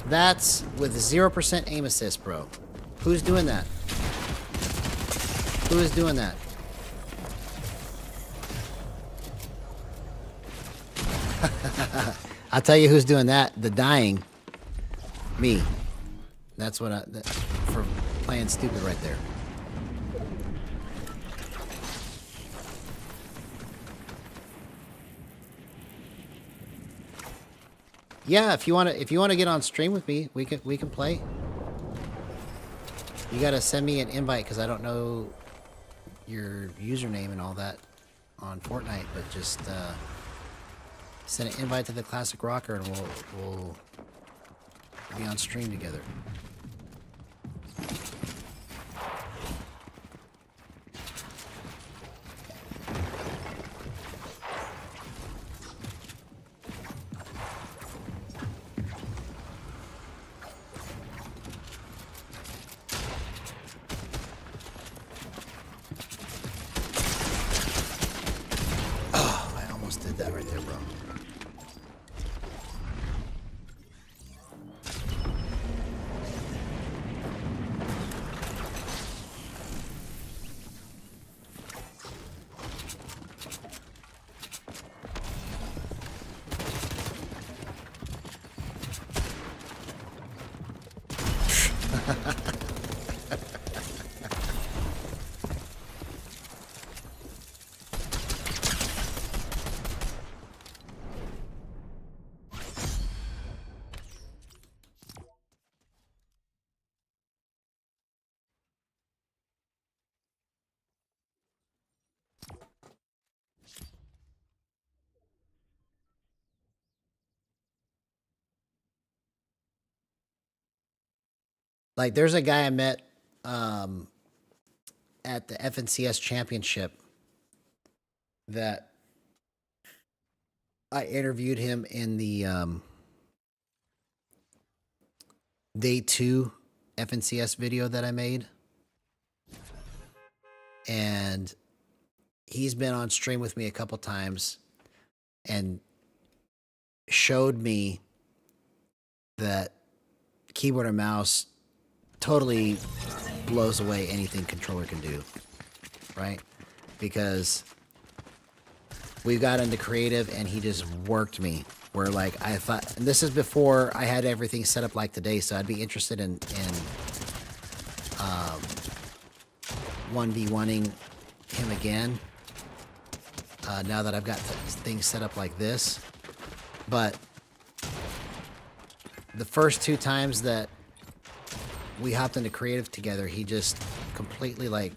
That's with 0% aim assist, bro. Who's doing that? Who is doing that? I'll tell you who's doing that. The dying. Me. That's what for playing stupid right there. Yeah, if you want to get on stream with me, we can play. You gotta send me an invite because I don't know your username and all that on Fortnite, but just send an invite to the Classic Rocker and we'll be on stream together. That right there, bro. Like, there's a guy I met at the FNCS championship that I interviewed him in the day 2 FNCS video that I made. And he's been on stream with me a couple times and showed me that keyboard and mouse totally blows away anything controller can do, right? Because we got into creative and he just worked me where, like, I thought, and this is before I had everything set up like today, so I'd be interested in 1v1ing him again now that I've got things set up like this. But the first 2 times that we hopped into creative together, he just completely, like,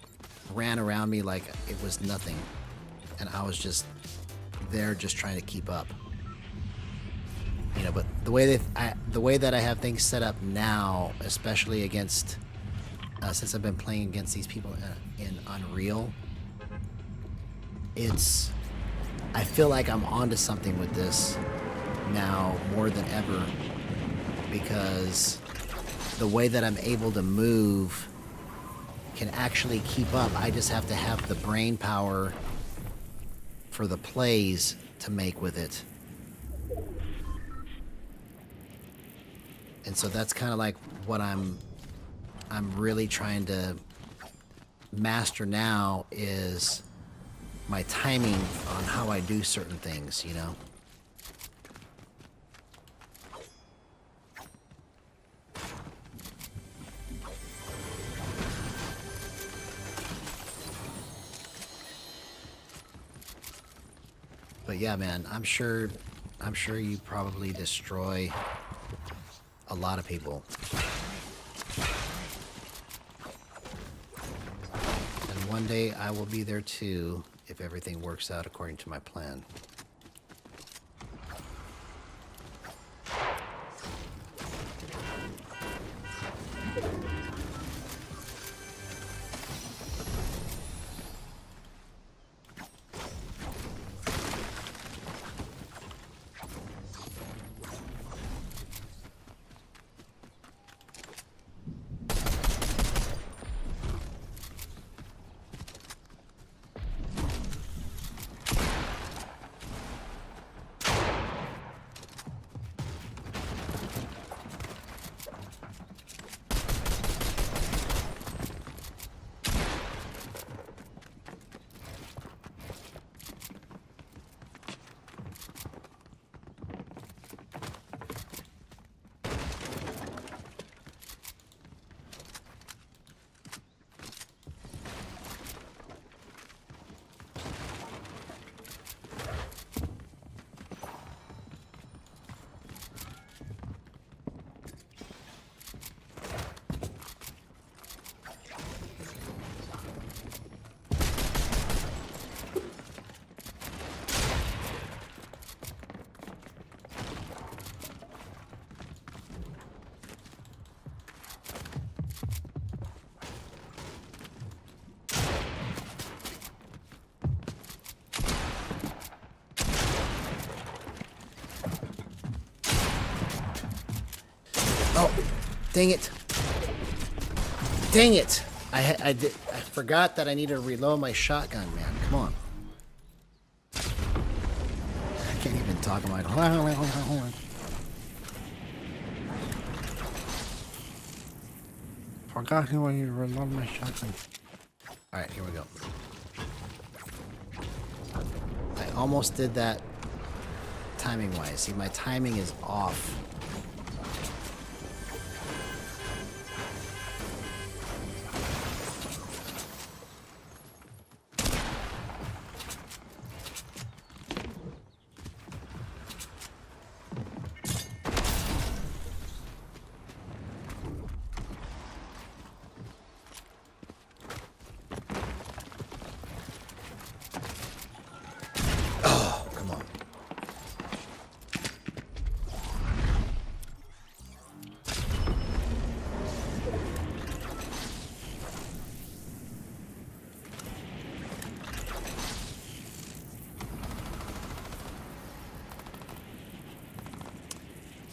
ran around me like it was nothing, and I was just there just trying to keep up, you know. But the way that I have things set up now, especially against since I've been playing against these people in Unreal, I feel like I'm onto something with this now more than ever, because the way that I'm able to move can actually keep up. I just have to have the brain power for the plays to make with it. And so that's kind of like what I'm really trying to master now, is my timing on how I do certain things, you know? But yeah, man, I'm sure you probably destroy a lot of people. And one day I will be there too, if everything works out according to my plan. Oh, dang it. Dang it. I forgot that I needed to reload my shotgun, man. Come on. I can't even talk. I'm like, hold on. Forgot who I need to reload my shotgun. Alright, here we go. I almost did that timing wise. See, my timing is off.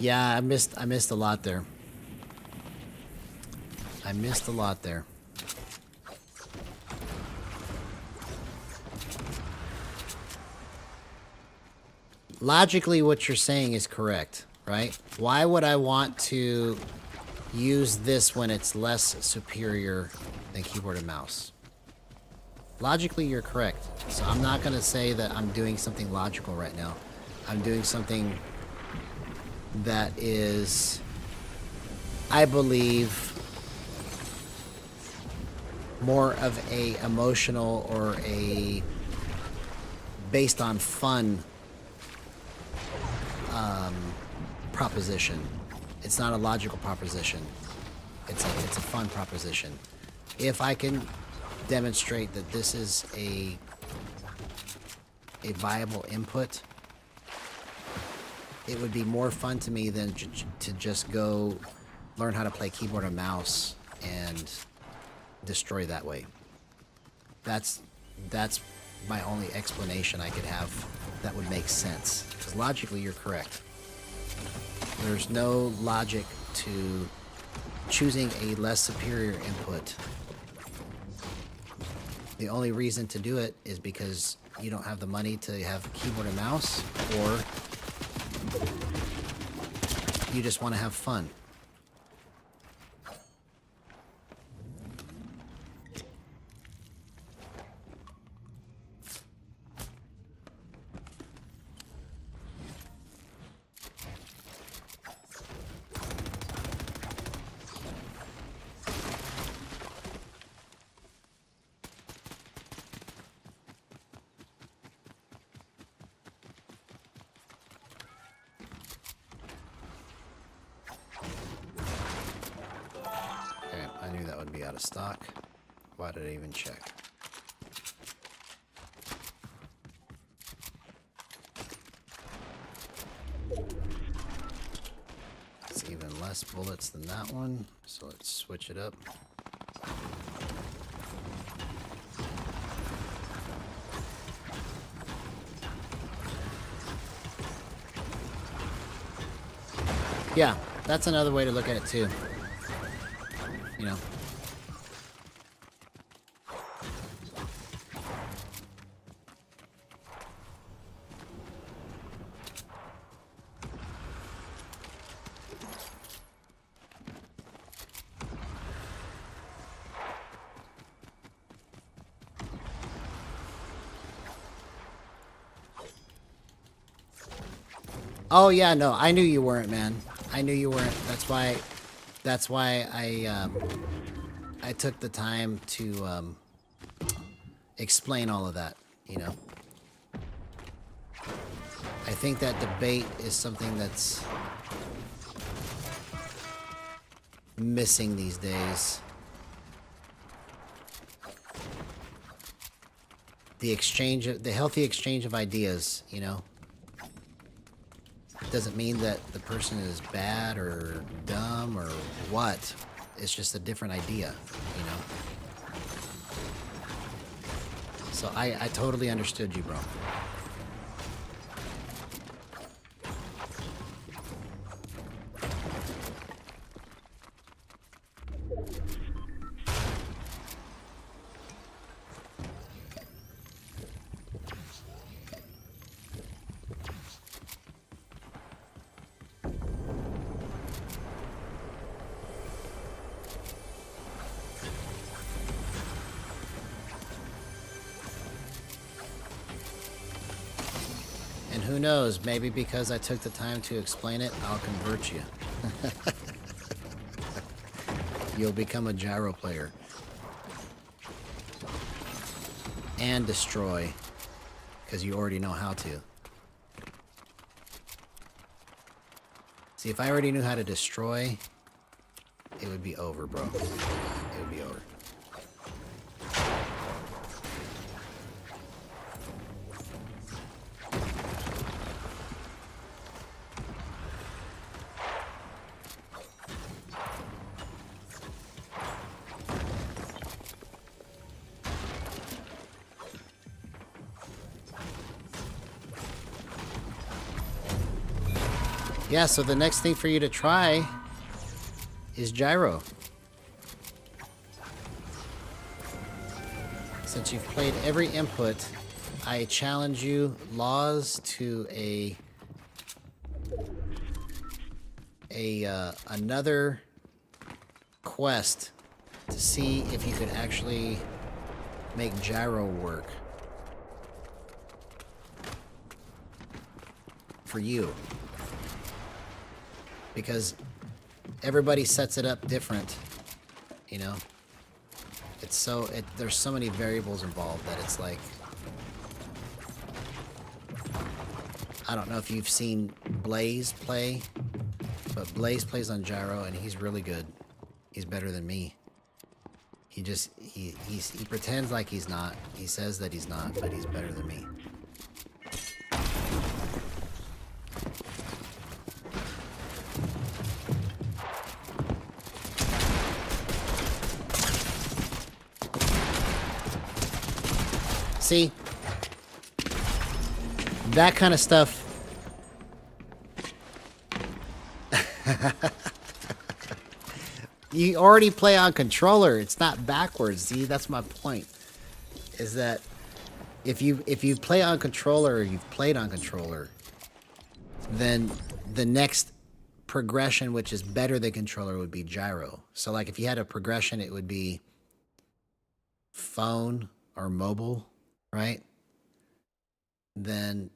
Yeah, I missed a lot there. I missed a lot there. Logically, what you're saying is correct, right? Why would I want to use this when it's less superior than keyboard and mouse? Logically, you're correct. So I'm not going to say that I'm doing something logical right now. I'm doing something that is, I believe, more of a emotional or a based on fun proposition. It's not a logical proposition. It's a fun proposition. If I can demonstrate that this is a viable input, it would be more fun to me than to just go learn how to play keyboard and mouse and destroy that way. That's my only explanation I could have that would make sense. Because logically, you're correct. There's no logic to choosing a less superior input. The only reason to do it is because you don't have the money to have a keyboard and mouse, or you just want to have fun. I knew that would be out of stock. Why did I even check? It's even less bullets than that one, so let's switch it up. Yeah, that's another way to look at it too. You know. Oh yeah, no, I knew you weren't, man. I knew you weren't. That's why I took the time to explain all of that, you know. I think that debate is something that's missing these days. The healthy exchange of ideas, you know. Doesn't mean that the person is bad or dumb or what. It's just a different idea, you know. So I totally understood you, bro. And who knows, maybe because I took the time to explain it, I'll convert you. You'll become a gyro player. And destroy, because you already know how to. See, if I already knew how to destroy, it would be over, bro. It would be over. Yeah, so the next thing for you to try is gyro. Since you've played every input, I challenge you, Laws, to another quest to see if you could actually make gyro work for you, because everybody sets it up different, you know. It's so there's so many variables involved that it's like, I don't know if you've seen Blaze play, but Blaze plays on gyro and he's really good. He's better than me. He pretends like he's not. He says that he's not, but he's better than me. See? That kind of stuff. You already play on controller. It's not backwards. See, that's my point. Is that if you play on controller, or you've played on controller, then the next progression, which is better than controller, would be gyro. So like if you had a progression, it would be phone or mobile, right? Then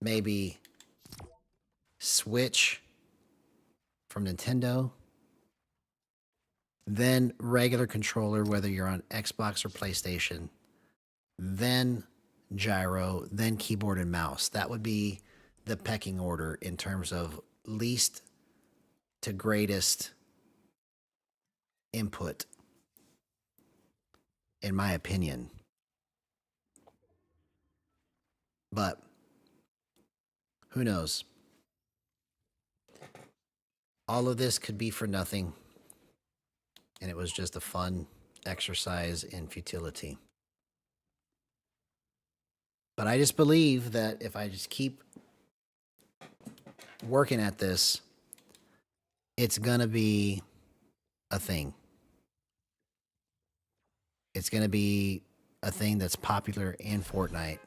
maybe Switch from Nintendo. Then regular controller, whether you're on Xbox or PlayStation. Then gyro, then keyboard and mouse. That would be the pecking order in terms of least to greatest input, in my opinion. But who knows? All of this could be for nothing, and it was just a fun exercise in futility. But I just believe that if I just keep working at this, it's gonna be a thing. It's gonna be a thing that's popular in Fortnite.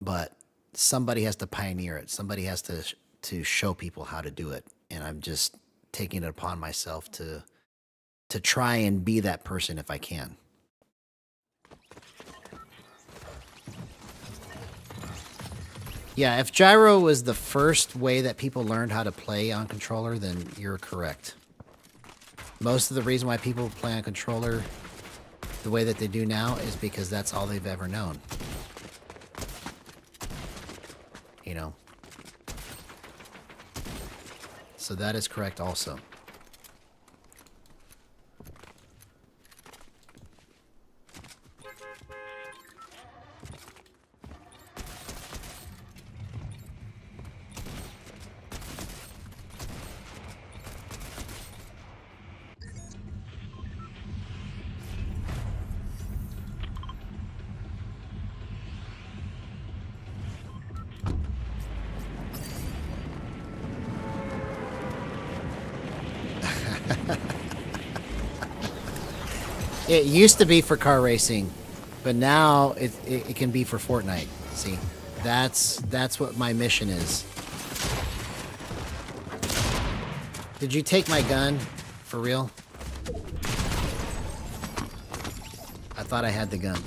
But somebody has to pioneer it. Somebody has to show people how to do it. And I'm just taking it upon myself to try and be that person if I can. Yeah, if gyro was the first way that people learned how to play on controller, then you're correct. Most of the reason why people play on controller the way that they do now is because that's all they've ever known. You know. So that is correct also. It used to be for car racing, but now it can be for Fortnite. See, that's what my mission is. Did you take my gun? For real? I thought I had the gun.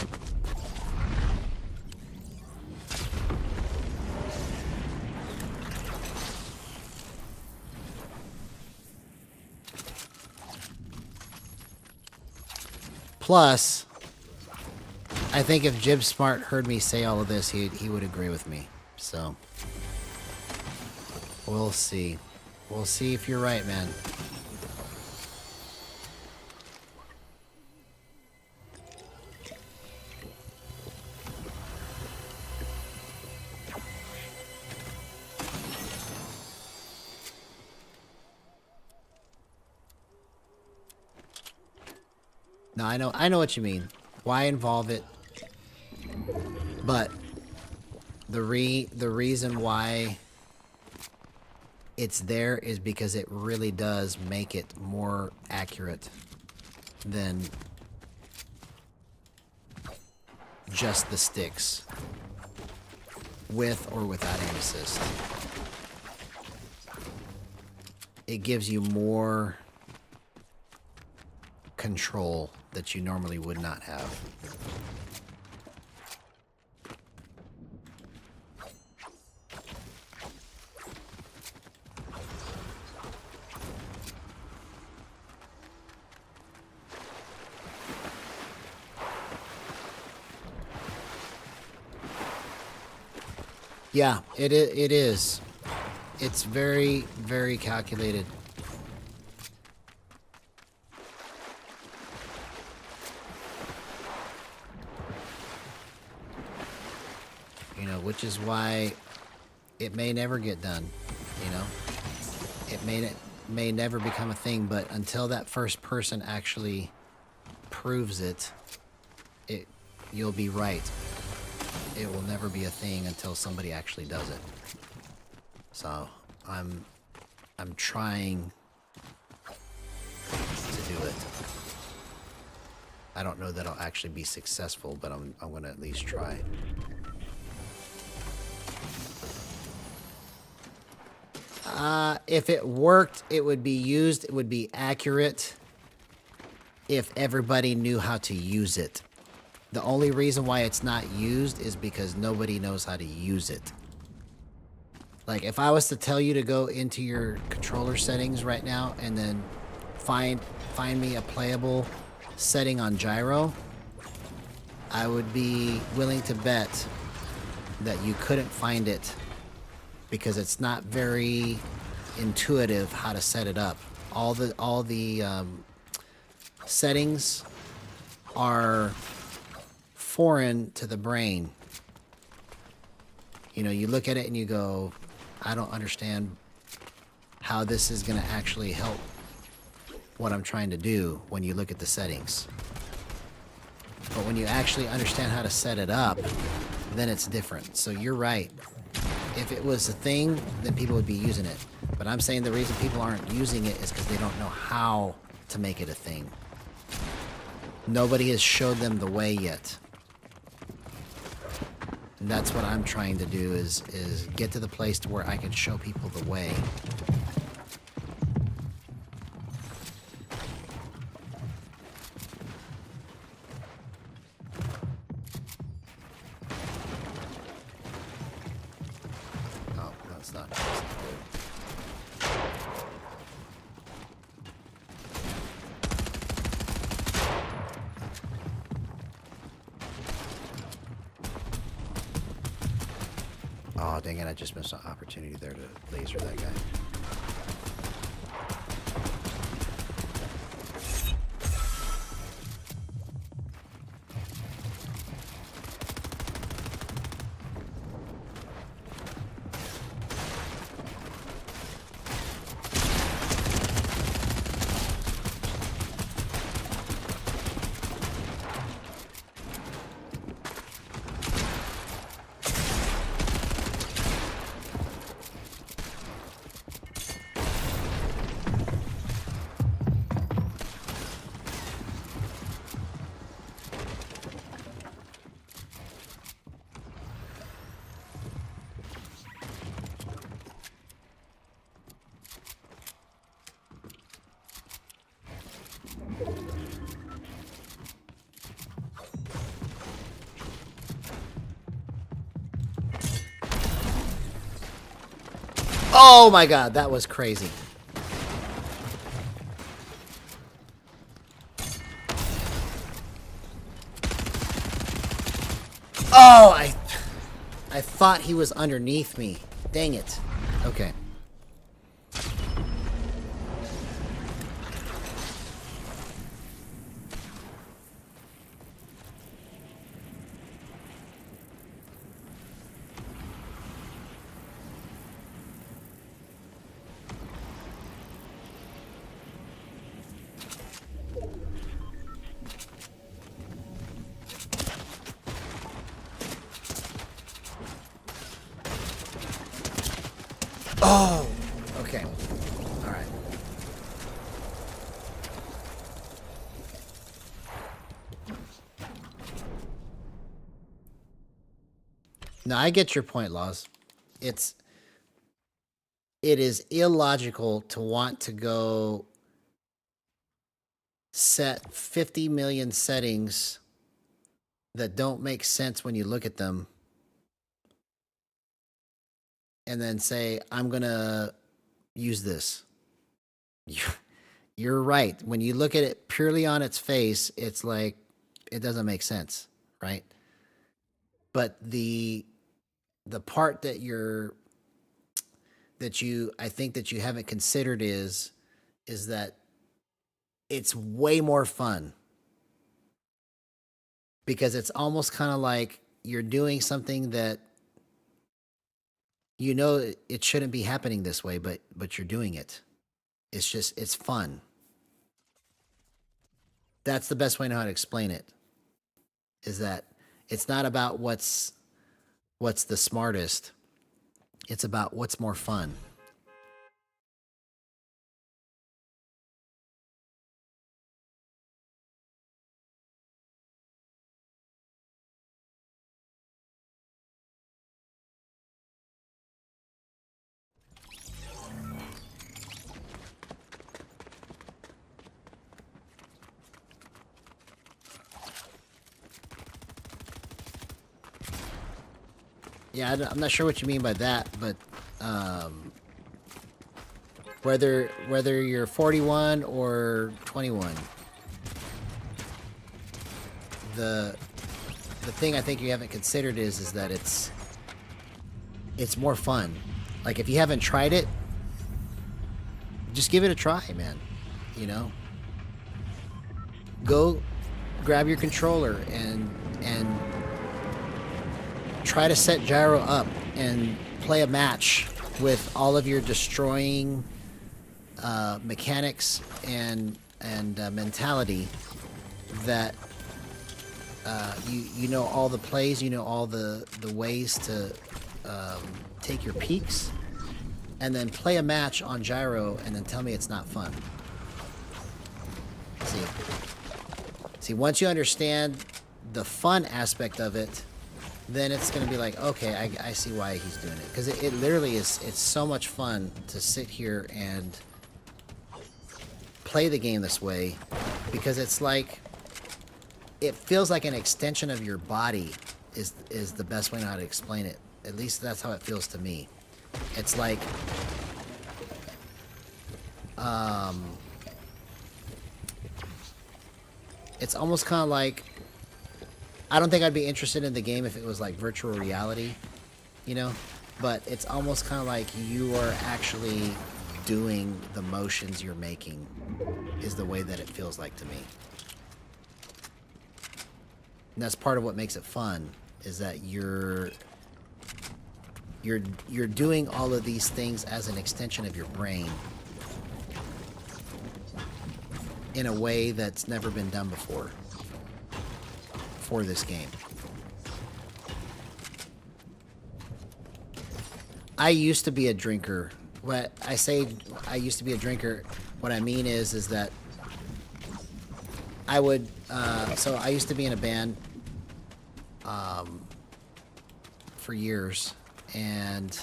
Plus, I think if Jib Smart heard me say all of this, he would agree with me. So, we'll see. We'll see if you're right, man. No, I know what you mean. Why involve it? But the reason why it's there is because it really does make it more accurate than just the sticks, with or without aim assist. It gives you more control that you normally would not have. Yeah, it is. It's very, very calculated. You know, which is why it may never get done, you know? It may never become a thing, but until that first person actually proves it, you'll be right. It will never be a thing until somebody actually does it. So I'm trying to do it. I don't know that I'll actually be successful, but I'm gonna at least try. If it worked, it would be used. It would be accurate if everybody knew how to use it. The only reason why it's not used is because nobody knows how to use it. Like, if I was to tell you to go into your controller settings right now and then find me a playable setting on gyro, I would be willing to bet that you couldn't find it because it's not very intuitive how to set it up. All the settings are foreign to the brain. You know, you look at it and you go, I don't understand how this is going to actually help what I'm trying to do when you look at the settings. But when you actually understand how to set it up, then it's different. So you're right. If it was a thing, then people would be using it. But I'm saying the reason people aren't using it is because they don't know how to make it a thing. Nobody has showed them the way yet. And that's what I'm trying to do is get to the place to where I can show people the way. Oh, that's not good. Oh, dang it, I just missed an opportunity there to laser that guy. Oh my god, that was crazy. Oh, I thought he was underneath me. Dang it. Okay. Okay. All right. Now I get your point, Laws. It is illogical to want to go set 50 million settings that don't make sense when you look at them and then say, I'm going to use this. You're right. When you look at it purely on its face, it's like, it doesn't make sense, right? But the part that I think that you haven't considered is that it's way more fun because it's almost kind of like you're doing something that you know it shouldn't be happening this way, but you're doing it. It's fun. That's the best way I know how to explain it. Is that it's not about what's the smartest. It's about what's more fun. Yeah, I'm not sure what you mean by that, but whether you're 41 or 21, the thing I think you haven't considered is that it's more fun. Like if you haven't tried it, just give it a try, man. You know, go grab your controller and try to set Gyro up and play a match with all of your destroying mechanics and mentality that you know all the plays, you know all the ways to take your peaks, and then play a match on Gyro and then tell me it's not fun. See, once you understand the fun aspect of it, then it's going to be like, okay, I see why he's doing it. Because it literally is, it's so much fun to sit here and play the game this way. Because it's like, it feels like an extension of your body is the best way to know how to explain it. At least that's how it feels to me. It's like, it's almost kind of like, I don't think I'd be interested in the game if it was like virtual reality, you know? But it's almost kind of like you are actually doing the motions you're making is the way that it feels like to me. And that's part of what makes it fun, is that you're doing all of these things as an extension of your brain in a way that's never been done before for this game. I used to be a drinker. What I say I used to be a drinker, what I mean is that I would so I used to be in a band for years, and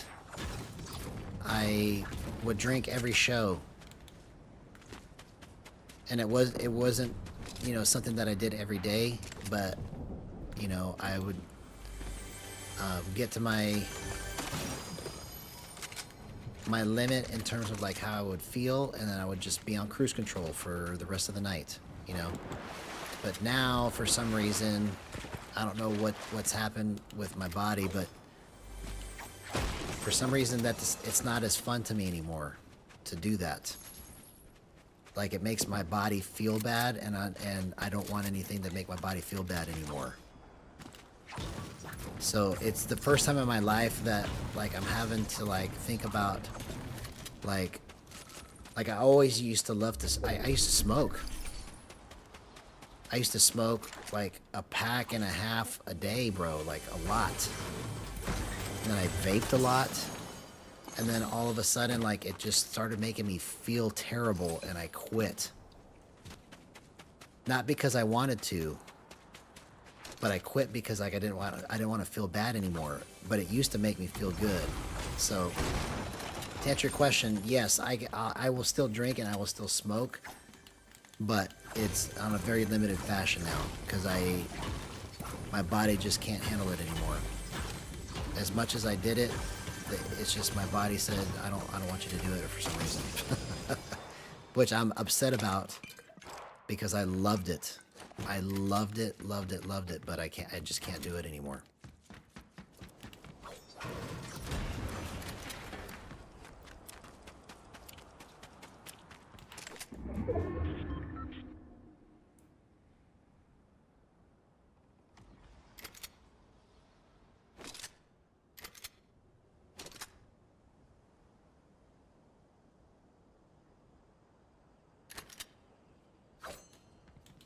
I would drink every show, and it wasn't, you know, something that I did every day, but you know, I would get to my limit in terms of like how I would feel, and then I would just be on cruise control for the rest of the night, you know. But now, for some reason, I don't know what's happened with my body, but for some reason it's not as fun to me anymore to do that. Like, it makes my body feel bad, and I don't want anything to make my body feel bad anymore. So it's the first time in my life that like I'm having to like think about like I always used to love to. I used to smoke. I used to smoke like a pack and a half a day, bro, like a lot. And then I vaped a lot. And then all of a sudden, like, it just started making me feel terrible, and I quit. Not because I wanted to, but I quit because like I didn't want to feel bad anymore. But it used to make me feel good. So to answer your question, yes, I will still drink and I will still smoke, but it's on a very limited fashion now because my body just can't handle it anymore. As much as I did it, it's just my body said I don't want you to do it for some reason, which I'm upset about because I loved it. I loved it, but I just can't do it anymore.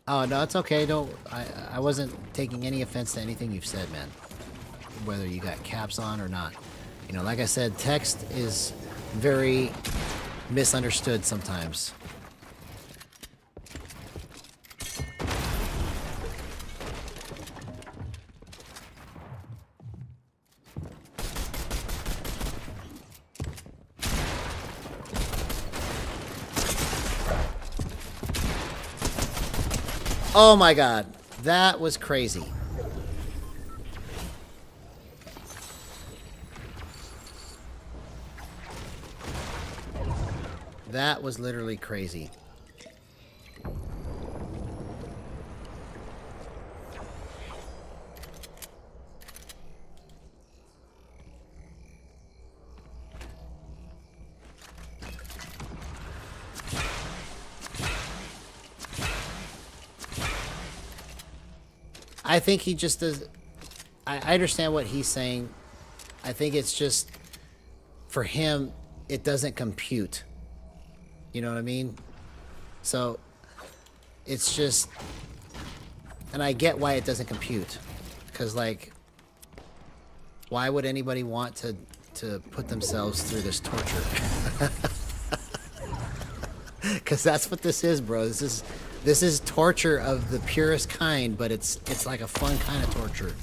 Oh, no, it's okay. I wasn't taking any offense to anything you've said, man. Whether you got caps on or not. You know, like I said, text is very misunderstood sometimes. Oh my god, that was crazy. That was literally crazy. I think he just does. I understand what he's saying. I think it's just, for him, it doesn't compute. You know what I mean? So, it's just, and I get why it doesn't compute. Because, like, why would anybody want to put themselves through this torture? Because that's what this is, bro. This is torture of the purest kind, but it's like a fun kind of torture,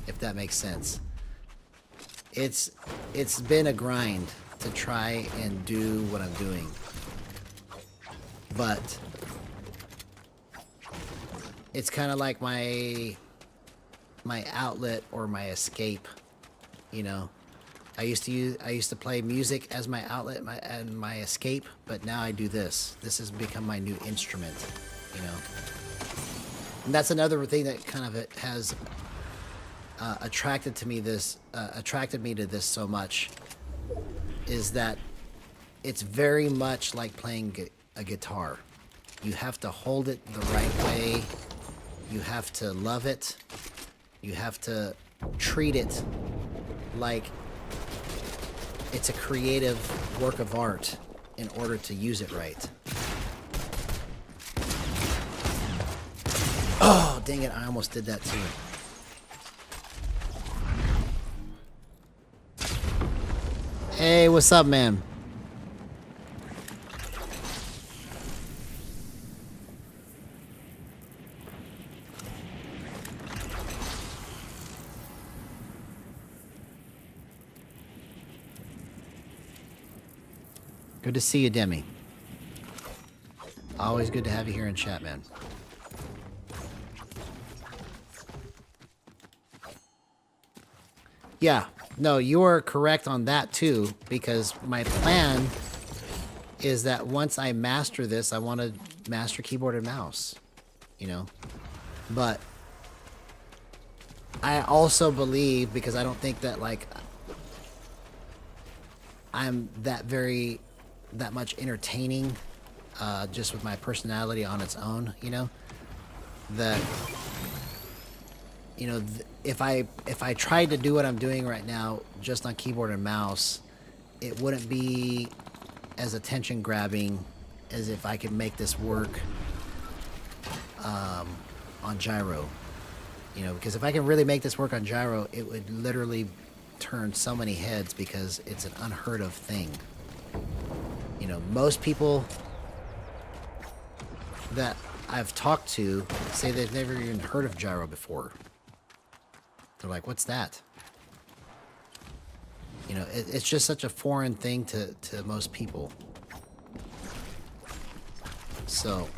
if that makes sense. It's been a grind to try and do what I'm doing. But it's kind of like my outlet or my escape, you know. I used to play music as my outlet and my escape, but now I do this. This has become my new instrument, you know. And that's another thing that kind of has attracted me to this so much, is that it's very much like playing a guitar. You have to hold it the right way. You have to love it. You have to treat it like it's a creative work of art in order to use it right. Oh, dang it, I almost did that too. Hey, what's up, man? Good to see you, Demi. Always good to have you here in chat, man. Yeah, no, you're correct on that too, because my plan is that once I master this, I want to master keyboard and mouse, you know. But I also believe, because I don't think that, like, I'm that much entertaining, just with my personality on its own, you know, that, you know, if I tried to do what I'm doing right now just on keyboard and mouse, it wouldn't be as attention grabbing as if I could make this work on Gyro, you know, because if I can really make this work on Gyro, it would literally turn so many heads because it's an unheard of thing. You know, most people that I've talked to say they've never even heard of gyro before. They're like, what's that? You know, it's just such a foreign thing to most people. So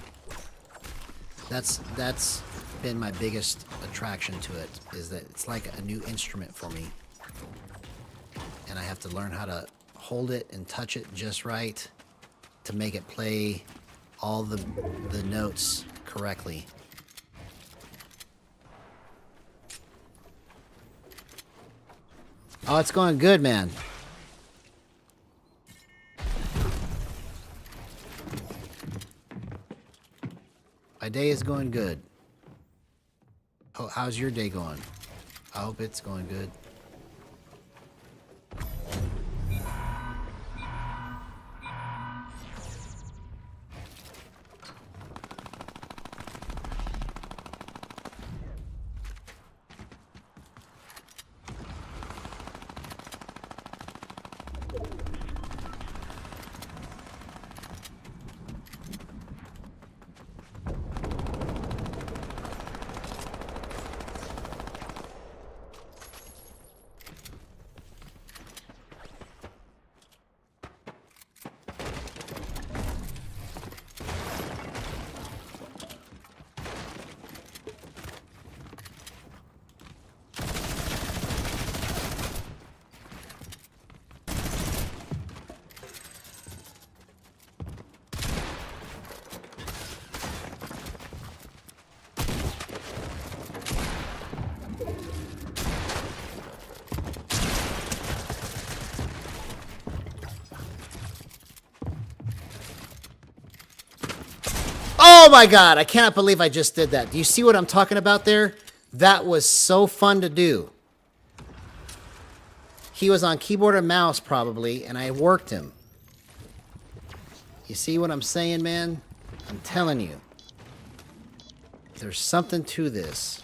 that's been my biggest attraction to it, is that it's like a new instrument for me. And I have to learn how to hold it and touch it just right to make it play all the notes correctly. Oh, it's going good, man. My day is going good. Oh, how's your day going? I hope it's going good. Oh my god, I cannot believe I just did that. Do you see what I'm talking about there? That was so fun to do. He was on keyboard and mouse probably, and I worked him. You see what I'm saying, man? I'm telling you. There's something to this.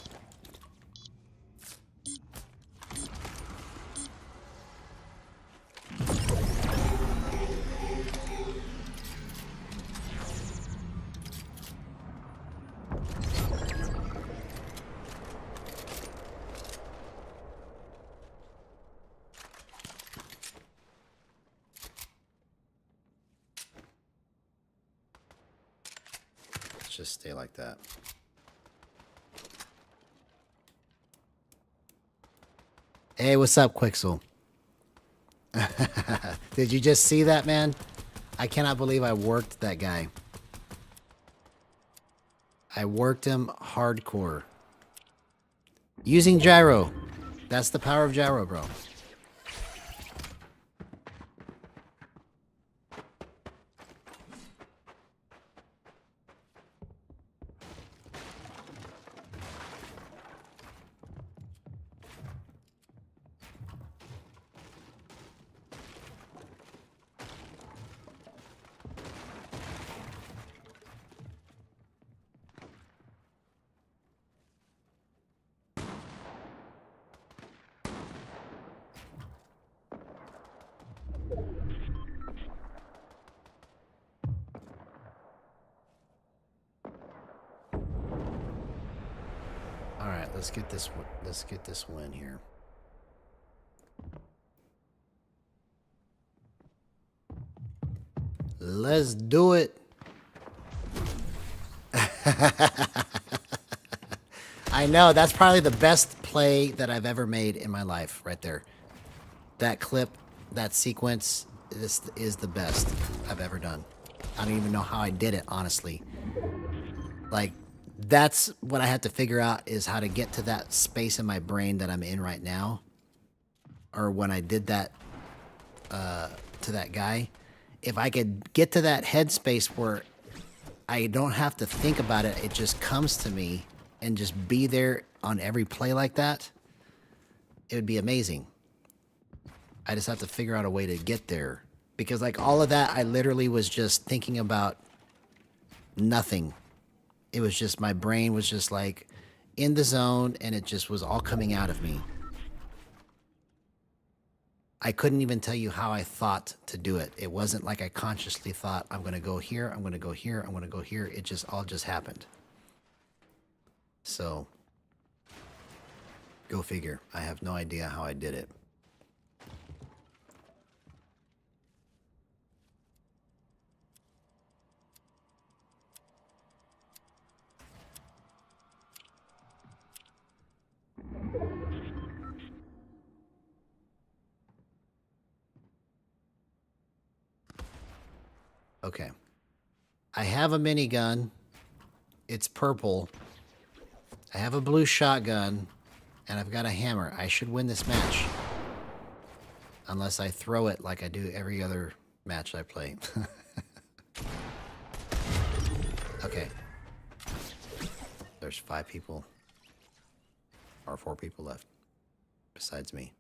Just stay like that. Hey, what's up, Quixel? Did you just see that, man? I cannot believe I worked that guy. I worked him hardcore. Using gyro. That's the power of gyro, bro. All right, let's get this win here. Let's do it. I know, that's probably the best play that I've ever made in my life right there. That clip, that sequence, this is the best I've ever done. I don't even know how I did it, honestly. Like, that's what I had to figure out, is how to get to that space in my brain that I'm in right now. Or when I did that to that guy. If I could get to that headspace where I don't have to think about it, it just comes to me, and just be there on every play like that, it would be amazing. I just have to figure out a way to get there. Because like all of that, I literally was just thinking about nothing. It was just, my brain was just like in the zone, and it just was all coming out of me. I couldn't even tell you how I thought to do it. It wasn't like I consciously thought, I'm going to go here, I'm going to go here, I'm going to go here. It just all just happened. So, go figure. I have no idea how I did it. Okay. I have a minigun. It's purple. I have a blue shotgun. And I've got a hammer. I should win this match. Unless I throw it like I do every other match I play. Okay. There's 5 people. Or 4 people left. Besides me.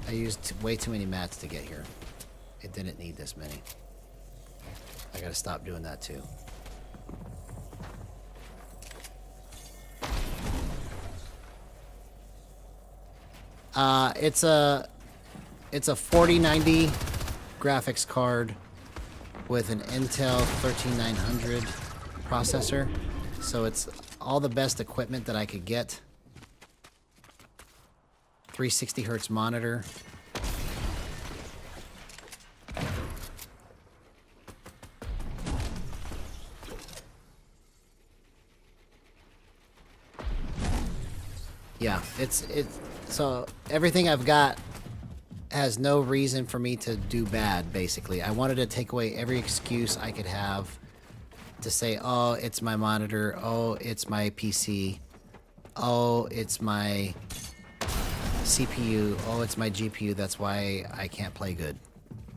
I used way too many mats to get here. It didn't need this many. I gotta stop doing that too. It's a 4090 graphics card with an Intel 13900 processor. So it's all the best equipment that I could get. 360 hertz monitor. Yeah, so everything I've got has no reason for me to do bad, basically. I wanted to take away every excuse I could have to say, oh, it's my monitor, oh, it's my PC, oh, it's my CPU, oh, it's my GPU, that's why I can't play good,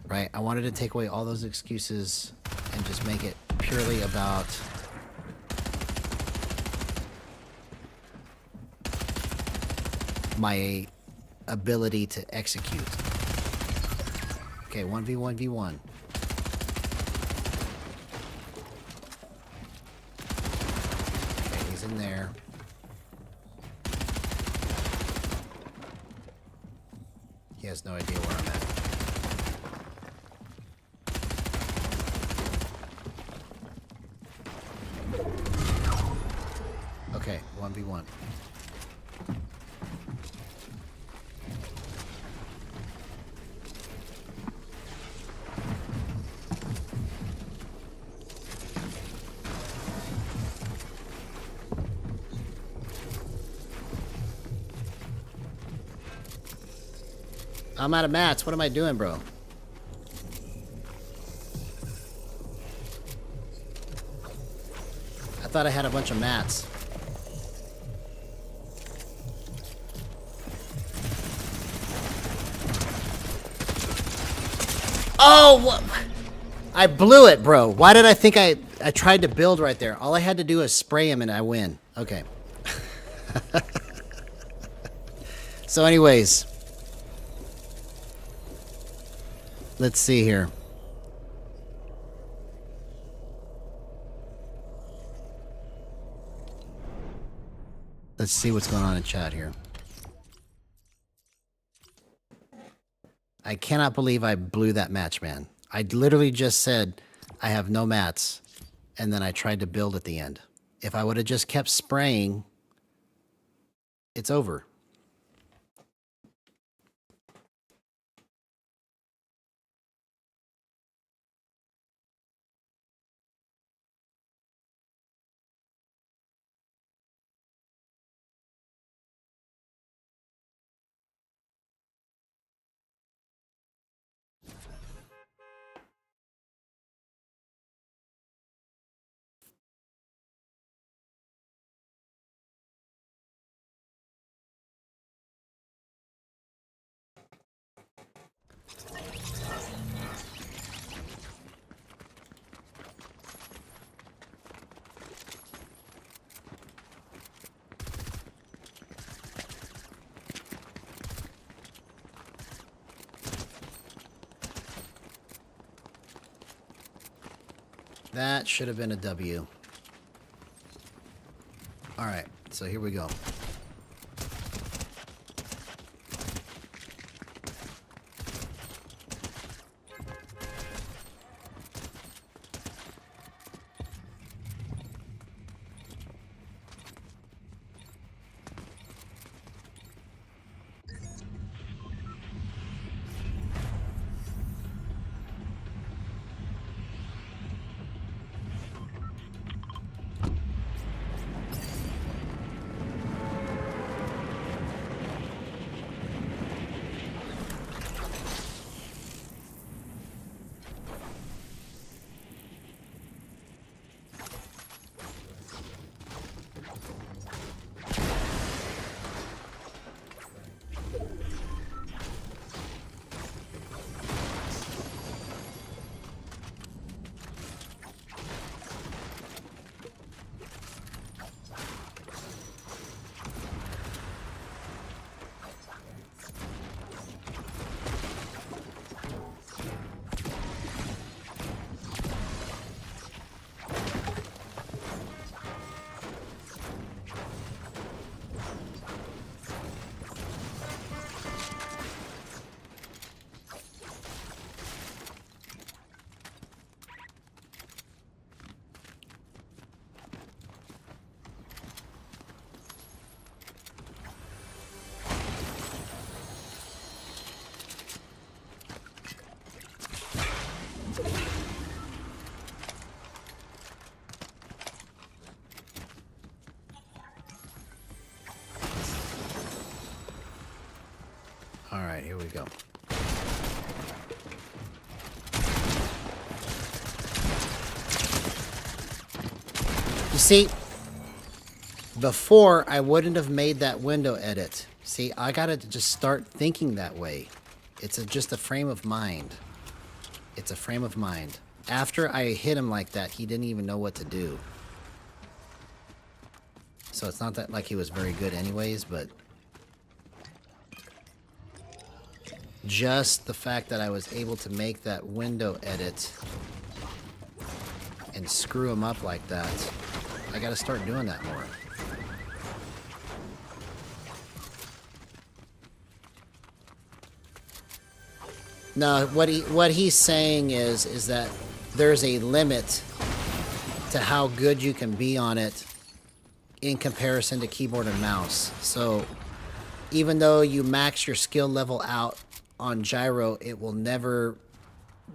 right? I wanted to take away all those excuses and just make it purely about my ability to execute. Okay, 1v1v1. Okay, he's in there. He has no idea where I'm at. Okay, 1v1. I'm out of mats. What am I doing, bro? I thought I had a bunch of mats. Oh, what? I blew it, bro. Why did I think I tried to build right there? All I had to do is spray him and I win. Okay. So anyways. Let's see here. Let's see what's going on in chat here. I cannot believe I blew that match, man. I literally just said I have no mats, and then I tried to build at the end. If I would have just kept spraying, it's over. That should have been a W. Alright, so here we go. Alright, here we go. You see, before I wouldn't have made that window edit. See, I gotta just start thinking that way. It's just a frame of mind. It's a frame of mind. After I hit him like that, he didn't even know what to do. So it's not that like he was very good anyways, but just the fact that I was able to make that window edit and screw him up like that, I gotta start doing that more. No, what he's saying is that there's a limit to how good you can be on it in comparison to keyboard and mouse. So even though you max your skill level out on gyro, it will never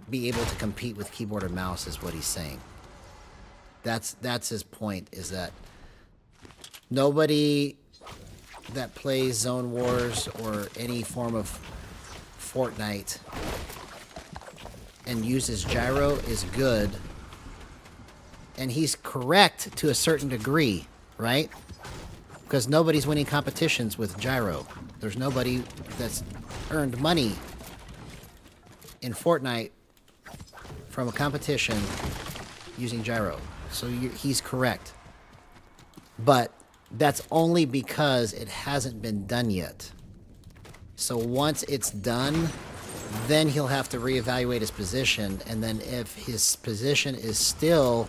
be able to compete with keyboard and mouse, is what he's saying. That's his point, is that nobody that plays Zone Wars or any form of Fortnite and uses gyro is good. And he's correct to a certain degree, right? Because nobody's winning competitions with gyro. There's nobody that's earned money in Fortnite from a competition using gyro. So he's correct. But that's only because it hasn't been done yet. So once it's done, then he'll have to reevaluate his position. And then if his position is still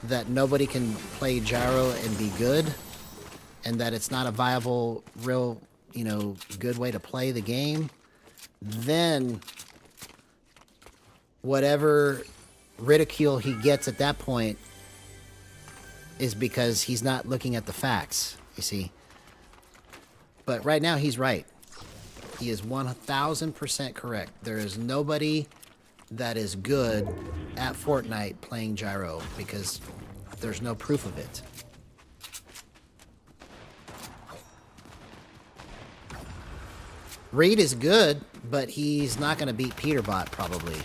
that nobody can play gyro and be good, and that it's not a viable, real, good way to play the game, then whatever ridicule he gets at that point is because he's not looking at the facts, you see. But right now, he's right. He is 1000% correct. There is nobody that is good at Fortnite playing gyro because there's no proof of it. Reed is good, but he's not going to beat Peterbot, probably.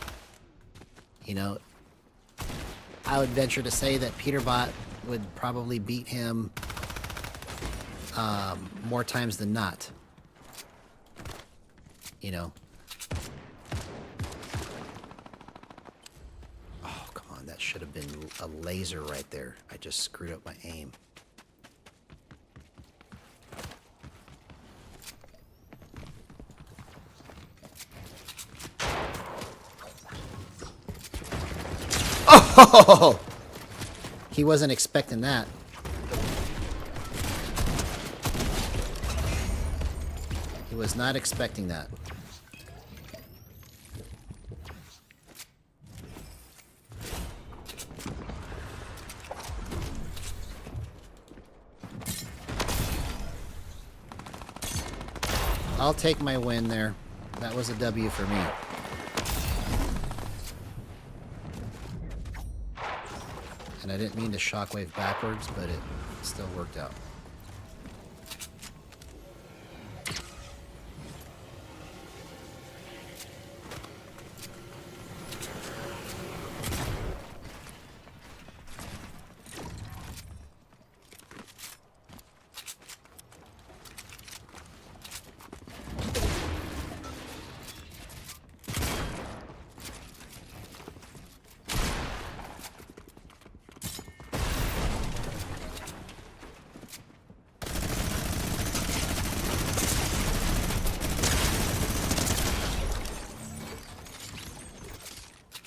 I would venture to say that Peterbot would probably beat him more times than not. Oh, come on. That should have been a laser right there. I just screwed up my aim. Oh! He wasn't expecting that. He was not expecting that. I'll take my win there. That was a W for me. And I didn't mean to shockwave backwards, but it still worked out.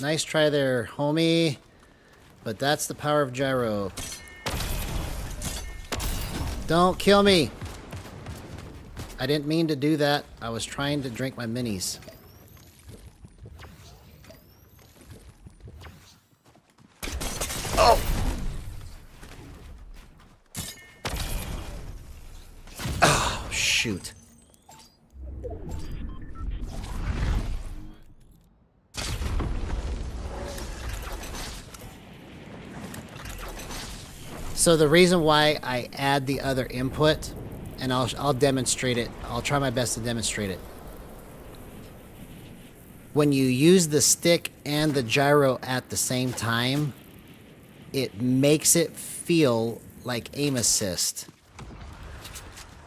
Nice try there, homie. But that's the power of gyro. Don't kill me. I didn't mean to do that. I was trying to drink my minis. Oh! Oh, shoot. So the reason why I add the other input, and I'll demonstrate it. I'll try my best to demonstrate it. When you use the stick and the gyro at the same time, it makes it feel like aim assist.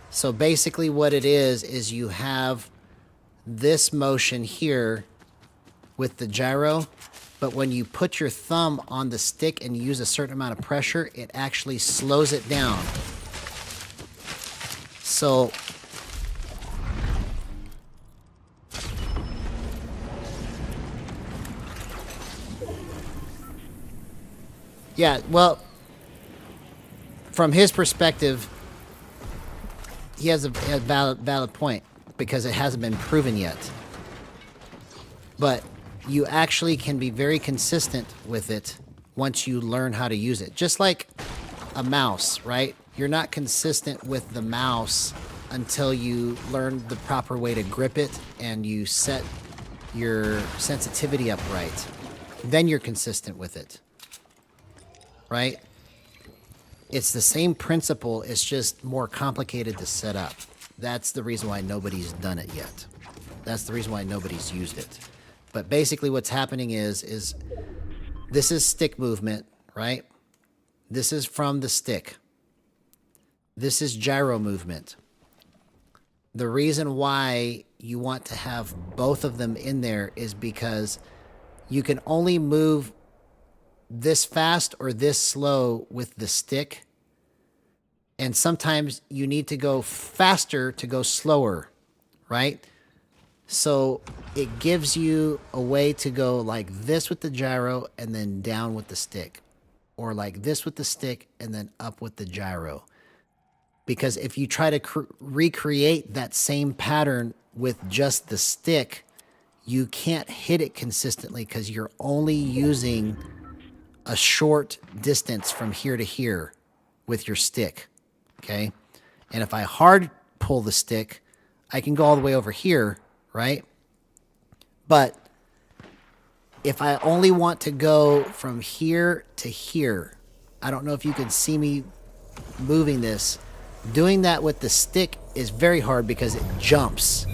So basically what it is you have this motion here with the gyro, but when you put your thumb on the stick and use a certain amount of pressure, it actually slows it down. So yeah, well, from his perspective, he has a valid point because it hasn't been proven yet. But you actually can be very consistent with it once you learn how to use it. Just like a mouse, right? You're not consistent with the mouse until you learn the proper way to grip it and you set your sensitivity up right. Then you're consistent with it, right? It's the same principle, it's just more complicated to set up. That's the reason why nobody's done it yet. That's the reason why nobody's used it. But basically what's happening is this is stick movement, right? This is from the stick. This is gyro movement. The reason why you want to have both of them in there is because you can only move this fast or this slow with the stick. And sometimes you need to go faster to go slower, right? So it gives you a way to go like this with the gyro and then down with the stick. Or like this with the stick and then up with the gyro. Because if you try to recreate that same pattern with just the stick, you can't hit it consistently because you're only using a short distance from here to here with your stick, okay? And if I hard pull the stick, I can go all the way over here, right? But if I only want to go from here to here, I don't know if you can see me moving this. Doing that with the stick is very hard because it jumps.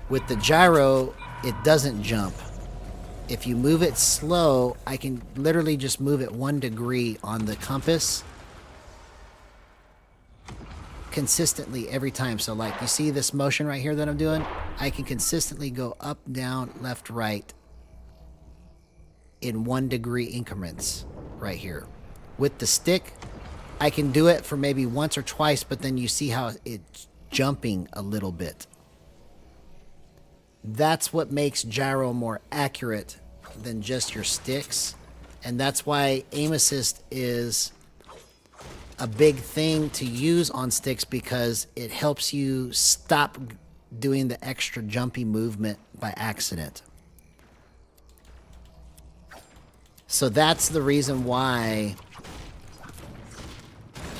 With the gyro, it doesn't jump. If you move it slow, I can literally just move it 1 degree on the compass consistently every time. So like you see this motion right here that I'm doing, I can consistently go up, down, left, right in 1 degree increments right here. With the stick, I can do it for maybe once or twice, but then you see how it's jumping a little bit. That's what makes gyro more accurate than just your sticks. And that's why aim assist is a big thing to use on sticks, because it helps you stop doing the extra jumpy movement by accident. So that's the reason why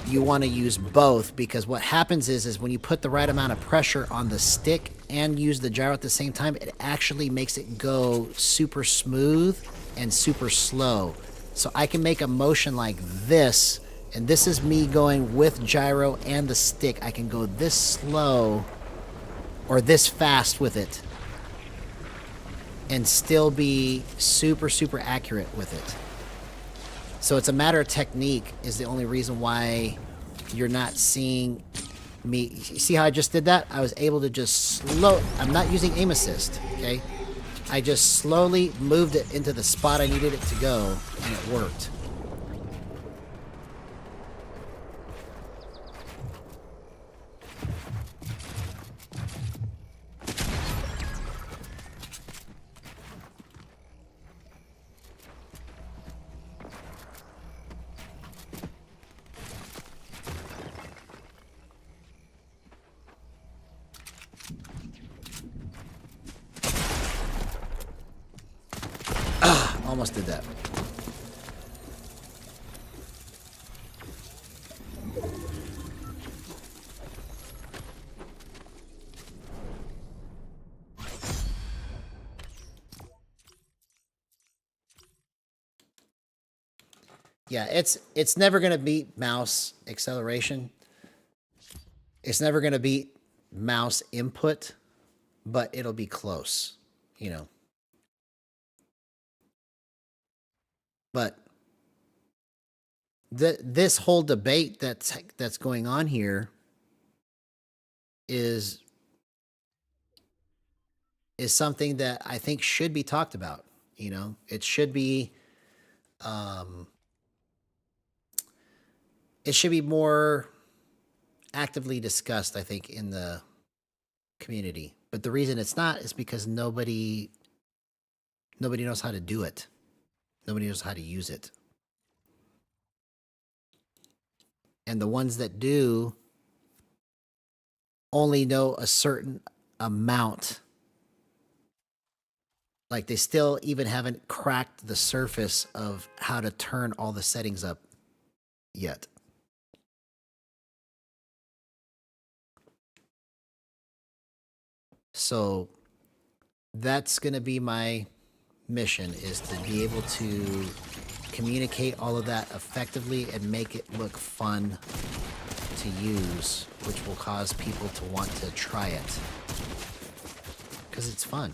you want to use both, because what happens is when you put the right amount of pressure on the stick and use the gyro at the same time, it actually makes it go super smooth and super slow. So I can make a motion like this, and this is me going with gyro and the stick. I can go this slow or this fast with it and still be super, super accurate with it. So it's a matter of technique is the only reason why you're not seeing me. You see how I just did that? I was able to just I'm not using aim assist, okay? I just slowly moved it into the spot I needed it to go, and it worked. Almost did that. Yeah, it's never going to beat mouse acceleration. It's never going to beat mouse input, but it'll be close, you know. But this whole debate that's going on here is something that I think should be talked about. You know, it should be more actively discussed, I think, in the community. But the reason it's not is because nobody knows how to do it. Nobody knows how to use it. And the ones that do only know a certain amount. Like, they still even haven't cracked the surface of how to turn all the settings up yet. So that's going to be my mission, is to be able to communicate all of that effectively and make it look fun to use, which will cause people to want to try it because it's fun.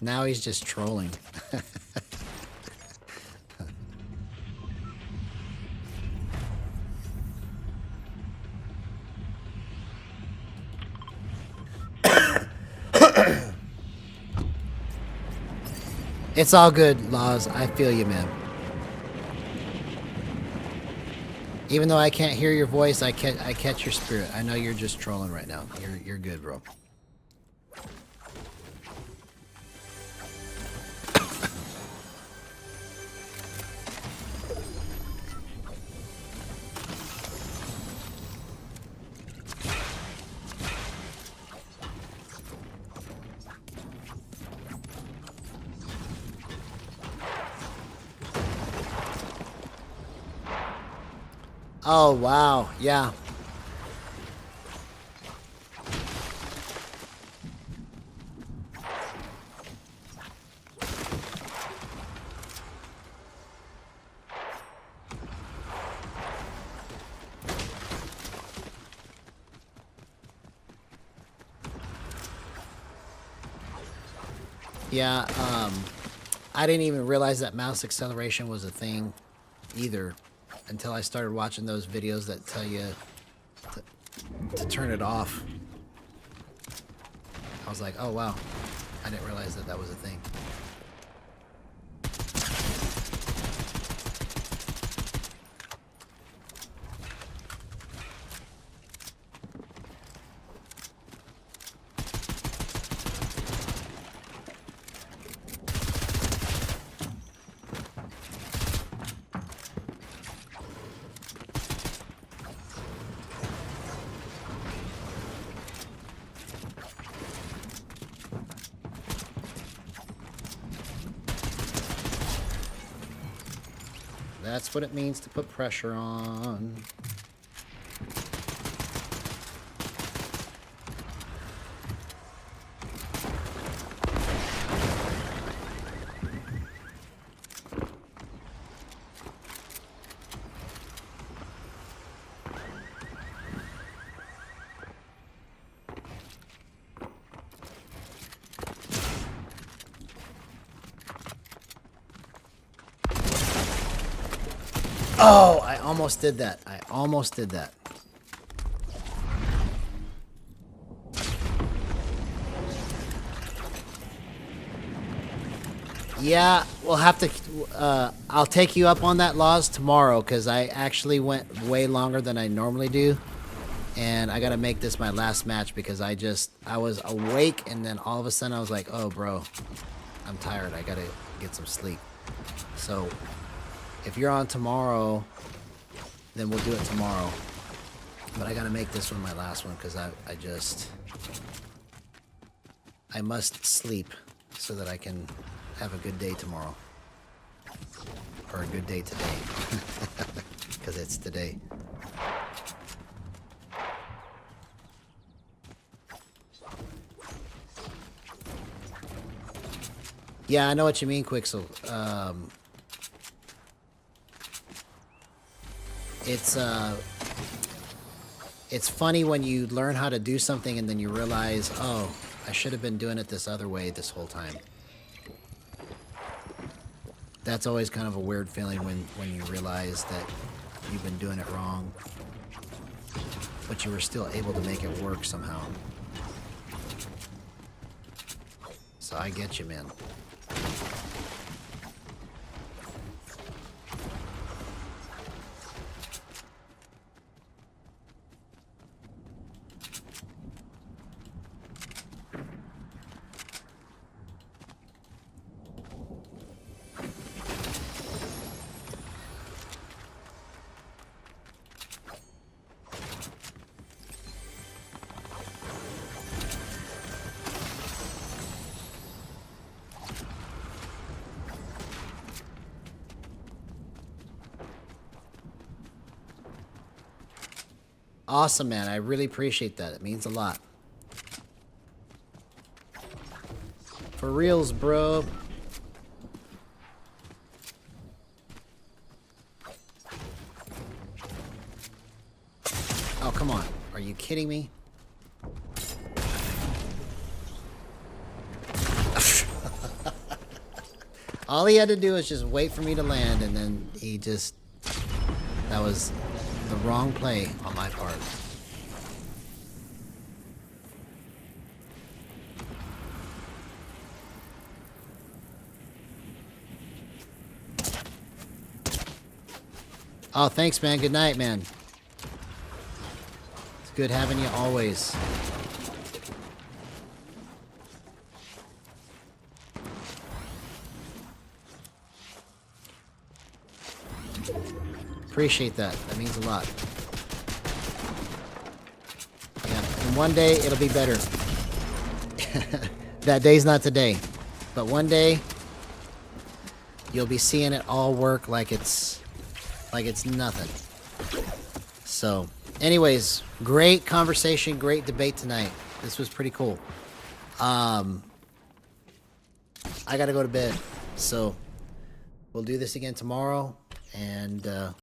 Now he's just trolling. It's all good, Laws. I feel you, man. Even though I can't hear your voice, I catch your spirit. I know you're just trolling right now. You're good, bro. Oh, wow. Yeah. Yeah, I didn't even realize that mouse acceleration was a thing either until I started watching those videos that tell you to turn it off. I was like, oh wow, I didn't realize that that was a thing. That's what it means to put pressure on. Oh, I almost did that. I almost did that. Yeah, we'll have to... I'll take you up on that, Laws, tomorrow, because I actually went way longer than I normally do. And I got to make this my last match because I was awake, and then all of a sudden I was like, oh, bro, I'm tired. I got to get some sleep. So... if you're on tomorrow, then we'll do it tomorrow. But I gotta make this one my last one because I must sleep so that I can have a good day tomorrow. Or a good day today. Because it's today. Yeah, I know what you mean, Quixel. It's funny when you learn how to do something and then you realize, oh, I should have been doing it this other way this whole time. That's always kind of a weird feeling when you realize that you've been doing it wrong, but you were still able to make it work somehow. So I get you, man. Awesome, man. I really appreciate that. It means a lot. For reals, bro. Oh, come on. Are you kidding me? All he had to do was just wait for me to land, and then he just... that was the wrong play on my part. Oh, thanks, man. Good night, man. It's good having you always. Appreciate that. That means a lot. Yeah, and one day it'll be better. That day's not today. But one day you'll be seeing it all work like it's nothing. So, anyways, great conversation, great debate tonight. This was pretty cool. I gotta go to bed. So, we'll do this again tomorrow, and